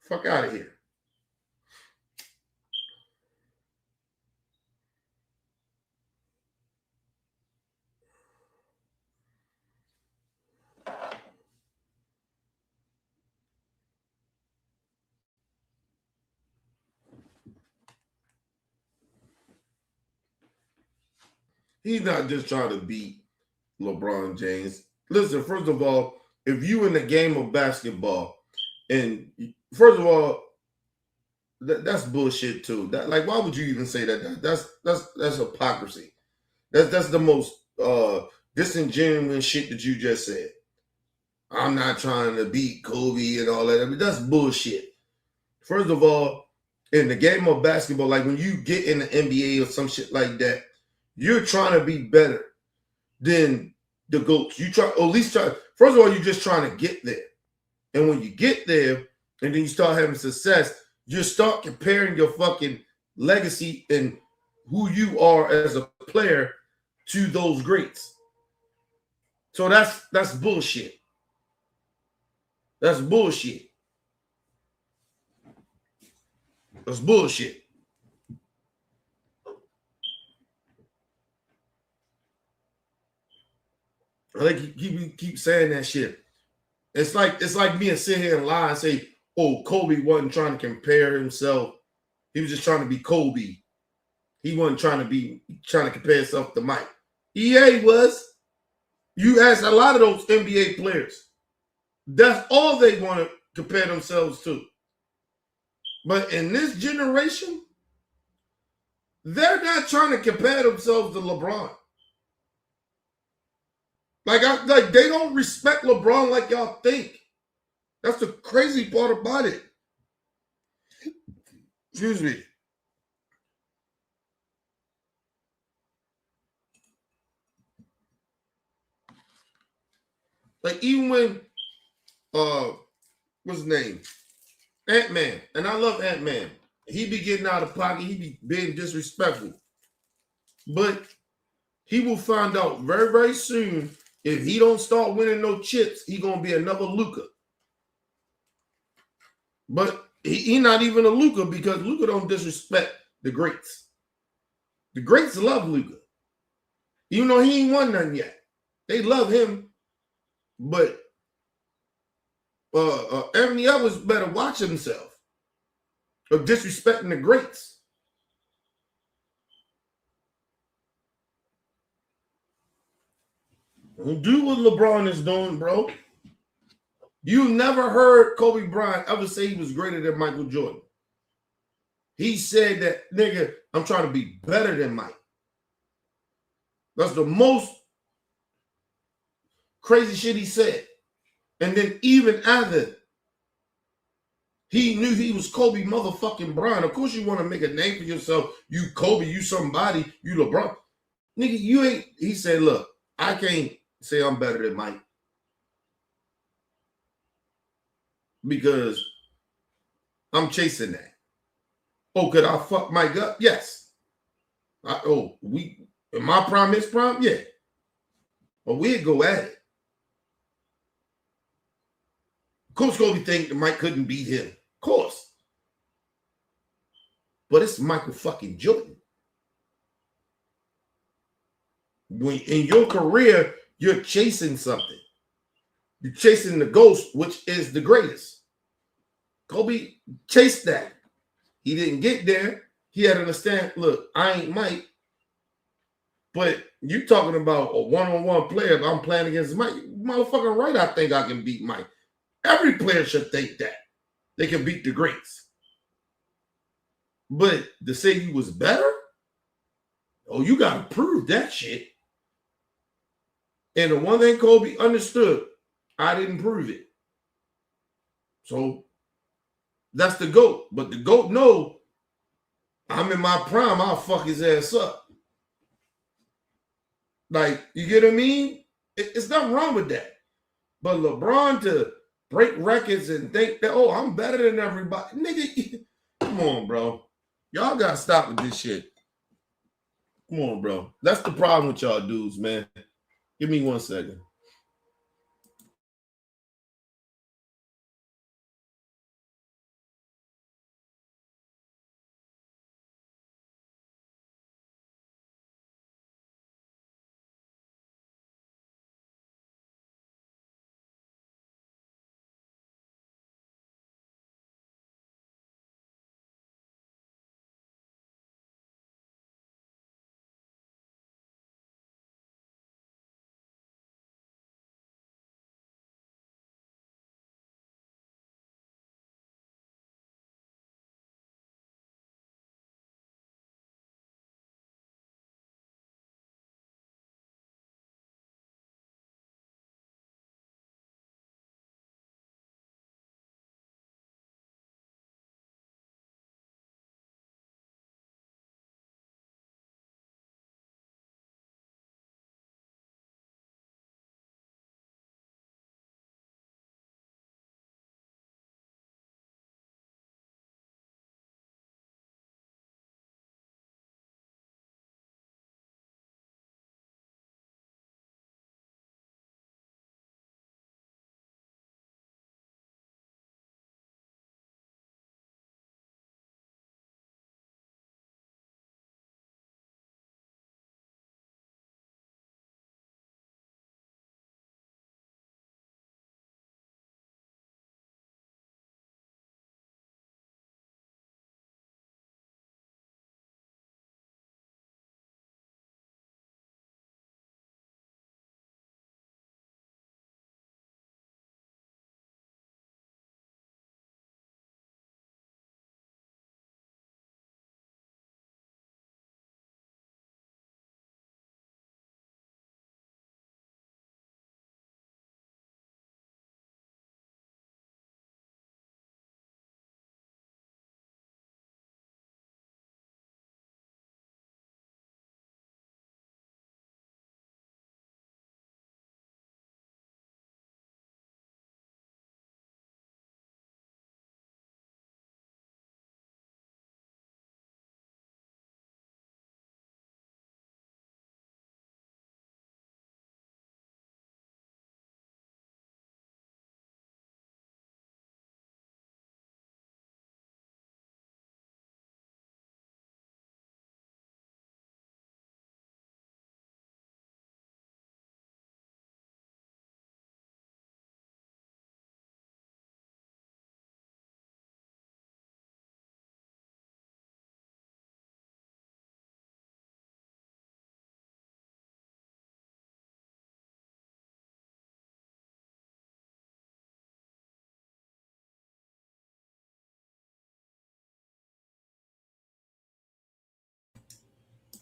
Fuck out of here. He's not just trying to beat LeBron James. Listen, first of all, if you in the game of basketball, and first of all, That's bullshit too. That, like, why would you even say that? That's hypocrisy. That's the most disingenuous shit that you just said. I'm not trying to beat Kobe and all that. I mean, that's bullshit. First of all, in the game of basketball, like when you get in the NBA or some shit like that, you're trying to be better than the GOATs. You try, or at least try. First of all, you're just trying to get there. And when you get there and then you start having success, you start comparing your fucking legacy and who you are as a player to those greats. So that's bullshit. That's bullshit. That's bullshit. I think keep saying that shit. It's like me and sit here and lie and say, oh, Kobe wasn't trying to compare himself. He was just trying to be Kobe. He wasn't trying to compare himself to Mike. Yeah, he was. You ask a lot of those NBA players. That's all they want to compare themselves to. But in this generation, they're not trying to compare themselves to LeBron. Like they don't respect LeBron like y'all think. That's the crazy part about it. Excuse me. Like even when what's his name? Ant-Man. And I love Ant-Man. He be getting out of pocket, he be being disrespectful. But he will find out very, very soon if he don't start winning no chips, he gonna be another Luka. But he not even a Luka because Luka don't disrespect the greats. The greats love Luka. Even though he ain't won nothing yet. They love him. But Anthony Edwards better watch himself of disrespecting the greats. Don't do what LeBron is doing, bro. You never heard Kobe Bryant ever say he was greater than Michael Jordan. He said that, nigga, I'm trying to be better than Mike. That's the most crazy shit he said. And then even after he knew he was Kobe motherfucking Bryant. Of course you want to make a name for yourself. You Kobe, you somebody, you LeBron. Nigga, you ain't, he said, look, I can't say I'm better than Mike. Because I'm chasing that. Oh, could I fuck Mike up? Yes. In my prime, his prime? Yeah. But we'd go at it. Of course, Kobe think that Mike couldn't beat him. Of course. But it's Michael fucking Jordan. When in your career, you're chasing something. You're chasing the ghost, which is the greatest. Kobe chased that. He didn't get there. He had to understand, look, I ain't Mike. But you talking about a one-on-one player, if I'm playing against Mike, motherfucking right, I think I can beat Mike. Every player should think that. They can beat the greats. But to say you was better, oh, you got to prove that shit. And the one thing Kobe understood, I didn't prove it. So that's the GOAT. But the GOAT know I'm in my prime, I'll fuck his ass up. Like, you get what I mean? It's nothing wrong with that. But LeBron to break records and think that, oh, I'm better than everybody. Nigga, come on, bro. Y'all got to stop with this shit. Come on, bro. That's the problem with y'all dudes, man. Give me 1 second.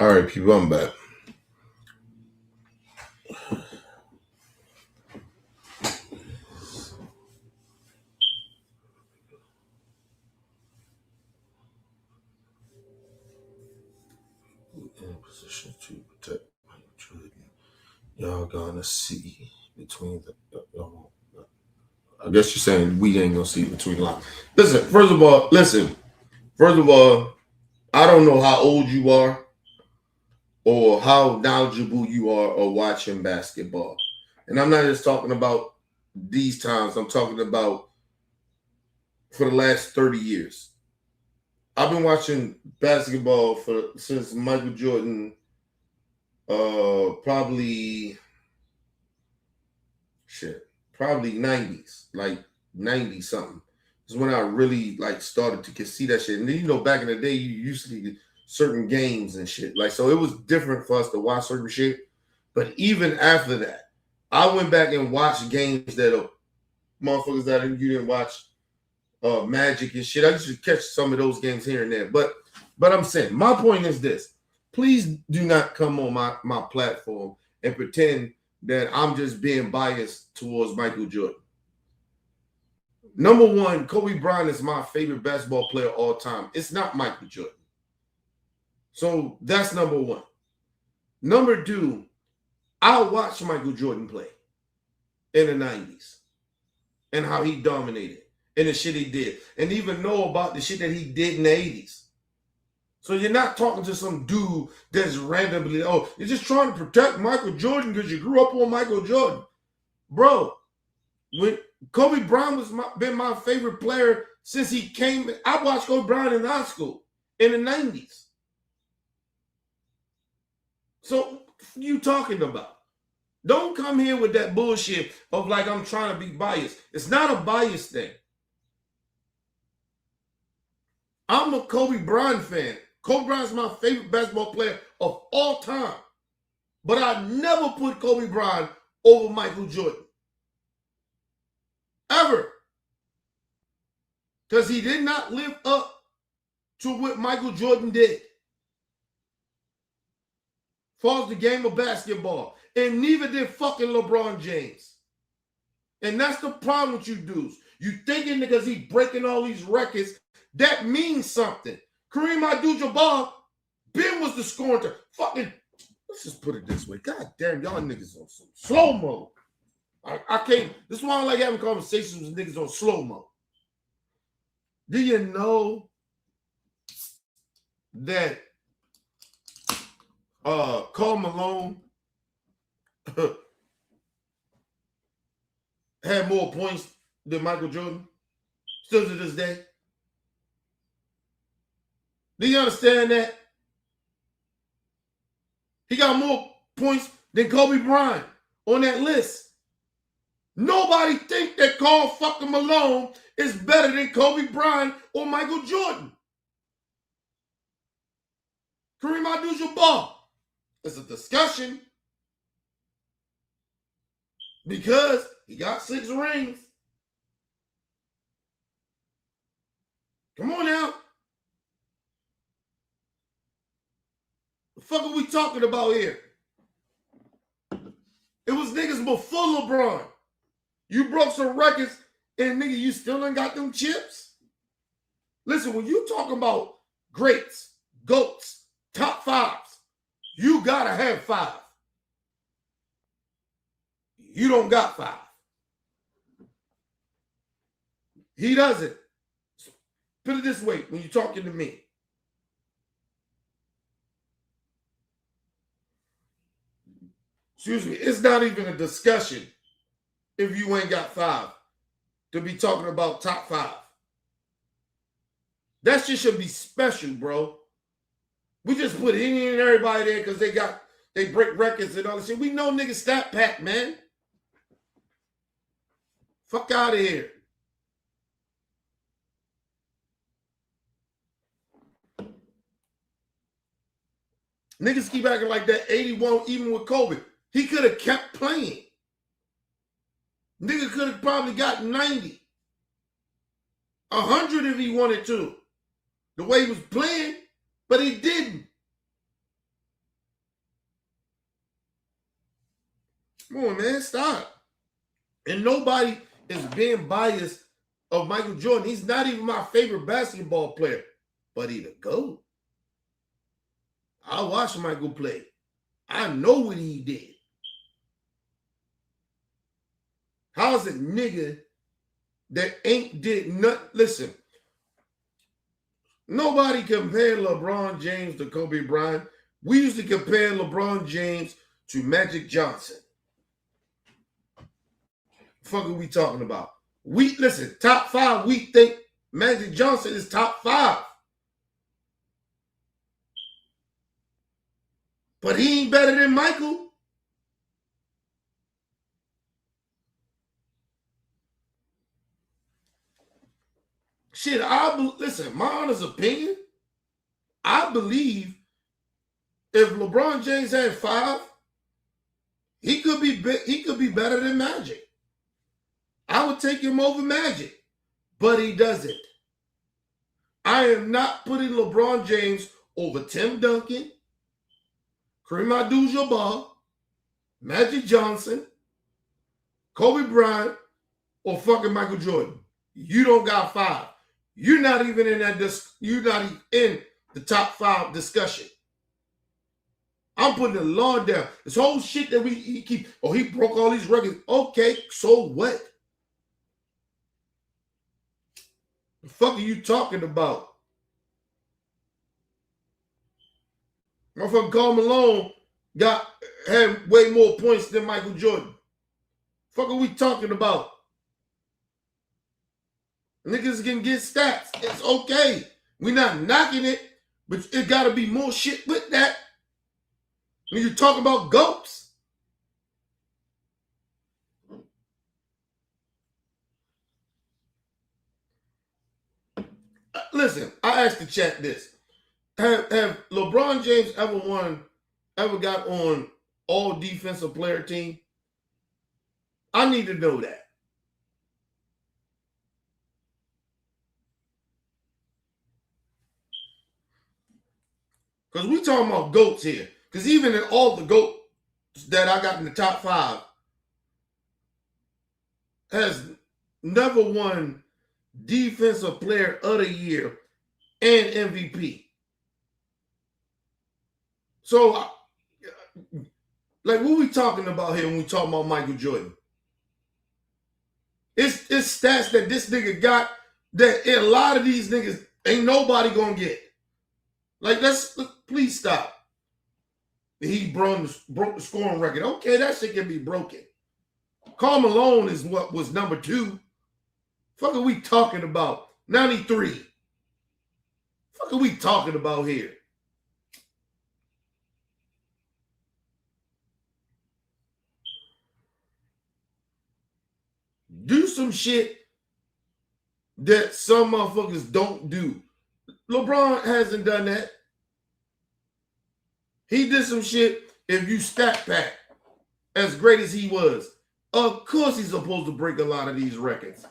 All right, people, I'm back. In a position to protect Michael Jordan. Y'all gonna see between the. I guess you're saying we ain't gonna see between the lines. Listen, first of all, I don't know how old you are or how knowledgeable you are of watching basketball. And I'm not just talking about these times, I'm talking about for the last 30 years. I've been watching basketball since Michael Jordan, probably 90s, like 90 something. Is when I really like started to see that shit. And then, back in the day, you used to get certain games and shit. Like, so it was different for us to watch certain shit. But even after that, I went back and watched games that motherfuckers that you didn't watch, Magic and shit. I used to catch some of those games here and there. But I'm saying, my point is this. Please do not come on my platform and pretend that I'm just being biased towards Michael Jordan. Number one, Kobe Bryant is my favorite basketball player of all time. It's not Michael Jordan. So that's number one. Number two, I watched Michael Jordan play in the 90s and how he dominated and the shit he did, and even know about the shit that he did in the 80s. So you're not talking to some dude that's randomly, you're just trying to protect Michael Jordan because you grew up on Michael Jordan. Bro, when Kobe Bryant been my favorite player since he came. I watched Kobe Bryant in high school in the 90s. So what are you talking about? Don't come here with that bullshit of like I'm trying to be biased. It's not a bias thing. I'm a Kobe Bryant fan. Kobe Bryant's my favorite basketball player of all time. But I never put Kobe Bryant over Michael Jordan. Ever. Because he did not live up to what Michael Jordan did. As far as the game of basketball. And neither did fucking LeBron James. And that's the problem with you dudes. You thinking because he's breaking all these records, that means something. Kareem Abdul-Jabbar, Ben was the scorer. Fucking, let's just put it this way. God damn, y'all niggas on some slow-mo. I can't, this is why I don't like having conversations with niggas on slow-mo. Do you know that Karl Malone had more points than Michael Jordan? Still to this day. Do you understand that? He got more points than Kobe Bryant on that list. Nobody think that Karl fucking Malone is better than Kobe Bryant or Michael Jordan. Kareem Abdul-Jabbar. It's a discussion because he got 6 rings. Come on now. The fuck are we talking about here? It was niggas before LeBron. You broke some records and nigga, you still ain't got them chips? Listen, when you talking about greats, GOATs, top 5s, you gotta have 5. You don't got 5. He doesn't. Put it this way, when you're talking to me. Excuse me, it's not even a discussion if you ain't got 5 to be talking about top 5. That shit should be special, bro. We just put any and everybody there because they break records and all this shit. We know niggas stat pack, man. Fuck out of here. Niggas keep acting like that 81 even with Kobe. He could have kept playing. Nigga could have probably got 90. 100 if he wanted to. The way he was playing, but he didn't. Come on, man, stop. And nobody is being biased of Michael Jordan. He's not even my favorite basketball player, but he the GOAT. I watched Michael play. I know what he did. How's a nigga that ain't did nothing? Listen, nobody compared LeBron James to Kobe Bryant. We used to compare LeBron James to Magic Johnson. Fuck are we talking about? We listen, top 5, we think Magic Johnson is top 5. But he ain't better than Michael. Shit, listen, my honest opinion, I believe if LeBron James had 5, he could be better than Magic. I would take him over Magic, but he doesn't. I am not putting LeBron James over Tim Duncan, Kareem Abdul-Jabbar, Magic Johnson, Kobe Bryant, or fucking Michael Jordan. You don't got 5. You're not even in that. You're not even in the top 5 discussion. I'm putting the law down. This whole shit that he keep. Oh, he broke all these records. Okay, so what? The fuck are you talking about? Motherfucker Karl Malone had way more points than Michael Jordan. Fuck are we talking about? Niggas can get stats. It's okay. We're not knocking it, but it gotta be more shit with that. When you talk about GOATs. Listen, I asked the chat this. Have LeBron James ever got on all defensive player team? I need to know that. Because we talking about GOATs here. Because even in all the GOATs that I got in the top 5 has never won Defensive Player of the Year and MVP. So, like, what we talking about here when we talking about Michael Jordan? It's stats that this nigga got that a lot of these niggas ain't nobody gonna get. Like, please stop. He broke the scoring record. Okay, that shit can be broken. Karl Malone is what was number 2. Fuck are we talking about? 93. Fuck are we talking about here? Do some shit that some motherfuckers don't do. LeBron hasn't done that. He did some shit. If you stat pack as great as he was, of course he's supposed to break a lot of these records.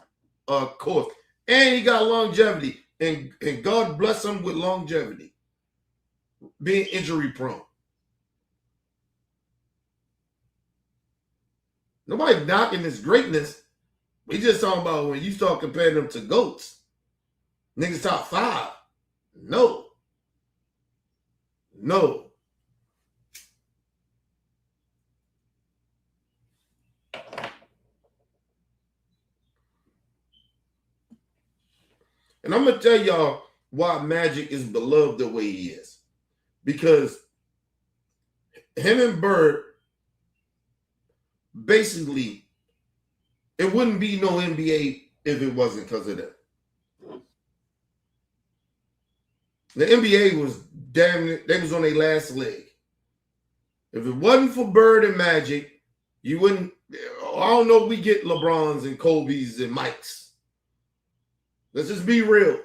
Of course. And he got longevity. And God bless him with longevity. Being injury prone. Nobody knocking his greatness. We just talking about when you start comparing them to GOATs. Niggas top 5. No. No. And I'm going to tell y'all why Magic is beloved the way he is. Because him and Bird, basically, it wouldn't be no NBA if it wasn't because of them. The NBA was they was on their last leg. If it wasn't for Bird and Magic, you wouldn't, I don't know if we get LeBrons and Kobe's and Mike's. Let's just be real.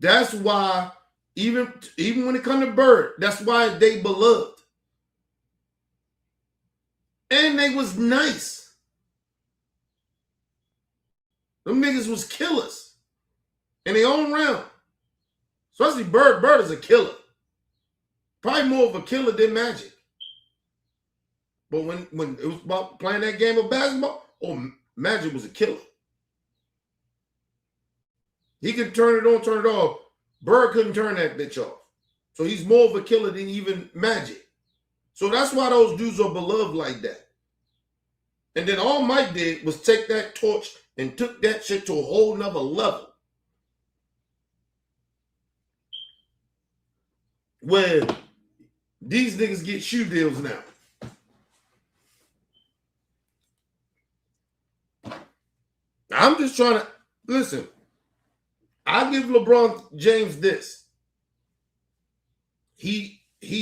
That's why, even when it comes to Bird, that's why they beloved. And they was nice. Them niggas was killers in their own realm. Especially Bird. Bird is a killer. Probably more of a killer than Magic. But when it was about playing that game of basketball, Magic was a killer. He could turn it on, turn it off. Bird couldn't turn that bitch off. So he's more of a killer than even Magic. So that's why those dudes are beloved like that. And then all Mike did was take that torch and took that shit to a whole nother level. Where these niggas get shoe deals now. I'm just trying to listen. I give LeBron James this. He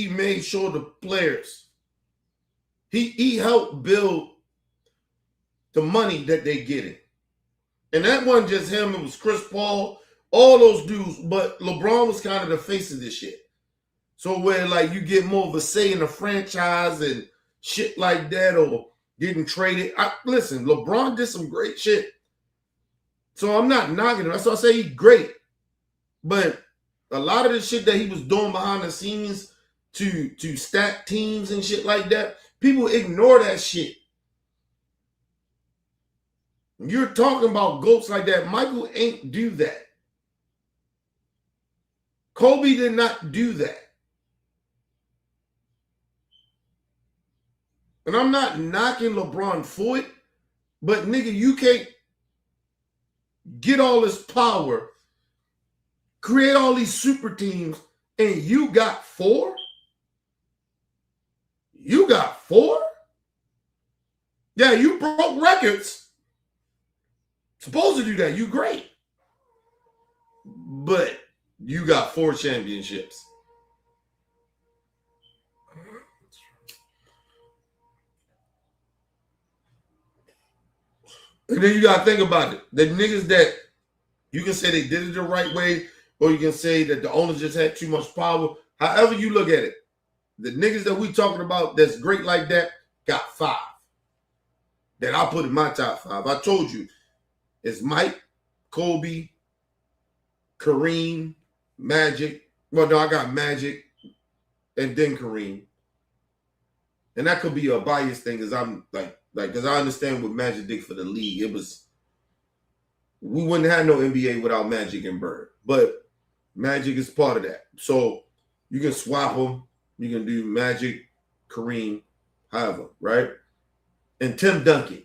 made sure the players, he helped build the money that they getting. And that wasn't just him, it was Chris Paul, all those dudes, but LeBron was kind of the face of this shit. So where like you get more of a say in the franchise and shit like that, or getting traded. Listen, LeBron did some great shit. So I'm not knocking him. That's why I say he's great. But a lot of the shit that he was doing behind the scenes to stack teams and shit like that, people ignore that shit. You're talking about GOATs like that. Michael ain't do that. Kobe did not do that. And I'm not knocking LeBron for it, but nigga, you can't get all this power, create all these super teams, and you got 4? You got 4? Yeah, you broke records. Supposed to do that. You great. But you got 4 championships. And then you got to think about it. The niggas that you can say they did it the right way, or you can say that the owners just had too much power. However you look at it, the niggas that we talking about that's great like that got 5. That I'll put in my top 5. I told you, it's Mike, Kobe, Kareem, Magic. Well, no, I got Magic and then Kareem. And that could be a biased thing because I'm because I understand what Magic did for the league. We wouldn't have no NBA without Magic and Bird. But Magic is part of that. So you can swap them. You can do Magic, Kareem, however, right? And Tim Duncan.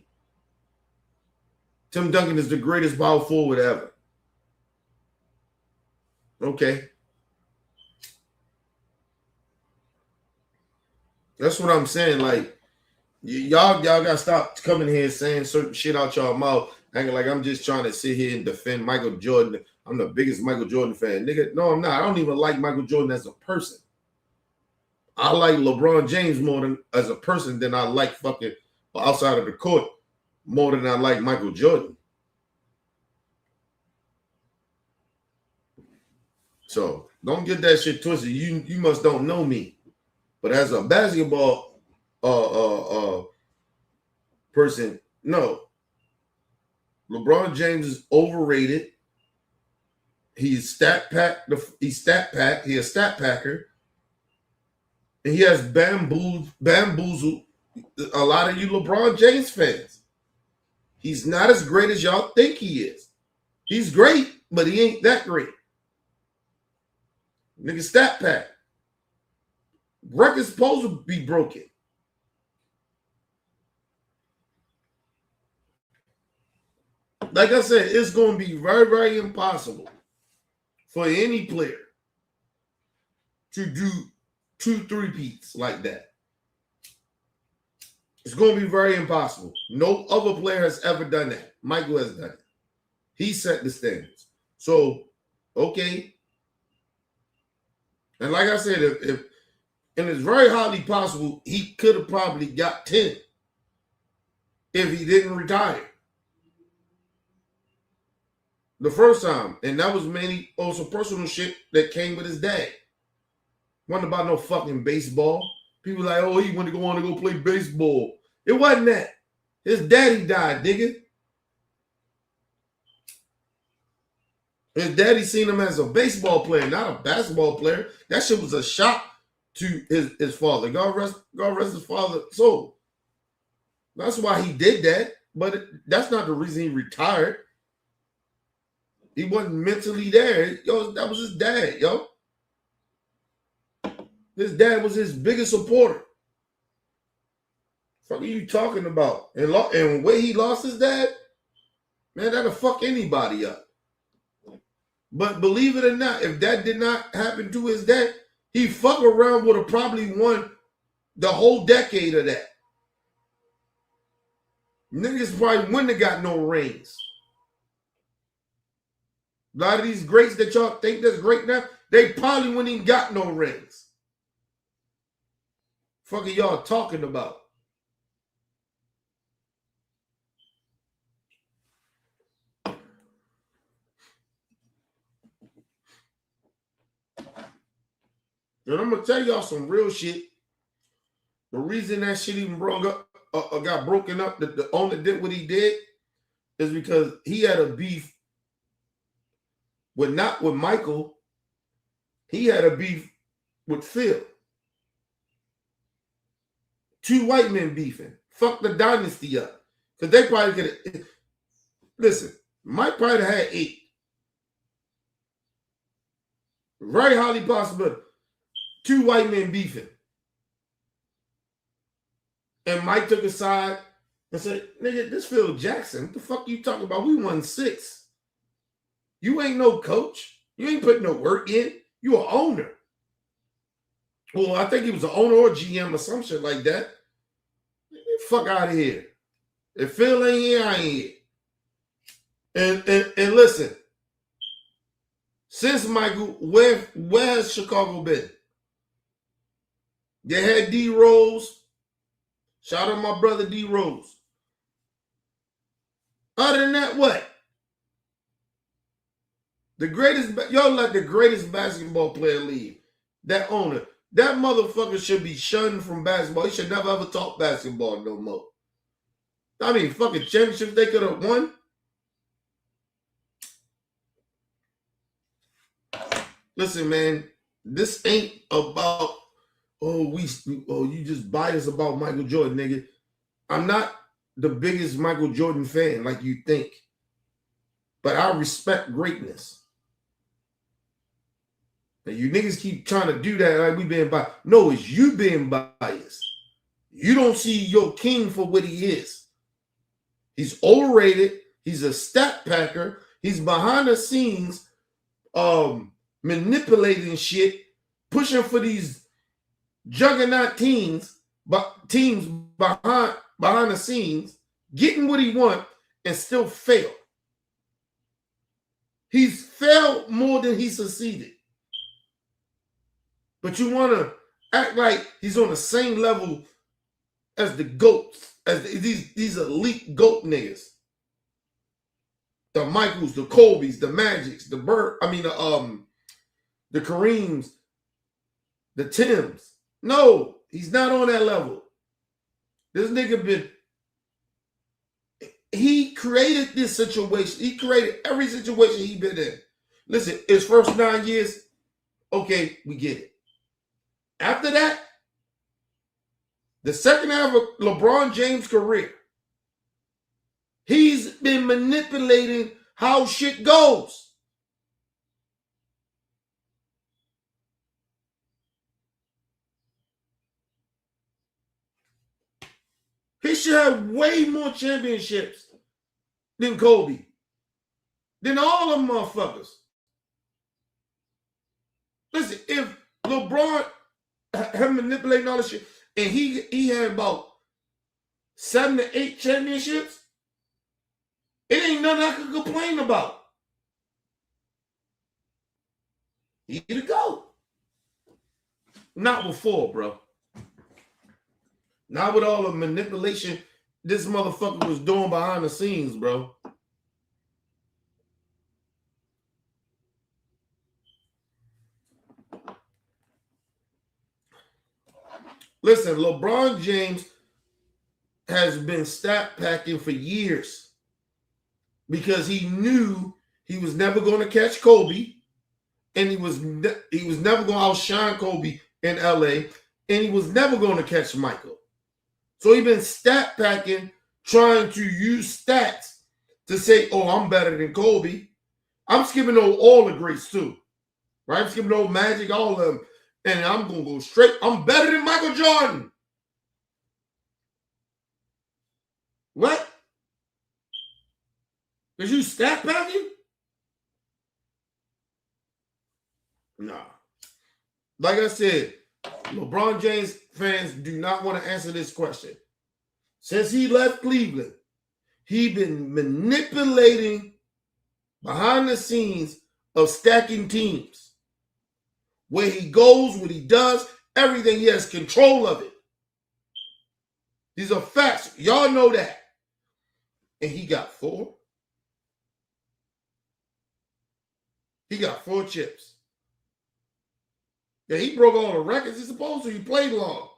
Tim Duncan is the greatest power forward ever. Okay. That's what I'm saying. Like, y'all gotta stop coming here saying certain shit out y'all mouth, acting like I'm just trying to sit here and defend Michael Jordan. I'm the biggest Michael Jordan fan. Nigga, no, I'm not. I don't even like Michael Jordan as a person. I like LeBron James more than as a person than I like fucking outside of the court more than I like Michael Jordan. So don't get that shit twisted. You must don't know me. But as a basketball person, no. LeBron James is overrated. He's stat pack. He's stat pack. He's a stat packer. And he has bamboozled a lot of you LeBron James fans. He's not as great as y'all think he is. He's great, but he ain't that great. Nigga, stat pack. Record's supposed to be broken. Like I said, it's going to be very, very impossible for any player to do 2 3-peats like that. It's going to be very impossible. No other player has ever done that. Michael has done it. He set the standards. So, okay. And like I said, and it's very highly possible he could have probably got 10 if he didn't retire the first time. And that was mainly also personal shit that came with his dad. Wasn't about no fucking baseball. People like, oh, he wanted to go on to go play baseball. It wasn't that. His daddy died, nigga. His daddy seen him as a baseball player, not a basketball player. That shit was a shock to his father. God rest his father's soul. That's why he did that. But that's not the reason he retired. He wasn't mentally there. Yo, that was his dad, yo. His dad was his biggest supporter. What are you talking about? And the way he lost his dad, man, that'll fuck anybody up. But believe it or not, if that did not happen to his dad, he fuck around would have probably won the whole decade of that. Niggas probably wouldn't have got no rings. A lot of these greats that y'all think that's great now, they probably wouldn't even got no rings. Fuck are y'all talking about? And I'm gonna tell y'all some real shit. The reason that shit even got broken up, the owner did what he did, is because he had a beef not with Michael. He had a beef with Phil. Two white men beefing. Fuck the dynasty up. Because they probably could have. Listen, Mike probably had 8. Very highly possible. 2 white men beefing. And Mike took a side and said, nigga, this Phil Jackson. What the fuck you talking about? We won 6. You ain't no coach. You ain't putting no work in. You an owner. Well, I think he was an owner or GM or some shit like that. Fuck out of here. If Phil ain't here, I ain't here. And listen, since Michael, where has Chicago been? They had D Rose. Shout out my brother D Rose. Other than that, what? The greatest, y'all let the greatest basketball player leave. That owner. That motherfucker should be shunned from basketball. He should never ever talk basketball no more. I mean, fucking championships they could have won. Listen, man, this ain't about, you just biased about Michael Jordan, nigga. I'm not the biggest Michael Jordan fan like you think. But I respect greatness. And you niggas keep trying to do that like we being biased. No, it's you being biased. You don't see your king for what he is. He's overrated. He's a stat packer. He's behind the scenes manipulating shit, pushing for these juggernaut teams behind the scenes, getting what he wants, and still fail. He's failed more than he succeeded. But you want to act like he's on the same level as the GOATs, as these elite GOAT niggas. The Michaels, the Kobe's, the Magics, the Kareems, the Tims. No, he's not on that level. This nigga he created this situation. He created every situation he been in. Listen, his first 9 years, okay, we get it. After that, the second half of LeBron James' career, he's been manipulating how shit goes. He should have way more championships than Kobe, than all them motherfuckers. Listen, if LeBron had manipulating all this shit, and he had about 7 to 8 championships, it ain't nothing I could complain about. He to go. Not before, bro. Not with all the manipulation this motherfucker was doing behind the scenes, bro. Listen, LeBron James has been stat packing for years because he knew he was never going to catch Kobe, and he was never going to outshine Kobe in LA, and he was never going to catch Michael. So he been stat packing, trying to use stats to say, oh, I'm better than Kobe. I'm skipping over all the greats too. Right? I'm skipping over Magic, all of them. And I'm going to go straight. I'm better than Michael Jordan. What? Because you stat packing? Nah. Like I said, LeBron James fans do not want to answer this question. Since he left Cleveland, he been manipulating behind the scenes of stacking teams. Where he goes, what he does, everything, he has control of it. These are facts. Y'all know that. And he got 4. He got 4 chips. Yeah, he broke all the records. He's supposed to. He played long.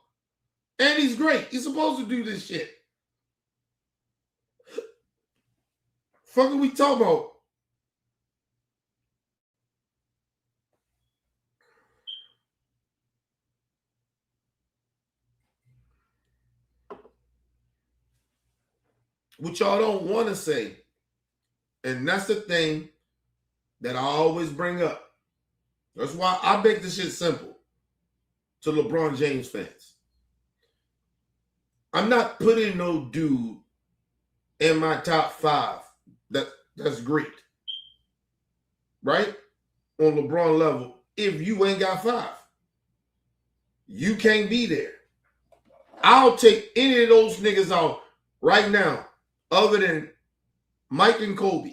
And he's great. He's supposed to do this shit. Fuck are we talking about? What y'all don't want to say. And that's the thing that I always bring up. That's why I make this shit simple to LeBron James fans. I'm not putting no dude in my top 5 that's great. Right? On LeBron level, if you ain't got 5. You can't be there. I'll take any of those niggas out right now, other than Mike and Kobe.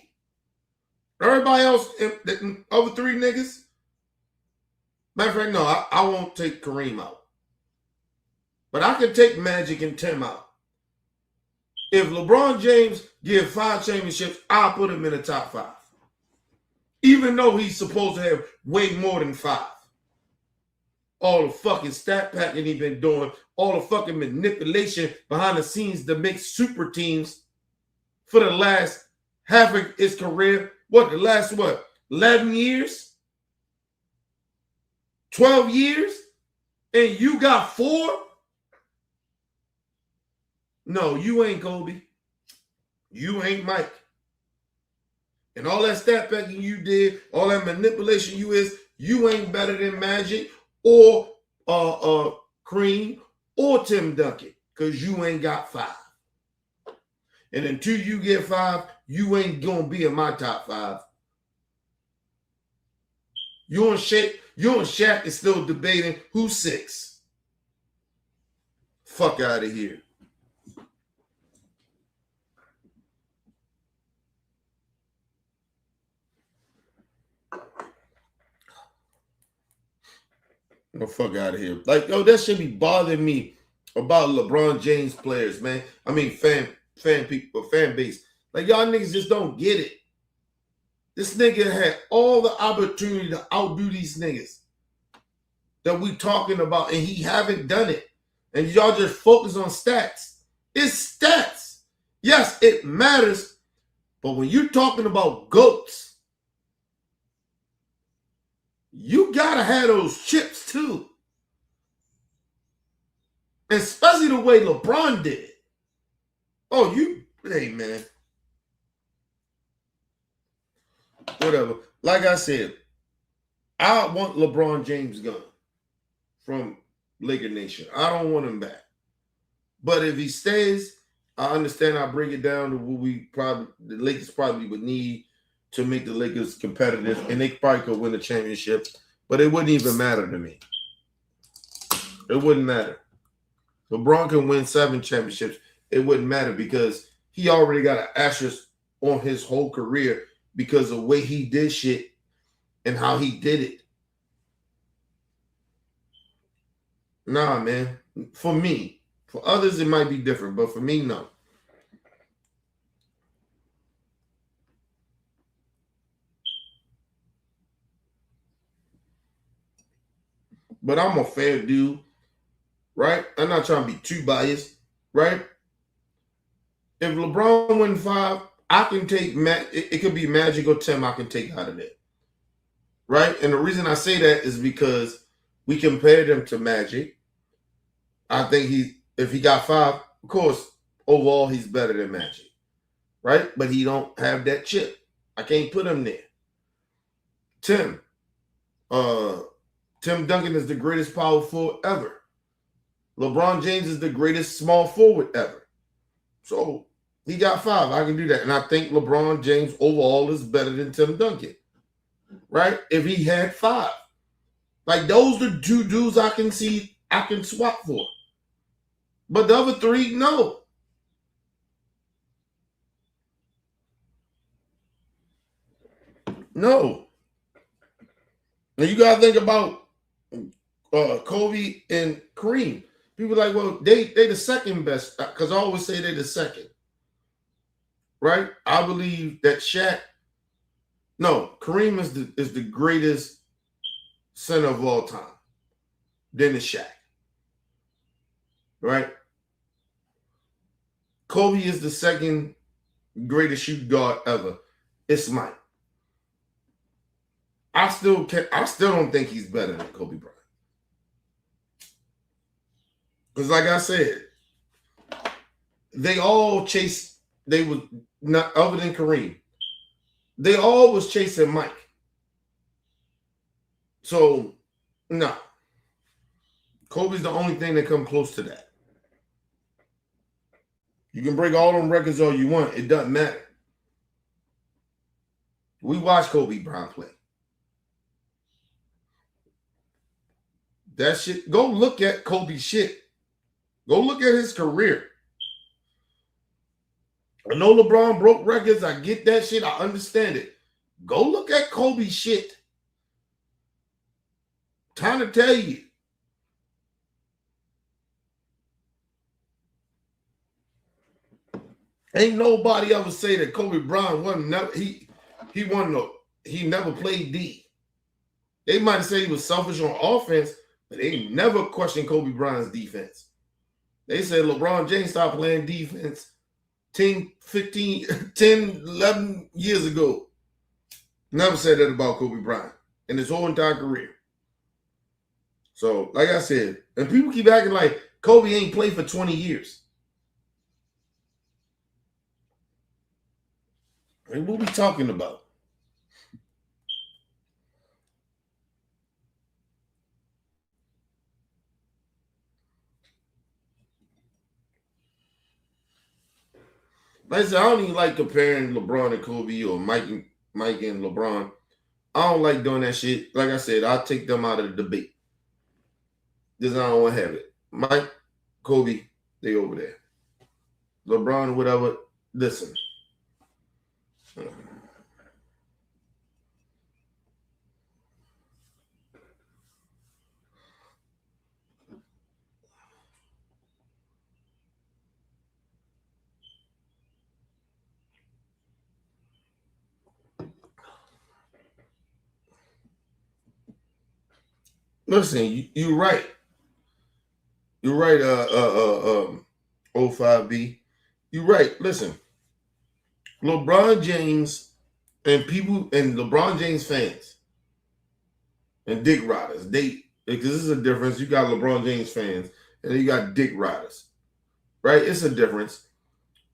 Everybody else, the other 3 niggas, matter of fact, no, I won't take Kareem out. But I can take Magic and Tim out. If LeBron James give 5 championships, I'll put him in the top 5. Even though he's supposed to have way more than 5. All the fucking stat packing he been doing, all the fucking manipulation behind the scenes to make super teams for the last half of his career. The last 11 years? 12 years? And you got 4? No, you ain't Kobe. You ain't Mike. And all that stat packing you did, all that manipulation you ain't better than Magic or Kareem or Tim Duncan, because you ain't got 5. And until you get 5, you ain't gonna be in my top 5. You and Shaq is still debating who's 6. Fuck out of here. The fuck out of here. Like, yo, that should be bothering me about LeBron James players, man. I mean, fan people, fan base. Like, y'all niggas just don't get it. This nigga had all the opportunity to outdo these niggas that we talking about, and he haven't done it. And y'all just focus on stats. It's stats. Yes, it matters. But when you're talking about GOATs, you gotta have those chips too. Especially the way LeBron did it. Oh, hey man. Whatever. Like I said, I want LeBron James gone from Laker Nation. I don't want him back. But if he stays, I understand I bring it down to what the Lakers probably would need to make the Lakers competitive, and they probably could win the championship, but it wouldn't even matter to me. It wouldn't matter. LeBron can win 7 championships. It wouldn't matter because he already got an asterisk on his whole career because of the way he did shit and how he did it. Nah, man. For me. For others, it might be different, but for me, no. But I'm a fair dude, right? I'm not trying to be too biased, right? If LeBron wins 5, I can take it could be Magic or Tim I can take out of it, right? And the reason I say that is because we compared him to Magic. I think if he got 5, Of course, overall, he's better than Magic, right? But he don't have that chip. I can't put him there. Tim Duncan is the greatest power forward ever. LeBron James is the greatest small forward ever. So he got 5. I can do that. And I think LeBron James overall is better than Tim Duncan, right? If he had 5. Like, those are 2 dudes I can see I can swap for. But the other 3, no. No. Now you gotta think about Kobe and Kareem. People are like, well, they the second best, because I always say they're the second. Right? I believe that Kareem is the greatest center of all time. Then it's Shaq. Right? Kobe is the second greatest shooting guard ever. It's Mike. I still don't think he's better than Kobe Bryant. Because like I said, they all chase, they were not, other than Kareem, they all was chasing Mike. So, no. Kobe's the only thing that come close to that. You can break all them records all you want. It doesn't matter. We watched Kobe Bryant play. That shit, go look at Kobe's shit. Go look at his career. I know LeBron broke records. I get that shit. I understand it. Go look at Kobe's shit. Time to tell you. Ain't nobody ever say that Kobe Bryant he never played D. They might have said he was selfish on offense, but they never questioned Kobe Bryant's defense. They said LeBron James stopped playing defense 10, 11 years ago. Never said that about Kobe Bryant in his whole entire career. So, like I said, and people keep acting like Kobe ain't played for 20 years. I mean, what we talking about? Like I said, I don't even like comparing LeBron and Kobe or Mike and LeBron. I don't like doing that shit. Like I said, I'll take them out of the debate. Because I don't want to have it. Mike, Kobe, they over there. LeBron, whatever, listen. Listen, you're right. You're right, 05B. You're right. Listen, LeBron James and LeBron James fans and dick riders, because this is a difference. You got LeBron James fans and then you got dick riders, right? It's a difference.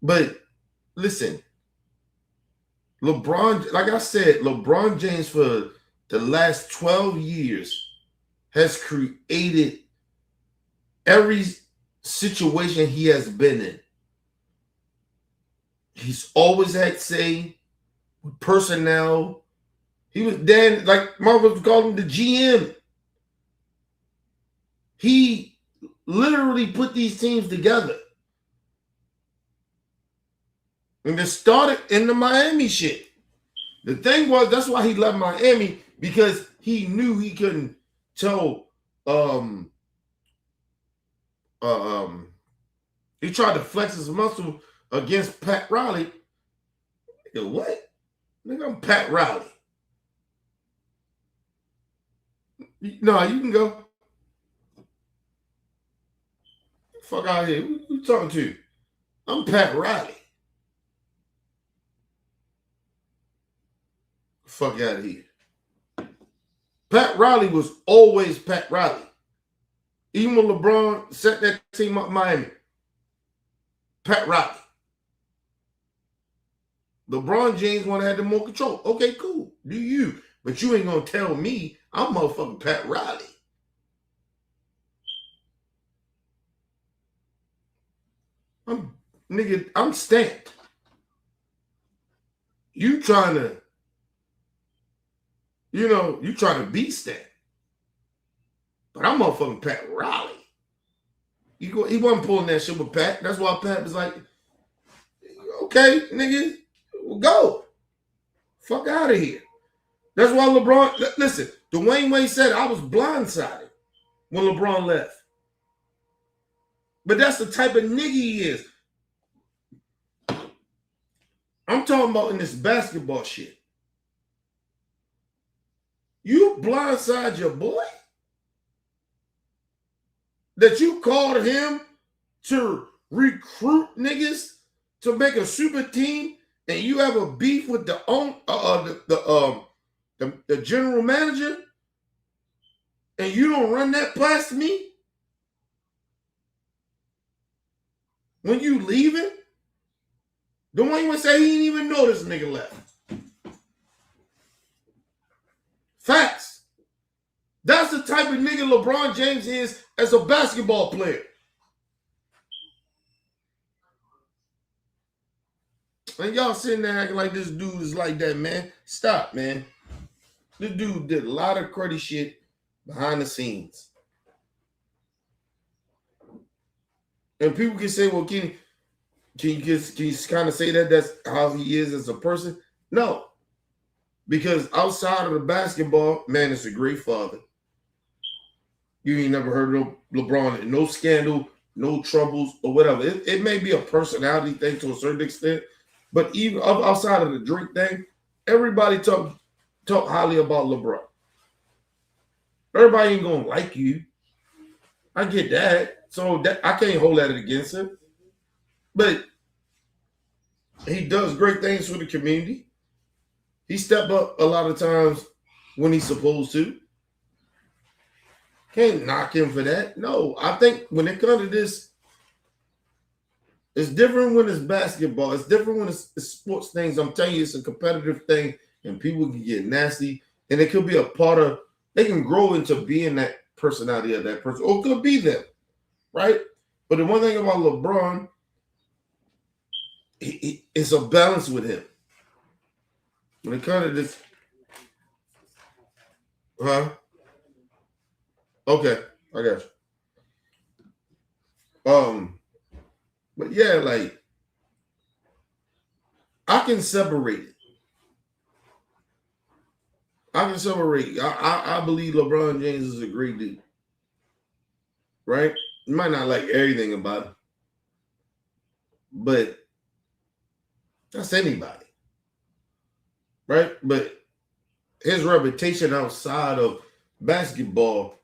But listen, LeBron, like I said, LeBron James for the last 12 years has created every situation he has been in. He's always had say with personnel. He was then, like Marvel would call him, the GM. He literally put these teams together. And it started in the Miami shit. The thing was, that's why he left Miami, because he knew he couldn't tell. He tried to flex his muscle against Pat Riley. Nigga, what? Nigga, I'm Pat Riley. No, you can go. Fuck out of here. Who you talking to? I'm Pat Riley. Fuck out of here. Pat Riley was always Pat Riley. Even when LeBron set that team up Miami. Pat Riley. LeBron James want to have the more control. Okay, cool. Do you? But you ain't gonna tell me I'm motherfucking Pat Riley. I'm stamped. You trying to, you trying to be stamped. But I'm motherfucking Pat Riley. He wasn't pulling that shit with Pat. That's why Pat was like, okay, nigga, go. Fuck out of here. That's why LeBron, listen, Dwayne Wade said I was blindsided when LeBron left. But that's the type of nigga he is. I'm talking about in this basketball shit. You blindside your boy? That you called him to recruit niggas to make a super team, and you have a beef with the general manager, and you don't run that past me when you leaving? Dwayne would say he didn't even know this nigga left. Facts. That's the type of nigga LeBron James is as a basketball player. And y'all sitting there acting like this dude is like that, man. Stop, man. This dude did a lot of cruddy shit behind the scenes. And people can say, well, can you kind of say that that's how he is as a person? No. Because outside of the basketball, man, it's a great father. You ain't never heard of LeBron, no scandal, no troubles or whatever. It may be a personality thing to a certain extent, but even outside of the drink thing, everybody talk highly about LeBron. Everybody ain't gonna like you. I get that. So that I can't hold that against him. But he does great things for the community. He stepped up a lot of times when he's supposed to. Can't knock him for that. No, I think when it comes to this, it's different when it's basketball. It's different when it's sports things. I'm telling you, it's a competitive thing, and people can get nasty, and it could be a part of, they can grow into being that personality of that person, or it could be them, right? But the one thing about LeBron, it's a balance with him. When it comes to this, okay, I got you. But yeah, like I can separate it. I believe LeBron James is a great dude, right? You might not like everything about him, but that's anybody, right? But his reputation outside of basketball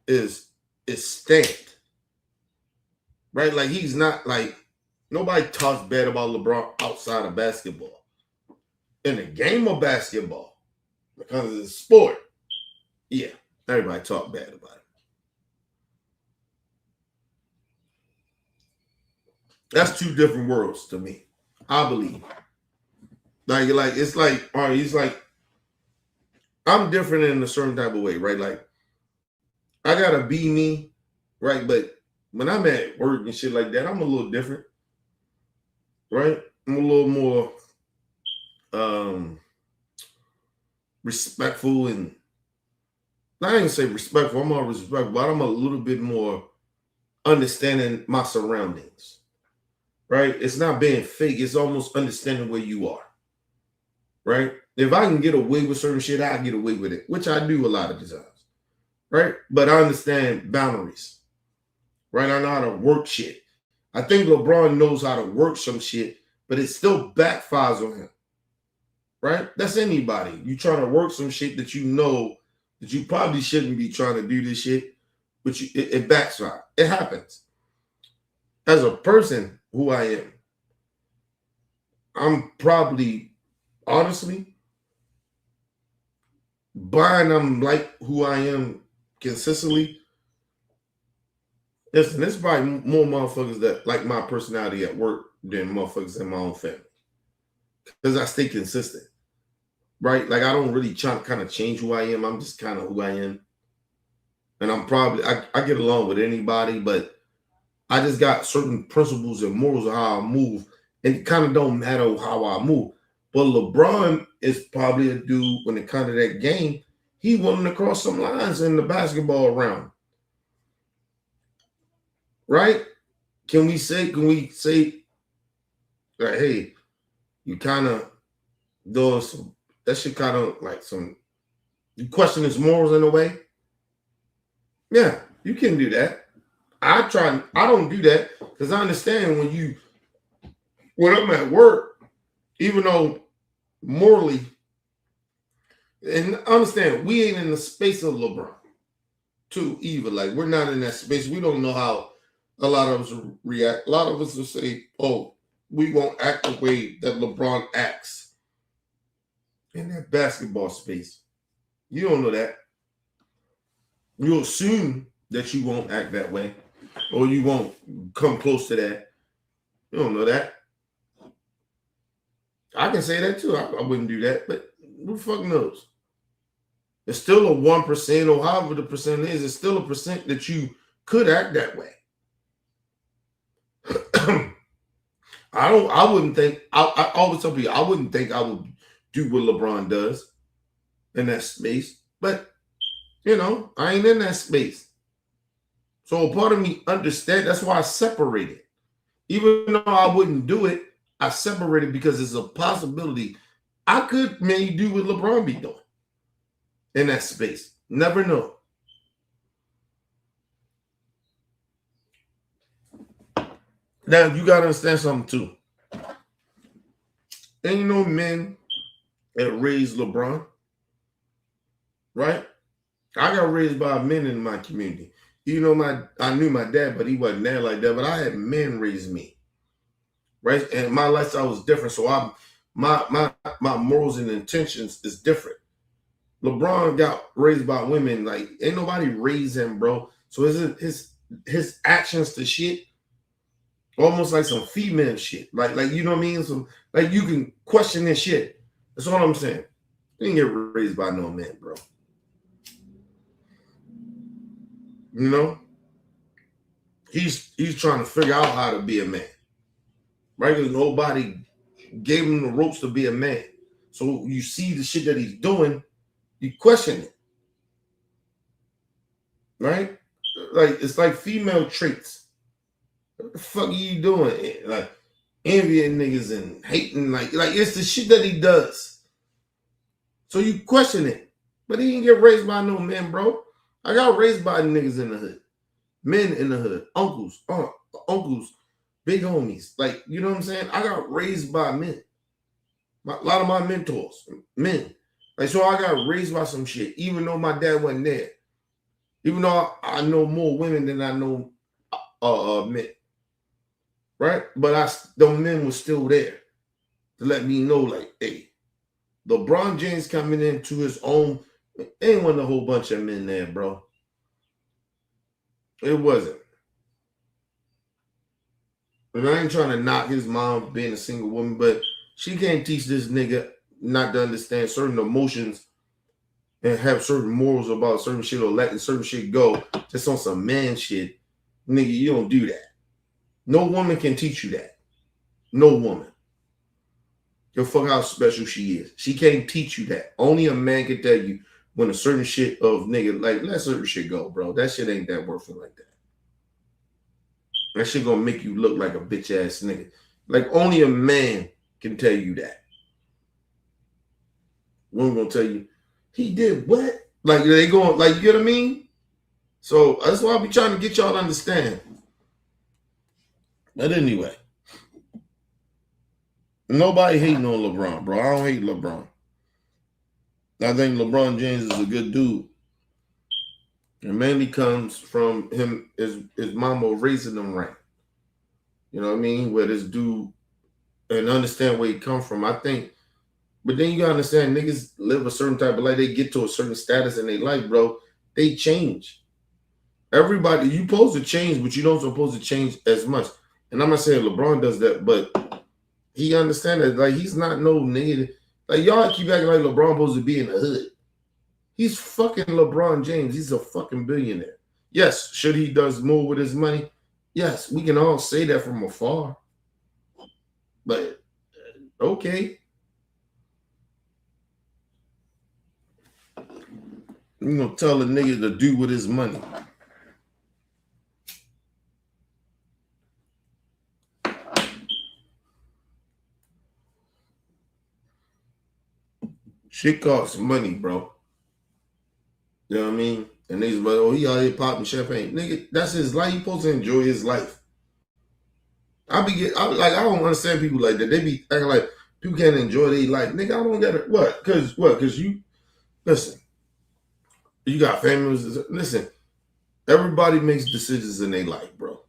is stamped, right? Like he's not like, nobody talks bad about LeBron outside of basketball. In the game of basketball, because it's a sport, yeah, everybody talk bad about it. That's two different worlds to me, I believe. Like it's like, all right, he's like, I'm different in a certain type of way, right? Like, I gotta be me, right? But when I'm at work and shit like that, I'm a little different, right? I'm a little more respectful, and I ain't say respectful, I'm more respectful, but I'm a little bit more understanding my surroundings, right? It's not being fake, it's almost understanding where you are, right? If I can get away with certain shit, I get away with it, which I do a lot of the times, right? But I understand boundaries, right? I know how to work shit. I think LeBron knows how to work some shit, but it still backfires on him, right? That's anybody. You trying to work some shit that you know that you probably shouldn't be trying to do this shit, but it backfires. It happens. As a person who I am, I'm probably, honestly, buying I'm like who I am consistently, Listen, there's probably more motherfuckers that like my personality at work than motherfuckers in my own family. Because I stay consistent. Right? Like I don't really try to kind of change who I am. I'm just kind of who I am. And I'm probably I get along with anybody, but I just got certain principles and morals of how I move. And it kind of don't matter how I move. But LeBron is probably a dude when it comes to that game, he willing to cross some lines in the basketball realm. Right? Can we say that, hey, you kind of doing some, that shit kind of like some, you question his morals in a way? Yeah, you can do that. I don't do that because I understand when I'm at work, even though morally, and understand we ain't in the space of LeBron too either. Like we're not in that space. We don't know how a lot of us react. A lot of us will say, oh, we won't act the way that LeBron acts in that basketball space. You don't know that. You'll assume that you won't act that way or you won't come close to that. You don't know that. I can say that too. I wouldn't do that, but who the fuck knows? It's still a 1% or however the percent is. It's still a percent that you could act that way. I wouldn't think. I always tell people I wouldn't think I would do what LeBron does in that space, but I ain't in that space. So a part of me understand. That's why I separated. Even though I wouldn't do it, I separated because it's a possibility I could maybe do what LeBron be doing in that space. Never know. Now you gotta understand something too. Ain't no men that raised LeBron, right? I got raised by men in my community. I knew my dad, but he wasn't there like that. But I had men raise me, right? And my lifestyle was different. So my morals and intentions is different. LeBron got raised by women. Like ain't nobody raised him, bro. So his actions to shit, almost like some female shit. Like you know what I mean? Some like you can question this shit. That's all I'm saying. He didn't get raised by no man, bro. He's trying to figure out how to be a man, right? Because nobody gave him the ropes to be a man. So you see the shit that he's doing, you question it, right? Like it's like female traits. What the fuck are you doing? Like envying niggas and hating, like it's the shit that he does. So you question it, but he didn't get raised by no man, bro. I got raised by niggas in the hood, men in the hood, uncles, big homies. Like you know what I'm saying? I got raised by men. A lot of my mentors, men. Like so, I got raised by some shit. Even though my dad wasn't there, even though I know more women than I know men, right? But the men were still there to let me know, like, hey, LeBron James coming into his own. Ain't wasn't a whole bunch of men there, bro. It wasn't. And I ain't trying to knock his mom being a single woman, but she can't teach this nigga not to understand certain emotions and have certain morals about certain shit or letting certain shit go just on some man shit. Nigga, you don't do that. No woman can teach you that. No woman. Yo, fuck how special she is. She can't teach you that. Only a man can tell you when a certain shit of nigga, like, let certain shit go, bro. That shit ain't that worth it like that. That shit gonna make you look like a bitch ass nigga. Like, only a man can tell you that. Woman gonna tell you, he did what? Like, they going, like, you get what I mean? So, that's why I be trying to get y'all to understand. But anyway, nobody hating on LeBron, bro. I don't hate LeBron. I think LeBron James is a good dude. And mainly comes from him, his mama raising him right. You know what I mean? Where this dude, and understand where he come from. I think, but then you gotta understand, niggas live a certain type of life. They get to a certain status in their life, bro. They change. Everybody, you supposed to change, but you don't supposed to change as much. And I'm not saying LeBron does that, but he understands that. Like, he's not no nigga. Like, y'all keep acting like LeBron supposed to be in the hood. He's fucking LeBron James. He's a fucking billionaire. Yes, should he does more with his money? Yes, we can all say that from afar. But okay. You gonna tell a nigga to do with his money. Shit costs money, bro. You know what I mean? And niggas like, oh, he out here popping champagne. Nigga, that's his life. He supposed to enjoy his life. I don't understand people like that. They be acting like people can't enjoy their life. Nigga, I don't get it. What? Because you, listen, you got families. Listen, everybody makes decisions in their life, bro.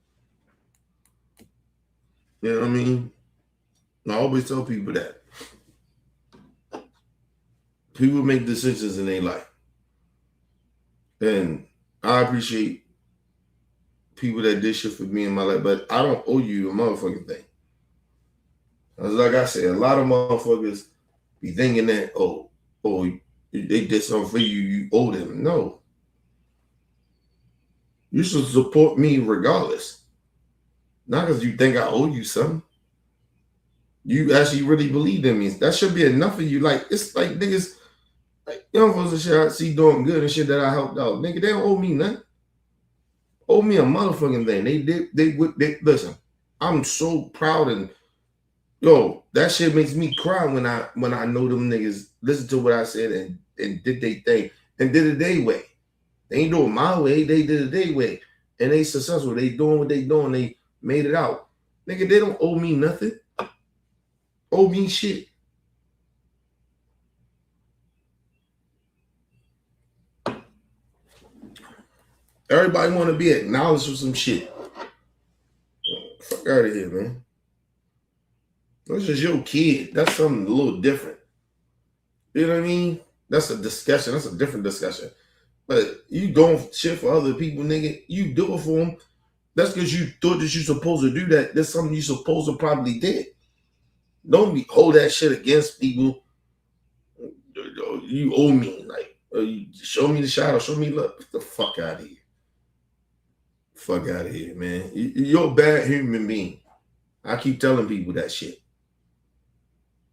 You know what I mean? I always tell people that. People make decisions in their life. And I appreciate people that did shit for me in my life, but I don't owe you a motherfucking thing. Like I said, a lot of motherfuckers be thinking that, oh, they did something for you, you owe them. No. You should support me regardless. Not because you think I owe you something. You actually really believe in me. That should be enough for you. Like, it's like niggas, like young folks and shit I see doing good and shit that I helped out. Nigga, they don't owe me nothing. Owe me a motherfucking thing. They listen, I'm so proud and yo, that shit makes me cry when I know them niggas listen to what I said and did they thing and did it their way. They ain't doing my way, they did it their way. And they successful. They doing what they doing, they made it out. Nigga, they don't owe me nothing. Owe me shit. Everybody want to be acknowledged for some shit. Fuck out of here, man. That's just your kid. That's something a little different. You know what I mean? That's a discussion. That's a different discussion. But you doing shit for other people, nigga. You do it for them. That's because you thought that you supposed to do that. That's something you supposed to probably did. Don't be hold that shit against people. You owe me. Like, you show me the shot or show me love. Get the fuck out of here. Fuck out of here, man. You're a bad human being. I keep telling people that shit.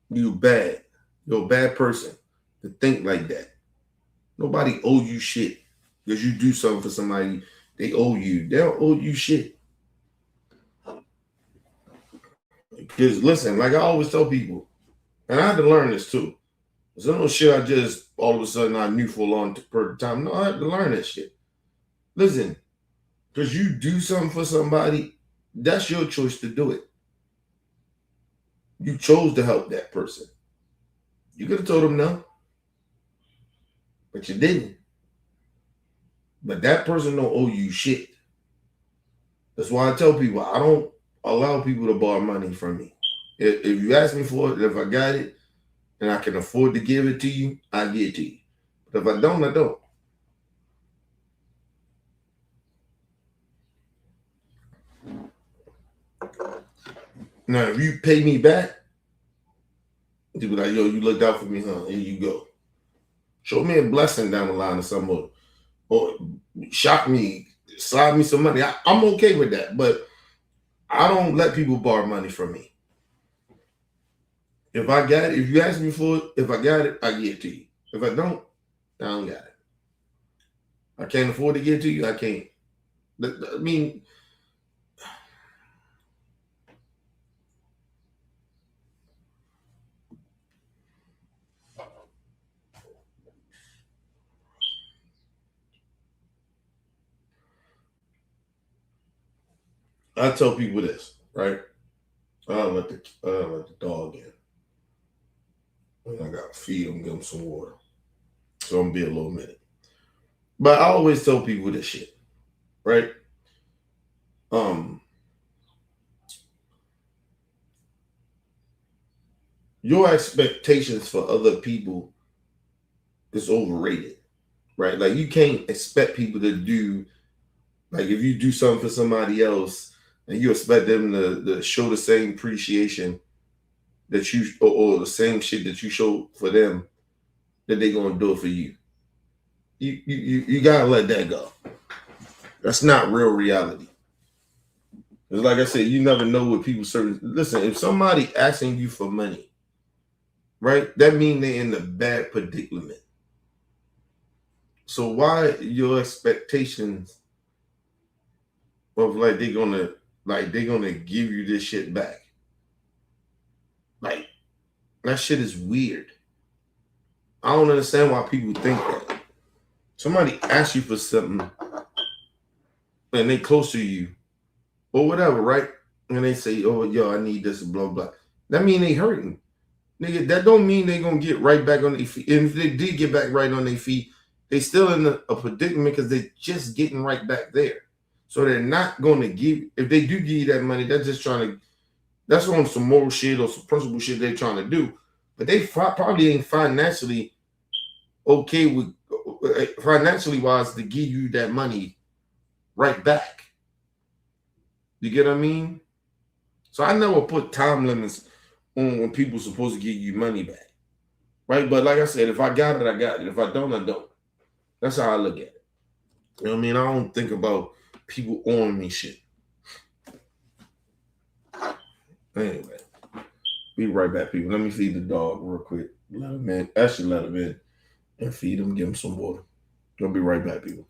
You bad. You're a bad person to think like that. Nobody owe you shit because you do something for somebody. They owe you. They don't owe you shit. Because listen, like I always tell people, and I had to learn this too. There's no shit I just all of a sudden I knew for a long time. No, I had to learn that shit. Listen, because you do something for somebody, that's your choice to do it. You chose to help that person. You could have told them no, but you didn't. But that person don't owe you shit. That's why I tell people I don't allow people to borrow money from me. If you ask me for it, if I got it and I can afford to give it to you, I give it to you. But if I don't, I don't. Now, if you pay me back, you be like, yo, you looked out for me, huh? Here you go. Show me a blessing down the line or something. Or shock me, slide me some money. I'm okay with that, but I don't let people borrow money from me. If I got it, if you ask me for it, if I got it, I give it to you. If I don't got it. I can't afford to give it to you, I can't. I mean, I tell people this, right? I'll let the dog in. And I gotta feed him, give him some water. So I'm gonna be a little minute. But I always tell people this shit, right? Your expectations for other people is overrated, right? Like you can't expect people to do Like if you do something for somebody else and you expect them to show the same appreciation that you or the same shit that you show for them, that they're gonna do it for you. You gotta let that go. That's not real reality. Because like I said, you never know what people certain. Listen, if somebody asking you for money, right, that means they're in a bad predicament. So why your expectations of like they're gonna give you this shit back? Like that shit is weird. I don't understand why people think that. Somebody asks you for something and they close to you or whatever, right? And they say, "Oh, yo, I need this," blah blah. That mean they hurting, nigga. That don't mean they gonna get right back on their feet. And if they did get back right on their feet, they still in a predicament because they're just getting right back there. So they're not gonna give. If they do give you that money, they're just trying to. That's on some moral shit or some principle shit they're trying to do. But they probably ain't financially okay with financially wise to give you that money right back. You get what I mean? So I never put time limits on when people supposed to give you money back. Right? But like I said, if I got it, I got it. If I don't, I don't. That's how I look at it. You know what I mean? I don't think about people owing me shit. Anyway, be right back, people. Let me feed the dog real quick. Let him in. Actually, let him in and feed him, give him some water. I'll be right back, people.